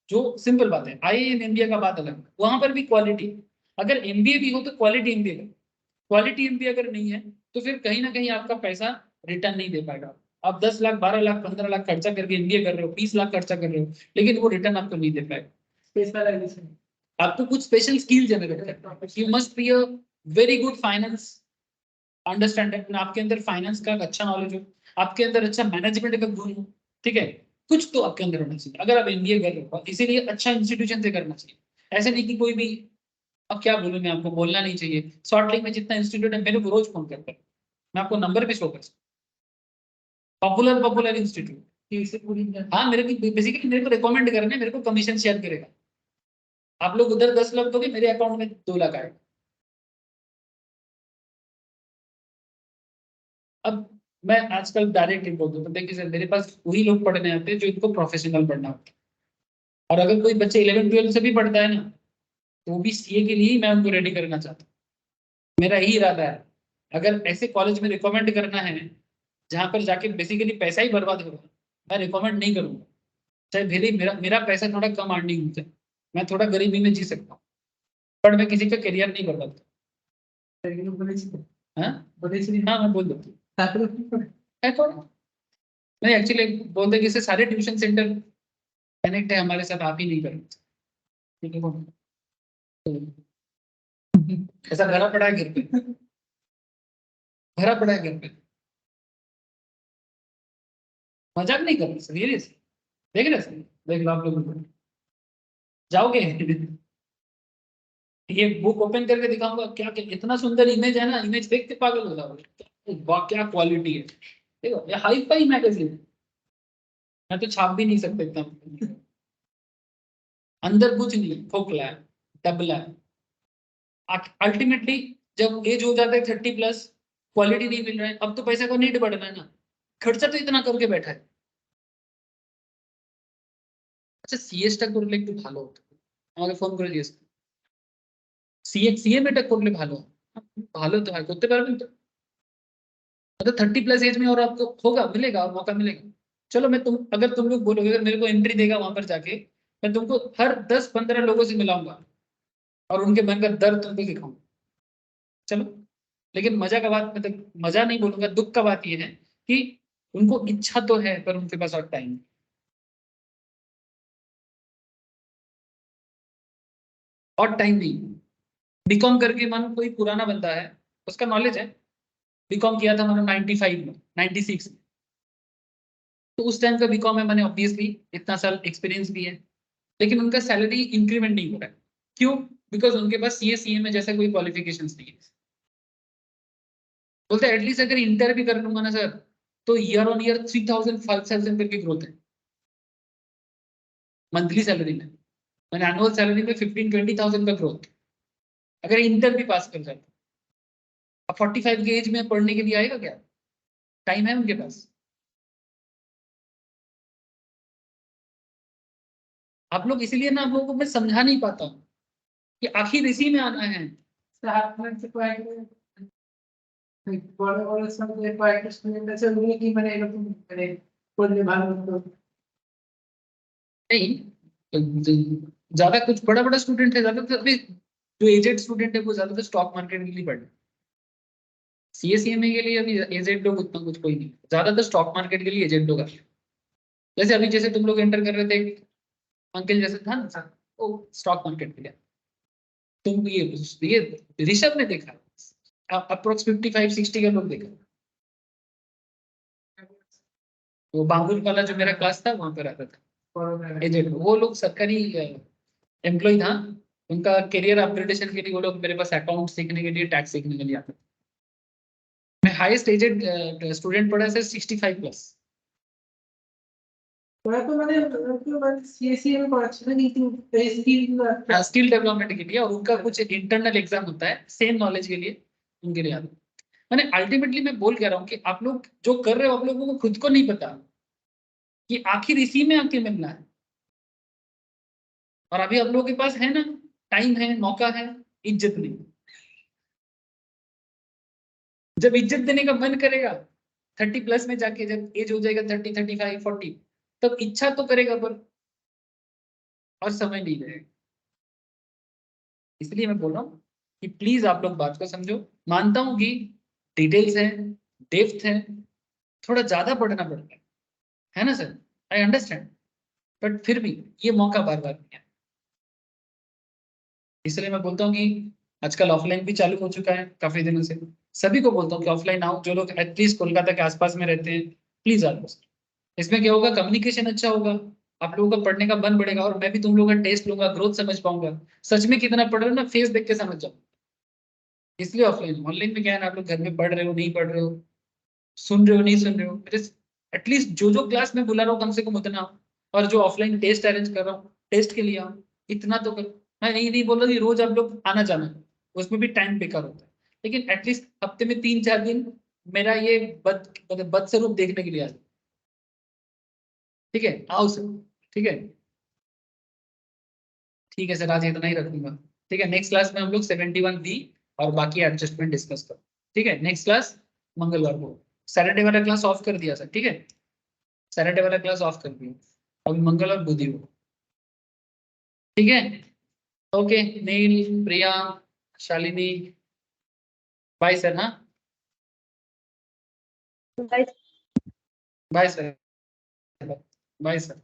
जो सिंपल बात है, आईआईएम एमबीए का बात अलग है, वहां पर भी क्वालिटी, अगर एमबीए भी हो तो क्वालिटी एमबीए का, क्वालिटी एमबीए अगर नहीं है तो फिर कहीं ना कहीं आपका पैसा रिटर्न नहीं दे पाएगा। आप 10 लाख 12 लाख 15 लाख खर्चा करके एमबीए कर रहे हो, 20 लाख खर्चा कर रहे हो, लेकिन वो रिटर्न आपको नहीं दे पाएगा। स्पेशलाइजेशन आपको कुछ स्पेशल स्किल जनरेट करना है, you must be a very good finance understanding, आपके अंदर फाइनेंस का अच्छा नॉलेज हो, आपके अंदर अच्छा मैनेजमेंट का गुण हो, ठीक है, कुछ तो आपके अंदर होना चाहिए अगर आप एमबीए कर रहे हो। इसीलिए अच्छा इंस्टीट्यूशन से करना चाहिए, ऐसे नहीं कि कोई भी, अब क्या बोलूं मैं आपको, बोलना नहीं चाहिए। शॉर्ट लिंक में जितना इंस्टीट्यूट है मेरे को रोज फोन करता है, मैं आपको नंबर भी शो कर सकता हूं। पॉपुलर इंस्टीट्यूट, हाँ मेरे को बेसिकली मेरे को रिकमेंड करने, मेरे को कमीशन शेयर करेगा। आप लोग उधर 10 लाख दोगे, मेरे अकाउंट में 2 लाख आएगा। अब मैं आजकल डायरेक्ट बोल दूँ तो देखिए सर, मेरे पास वही लोग पढ़ने आते हैं जो इनको प्रोफेशनल पढ़ना होता है। और अगर कोई बच्चे 11-12 से भी पढ़ता है ना, तो वो भी सीए के लिए ही मैं उनको रेडी करना चाहता हूँ। मेरा यही इरादा है। अगर ऐसे कॉलेज में रिकमेंड करना है जहाँ पर जाके बेसिकली पैसा ही बर्बाद होगा, मैं रिकमेंड नहीं करूँगा। चाहे भले ही मेरा मेरा पैसा थोड़ा कम अर्निंग हो जाए, मैं थोड़ा गरीबी में जी सकता हूँ, पर मैं किसी का करियर नहीं बर्बाद करता। এগুলো বলেছি তো, हाँ বলেছি हाँ, मैं बोल देता हूँ। তারপরে কি করে है तो नहीं, एक्चुअली बोलते कि इससे सारे ट्यूशन सेंटर कनेक्ट है हमारे साथ, आप ही नहीं करेंगे। ठीक है बोलो। ऐसा भरा पड़ा है घर पे, भरा पड़ा है घर पे। मजाक नहीं कर रहे सीरियस, देख रहे हैं? देख लो आप लोग जाओगे ये बुक ओपन करके दिखाऊंगा, क्या क्या इतना सुंदर इमेज है ना, इमेज देख के पागल हो जाओगे। वाह क्या क्वालिटी है, देखो ये हाई फाई मैगजीन है, मैं तो छाप भी नहीं सकता इतना। अंदर कुछ नहीं, खोखला है, तबला है। अल्टीमेटली जब एज हो जाता है 30+, क्वालिटी नहीं मिल रहा है, अब तो पैसा का नीड बढ़ रहा है ना, खर्चा तो इतना करके बैठा है। আচ্ছা সিএসটা করলে একটু ভালো হতো, আমাকে ফোন করে জিজ্ঞেস সিএমএটা করলে ভালো হয়। ভালো তো হয়, করতে পারবেন তো? मतलब 30+ एज में और आपको होगा, मिलेगा और मौका मिलेगा। चलो मैं तुम अगर तुम लोग बोलोगे, अगर मेरे को एंट्री देगा वहां पर जाके, मैं तुमको हर 10-15 लोगों से मिलाऊंगा और उनके मन का दर्द तुमको दिखाऊंगा। चलो, लेकिन मजा का बात, मतलब मजा नहीं बोलूंगा, दुख का बात यह है कि उनको इच्छा तो है पर उनके पास और टाइम, और टाइम नहीं। बीकॉम करके मानो कोई पुराना बंदा है, उसका नॉलेज है, बीकॉम किया था मैंने 95 में, 96 में, तो उस टाइम का बीकॉम है, मैंने ऑब्वियसली इतना साल एक्सपीरियंस भी है, लेकिन उनका सैलरी इंक्रीमेंट नहीं हो रहा है। क्यों? बिकॉज उनके पास सीए में जैसा कोई क्वालिफिकेशन नहीं है। बोलते एटलीस्ट अगर इंटर भी कर लूंगा ना सर, तो ईयर ऑन ईयर 3,000-5,000 करके ग्रोथ है मंथली सैलरी में। मैंने एनुअल सैलरी में 15-20,000 का ग्रोथ, अगर इंटर भी पास कर जाता। अब 45 के एज में पढ़ने के लिए आएगा क्या? टाइम है उनके पास? आप लोग इसीलिए ना, आप लोगों को मैं समझा नहीं पाता हूँ कि आखिर इसी में आना है। আপনার যে কয়েকটা বড় বড় সবজেক্ট কয়েকটা স্টুডেন্ট আছে ওগুলো কি মানে এরকম মানে করলে ভালো হতো नहीं, ज्यादा कुछ बड़ा बड़ा स्टूडेंट है, ज्यादातर अभी जो एजेड स्टूडेंट है वो ज्यादातर स्टॉक मार्केट के लिए पढ़ रहे हैं। सीएसईएमए के लिए अभी एजेड लोग उतना कुछ कोई नहीं, ज्यादातर स्टॉक मार्केट के लिए एजेड लोग आ रहे हैं। जैसे अभी जैसे तुम लोग एंटर कर रहे थे, अंकल जैसे था ना सर, वो स्टॉक मार्केट के लिए। तुम ये ऋषभ ने देखा, अप्रोक्स 55-60 का लोग देखा। वो बांगुर वाला जो मेरा क्लास था वहां पर आता था एजेंट, वो लोग सरकारी एम्प्लॉय था, उनका करियर अपग्रेडेशन के लिए वो लोग मेरे पास अकाउंट सीखने के लिए, टैक्स सीखने के लिए आते थे। मैं हाईएस्ट एजेड स्टूडेंट पढ़ा सर 65+। ওরা তো মানে সিএসসি में পড়াচ্ছে না কিন্তু स्किल स्किल डेवलपमेंट के लिए, और उनका कुछ इंटरनल एग्जाम होता है सेम नॉलेज के लिए, उनके लिए आता है। मैंने अल्टीमेटली मैं बोल कह रहा हूँ कि आप लोग जो कर रहे हो, आप लोगों को खुद को नहीं पता कि आखिर इसी में आके मिलना है। और अभी आप लोगों के पास है ना, टाइम है, मौका है, इज्जत नहीं। जब इज्जत देने का मन करेगा 30+ में जाके, जब एज हो जाएगा 30, 35, 40, तब इच्छा तो करेगा पर और समय नहीं रहेगा। इसलिए मैं बोल रहा हूँ कि प्लीज आप लोग बात को समझो। मानता हूँ कि डिटेल्स है, डेप्थ है, थोड़ा ज्यादा पढ़ना पड़ता है ना सर, आई अंडरस्टैंड, बट फिर भी ये मौका बार बार नहीं है। इसलिए मैं बोलता हूँ कि आजकल ऑफलाइन भी चालू हो चुका है काफी दिनों से, सभी को बोलता हूँ कि ऑफलाइन आओ, जो लोग एटलीस्ट कोलकाता के आसपास में रहते हैं प्लीज आओ। इसमें क्या होगा, कम्युनिकेशन अच्छा होगा, आप लोगों का पढ़ने का मन बढ़ेगा, और मैं भी तुम लोगों का टेस्ट लूंगा, ग्रोथ समझ पाऊंगा, सच में कितना पढ़ रहे हो ना, फेस देख के समझ जाओ। इसलिए ऑफलाइन, ऑनलाइन में क्या है ना, आप लोग घर में पढ़ रहे हो, नहीं पढ़ रहे हो, सुन रहे हो, नहीं सुन रहे हो, एटलीस्ट जो क्लास में बुला रहा हूँ कम से कम उतना, और जो ऑफलाइन टेस्ट अरेंज कर रहा हूँ टेस्ट के लिए आओ, इतना तो करो। मैं नहीं बोल रहा कि रोज आप लोग आना जाना, उसमें भी टाइम बेकार होता है, लेकिन एटलीस्ट हफ्ते में 3-4 दिन मेरा ये बद स्वरूप देखने के लिए आ जाओ। ठीक है, आओ सर। ठीक है, ठीक है सर, आज इतना ही रखूंगा। ठीक है, नेक्स्ट क्लास में हम लोग 71 दी और बाकी एडजस्टमेंट डिस्कस करो। ठीक है, नेक्स्ट क्लास मंगलवार को। सैटरडे वाला क्लास ऑफ कर दिया सर। ठीक है, सैटरडे वाला क्लास ऑफ कर दिया, अभी मंगल और बुधवार को। ठीक है, ओके। नील, प्रिया, शालिनी, बाय सर। हाँ, बाय सर, बाय सर।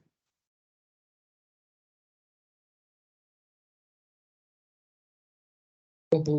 ओहो।